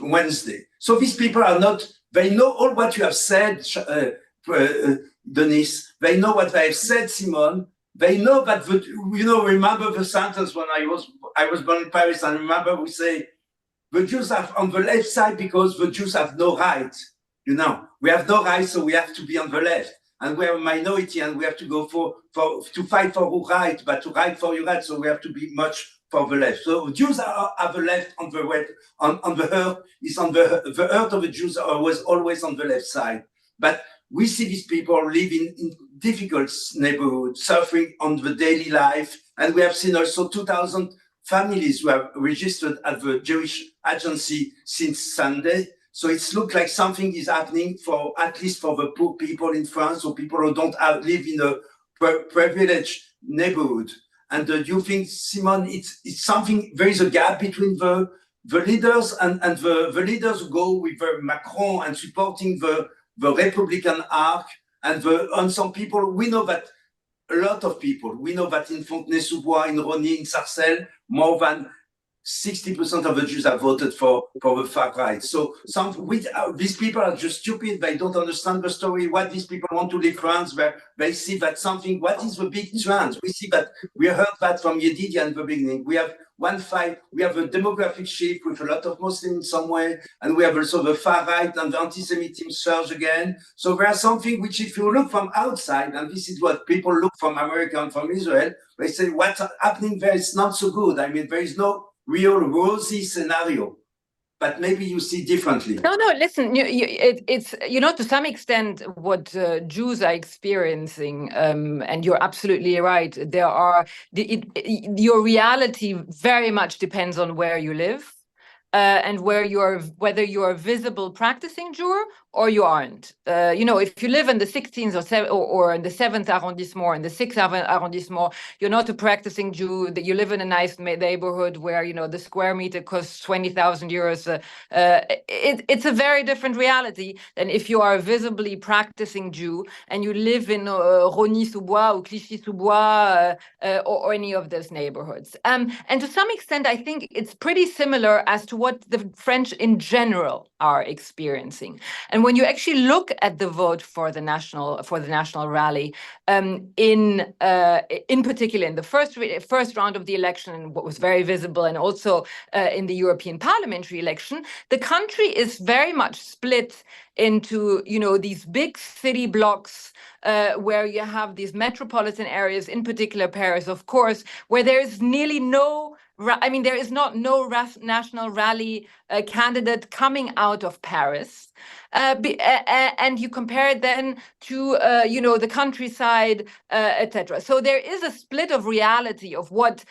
Wednesday. So these people are not, they know all what you have said, Denis. They know what they have said, Simon. They know that, remember the sentence when I was born in Paris, and remember we say, the Jews are on the left side because the Jews have no right. We have no right, so we have to be on the left. And we are a minority, and we have to go to fight for our right, but to fight for your right, so we have to be much for the left. So Jews are the left on the right, on the earth is on the earth of the Jews was always on the left side. But we see these people living in difficult neighborhoods, suffering on the daily life, and we have seen also 2,000 families who have registered at the Jewish agency since Sunday. So it's looked like something is happening at least for the poor people in France, or people who don't live in a privileged neighborhood. And do you think, Simon, it's something, there is a gap between the leaders and the leaders who go with Macron and supporting the Republican arc, and some people, we know that a lot of people, we know that in Fontenay-sous-Bois, in Rosny, in Sarcelles, more than 60% of the Jews have voted for the far right. So these people are just stupid. They don't understand the story. What these people want to leave France, they see that something, what is the big trend? We see that, we heard that from Yedidia in the beginning. We have one fight, we have a demographic shift with a lot of Muslims in some way, and we have also the far right and the anti-Semitism surge again. So there's something which, if you look from outside, and this is what people look from America and from Israel, they say what's happening there is not so good. I mean, there is no real rosy scenario, but maybe you see differently. No, listen, it's to some extent what Jews are experiencing, and you're absolutely right. Your reality very much depends on where you live, and whether you're a visible practicing Jew or you aren't. If you live in the 16th or in the 7th arrondissement or in the 6th arrondissement, you're not a practicing Jew, that you live in a nice neighborhood where, the square meter costs 20,000 euros. It's a very different reality than if you are a visibly practicing Jew and you live in Rosny-sous-Bois or Clichy-sous-Bois or any of those neighborhoods. And to some extent, I think it's pretty similar as to what the French in general are experiencing. And when you actually look at the vote for the national rally, in particular in the first round of the election, and what was very visible, and also in the European parliamentary election, the country is very much split into, these big city blocks where you have these metropolitan areas, in particular Paris, of course, where there is nearly no, there is no national rally candidate coming out of Paris. And you compare it then to, the countryside, etc. So there is a split of reality of what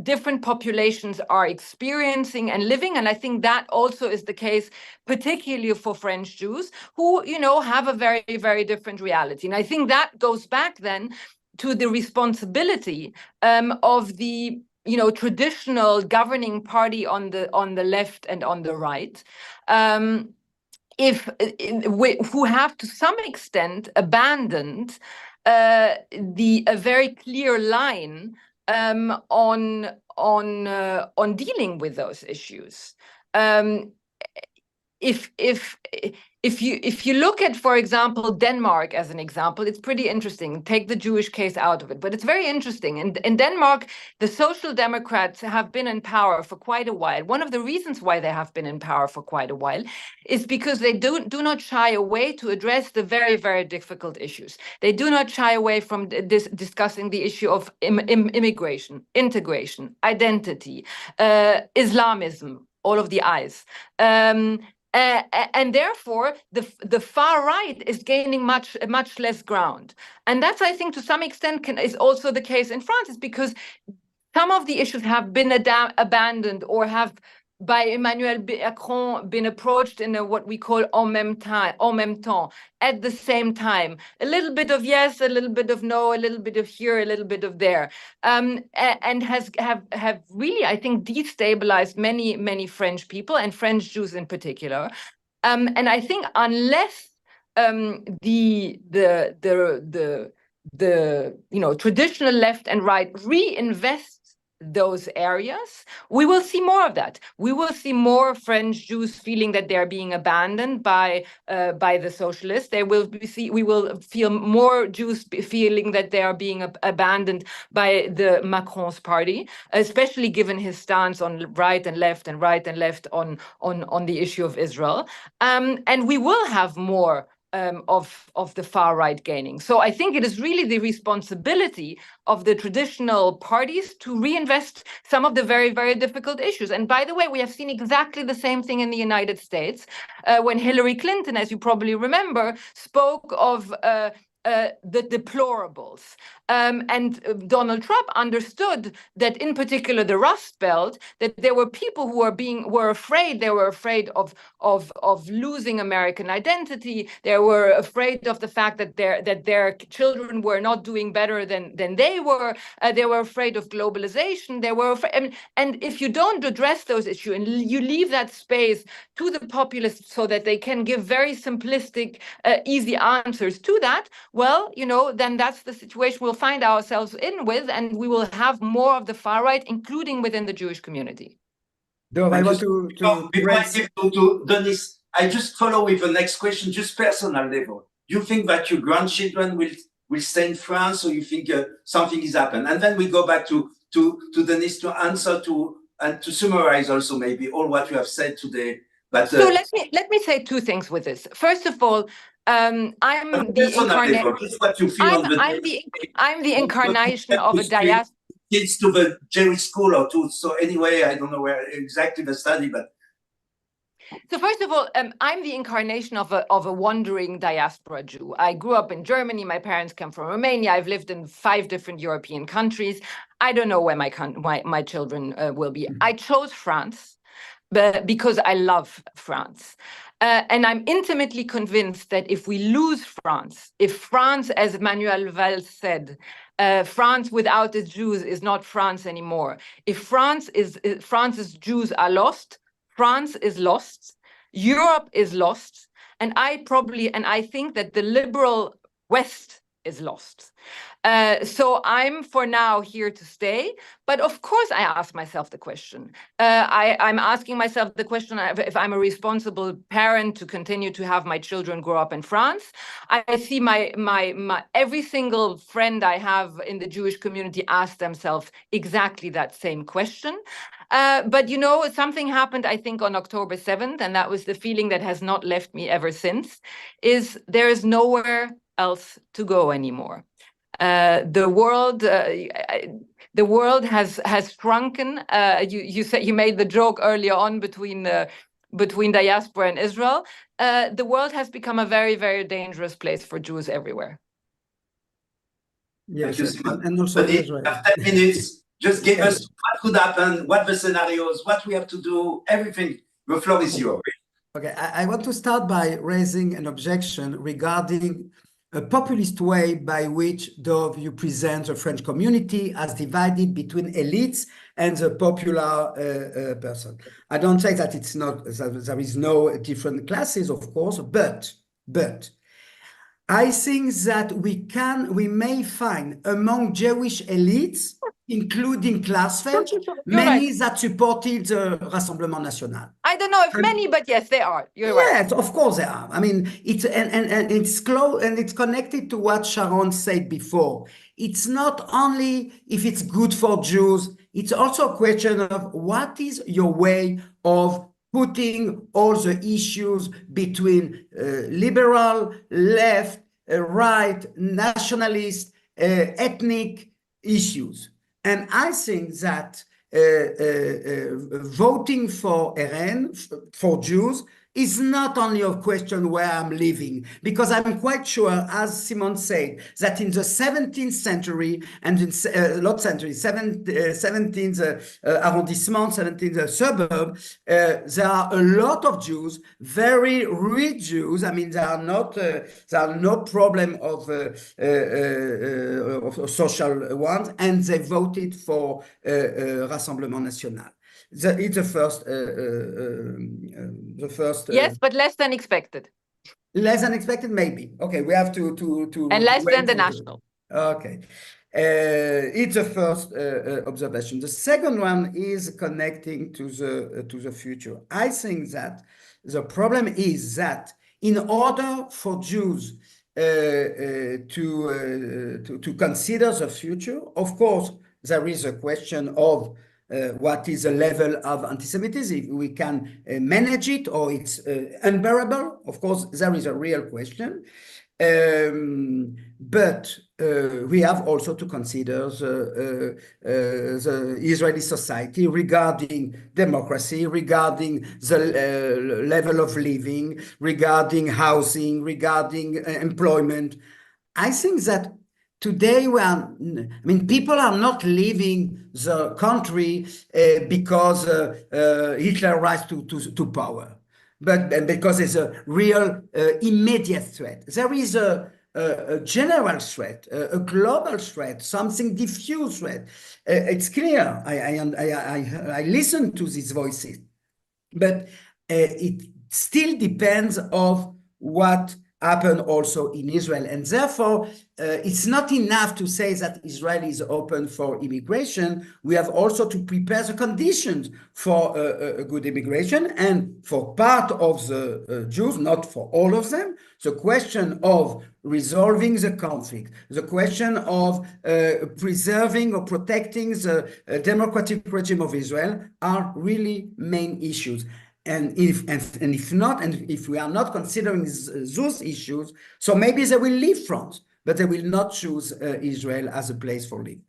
different populations are experiencing and living. And I think that also is the case, particularly for French Jews, who, have a very, very different reality. And I think that goes back then to the responsibility of the traditional governing party on the left and on the right, who have to some extent abandoned a very clear line on dealing with those issues. If you look at, for example, Denmark as an example, it's pretty interesting. Take the Jewish case out of it, but it's very interesting. In Denmark, the Social Democrats have been in power for quite a while. One of the reasons why they have been in power for quite a while is because they do not shy away to address the very, very difficult issues. They do not shy away from discussing the issue of immigration, integration, identity, Islamism, all of the I's. And therefore, the far right is gaining much less ground. And that's, I think, to some extent is also the case in France, is because some of the issues have been abandoned or have, by Emmanuel Macron, been approached in what we call en même temps, at the same time. A little bit of yes, a little bit of no, a little bit of here, a little bit of there, and have really, I think, destabilized many French people, and French Jews in particular. And I think unless the traditional left and right reinvest those areas, we will see more of that. We will see more French Jews feeling that they're being abandoned by the socialists. We will feel more Jews feeling that they are being abandoned by the Macron's party, especially given his stance on right and left on the issue of Israel. And we will have more of the far right gaining. So I think it is really the responsibility of the traditional parties to reinvest some of the very, very difficult issues. And by the way, we have seen exactly the same thing in the United States when Hillary Clinton, as you probably remember, spoke of the deplorables. And Donald Trump understood that, in particular, the Rust Belt, that there were people who were afraid. They were afraid of losing American identity. They were afraid of the fact that their children were not doing better than they were. They were afraid of globalization. They were and if you don't address those issues and you leave that space to the populists so that they can give very simplistic, easy answers to that, well, then that's the situation we'll find ourselves in with, and we will have more of the far right, including within the Jewish community. Dov, I want before I give to Denis, I just follow with the next question, just personal level. Do you think that your grandchildren will stay in France, or you think something is happened? And then we go back to Denis to answer and to summarize also maybe all what you have said today. But so let me say two things with this. First of all, I'm the incarnation of a diaspora. Kids to the Jewish school or to, so anyway, I don't know where exactly the study, but. So first of all, I'm the incarnation of a wandering diaspora Jew. I grew up in Germany. My parents come from Romania. I've lived in 5 different European countries. I don't know where my children will be. I chose France because I love France. And I'm intimately convinced that if we lose France, if France, as Manuel Valls said, France without its Jews is not France anymore. If France's Jews are lost, France is lost, Europe is lost, and I think that the liberal West is lost. So I'm for now here to stay, but of course I ask myself the question. I'm asking myself the question if I'm a responsible parent to continue to have my children grow up in France. I see my every single friend I have in the Jewish community ask themselves exactly that same question. But you know, something happened, I think, on October 7th, and that was the feeling that has not left me ever since, is there is nowhere else to go anymore. The world has shrunken. You said, you made the joke earlier on between diaspora and Israel. The world has become a very, very dangerous place for Jews everywhere. Yes, Thank you, Simon. and also in But Israel. you have 10 minutes. Just give Yes. us what could happen, what the scenarios, what we have to do, everything. The floor is yours. Okay, I want to start by raising an objection regarding a populist way by which, Dov, you present the French community as divided between elites and the popular person. I don't say that it's not, there is no different classes, of course, but I think that we may find among Jewish elites, including Klarsfeld, many that supported the Rassemblement National. I don't know if many, but yes, they are. You're right. Yes, of course they are. I mean, it's and it's close and it's connected to what Sharon said before. It's not only if it's good for Jews, it's also a question of what is your way of putting all the issues between liberal, left, right, nationalist, ethnic issues. And I think that voting for RN, for Jews, is not only a question where I'm living, because I'm quite sure, as Simon said, that in the 17th century and in 17th arrondissement, 17th suburb, there are a lot of Jews, very rich Jews. I mean, there are no problem of social ones, and they voted for Rassemblement National. It's the first. Yes, but less than expected. Less than expected, maybe. Okay, we have to and less than the for national. Okay, it's the first observation. The second one is connecting to the future. I think that the problem is that in order for Jews to consider the future, of course, there is a question of what is the level of anti-Semitism, if we can manage it or it's unbearable. Of course, there is a real question. But we have also to consider the Israeli society regarding democracy, regarding the level of living, regarding housing, regarding employment. I think that today, people are not leaving the country because Hitler rise to power, but because there's a real immediate threat. There is a general threat, a global threat, something diffuse threat. It's clear. I listen to these voices, but it still depends on what happened also in Israel. And therefore, it's not enough to say that Israel is open for immigration. We have also to prepare the conditions for a good immigration. And for part of the Jews, not for all of them, the question of resolving the conflict, the question of preserving or protecting the democratic regime of Israel are really main issues. And if we are not considering those issues, so maybe they will leave France, but they will not choose Israel as a place for living.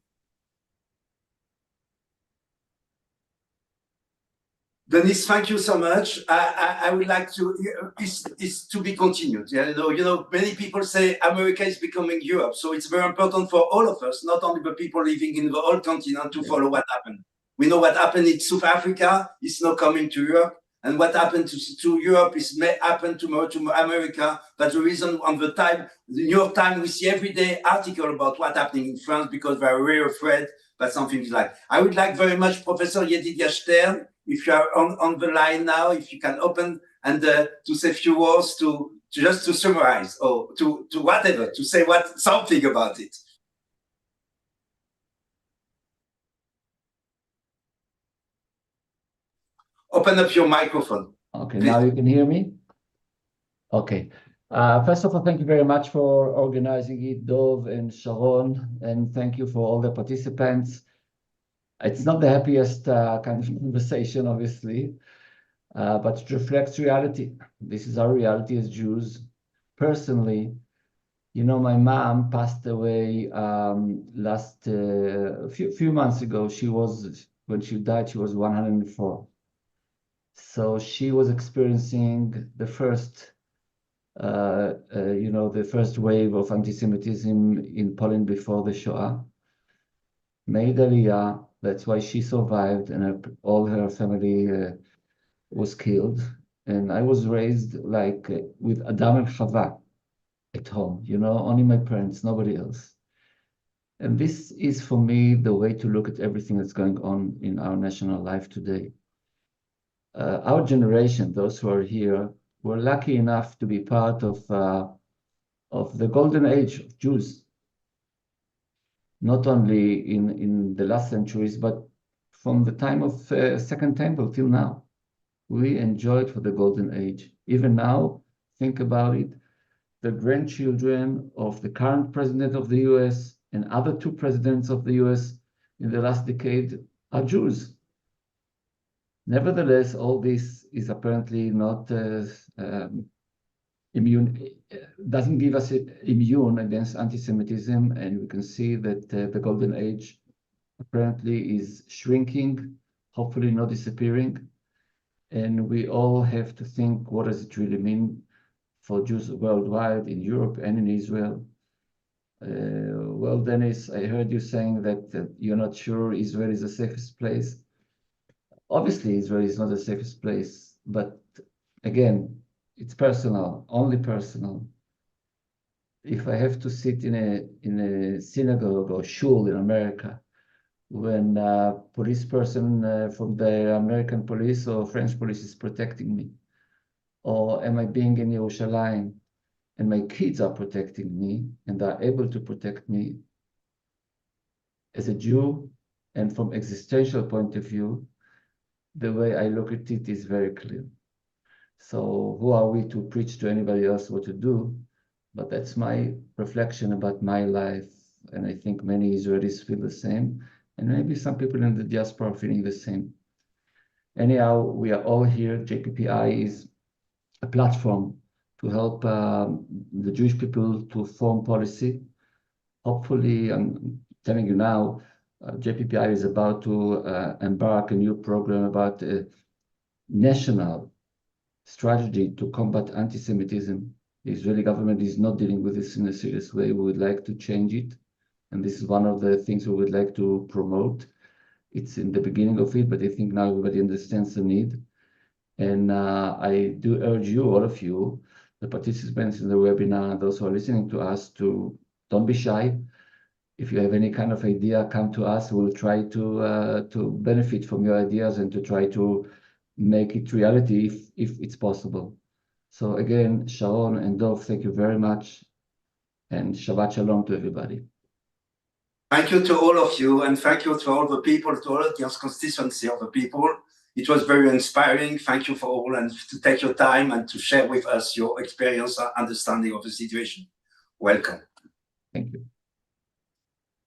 Denise, thank you so much. I would like to, it's to be continued. You know, many people say America is becoming Europe. So it's very important for all of us, not only the people living in the whole continent, to follow what happened. We know what happened in South Africa is now coming to Europe. And what happened to Europe is may happen tomorrow to America. But the reason on the New York Times, we see every day article about what's happening in France because they're very afraid that something is like. I would like very much Professor Yedidia Stern, if you are on the line now, if you can open and to say a few words to just to summarize or to whatever, to say something about it. Open up your microphone. Okay, please. now you can hear me? Okay. First of all, thank you very much for organizing it, Dov and Sharon, and thank you for all the participants. It's not the happiest kind of conversation, obviously, but it reflects reality. This is our reality as Jews. Personally, you know, my mom passed away last few months ago. When she died, she was 104. So she was experiencing the first, the first wave of anti-Semitism in Poland before the Shoah. Made Aliyah, that's why she survived, and all her family was killed. And I was raised like with Adam and Chava at home, you know, only my parents, nobody else. And this is for me the way to look at everything that's going on in our national life today. Our generation, those who are here, were lucky enough to be part of the golden age of Jews, not only in the last centuries, but from the time of Second Temple till now. We enjoyed for the golden age. Even now, think about it, the grandchildren of the current president of the US and other two presidents of the US in the last decade are Jews. Nevertheless, all this is apparently not immune, doesn't give us immune against anti-Semitism, and we can see that the golden age apparently is shrinking, hopefully not disappearing. And we all have to think, what does it really mean for Jews worldwide, in Europe and in Israel? Well, Dennis, I heard you saying that you're not sure Israel is the safest place. Obviously, Israel is not the safest place, but again, it's personal, only personal. If I have to sit in a synagogue or shul in America, when a police person from the American police or French police is protecting me, or am I being in Yerushalayim and my kids are protecting me and are able to protect me as a Jew, and from existential point of view, the way I look at it is very clear. So who are we to preach to anybody else what to do? But that's my reflection about my life. And I think many Israelis feel the same. And maybe some people in the diaspora are feeling the same. Anyhow, we are all here. JPPI is a platform to help the Jewish people to form policy. Hopefully, I'm telling you now, JPPI is about to embark a new program about a national strategy to combat anti-Semitism. The Israeli government is not dealing with this in a serious way. We would like to change it. And this is one of the things we would like to promote. It's in the beginning of it, but I think now everybody understands the need. And I do urge you, all of you, the participants in the webinar, those who are listening to us, to don't be shy. If you have any kind of idea, come to us. We'll try to benefit from your ideas and to try to make it reality if it's possible. So again, Sharon and Dov, thank you very much. And Shabbat Shalom to everybody. Thank you to all of you, and thank you to all the people, to all the constituency of the people. It was very inspiring. Thank you for all, and to take your time and to share with us your experience and understanding of the situation. Welcome. Thank you.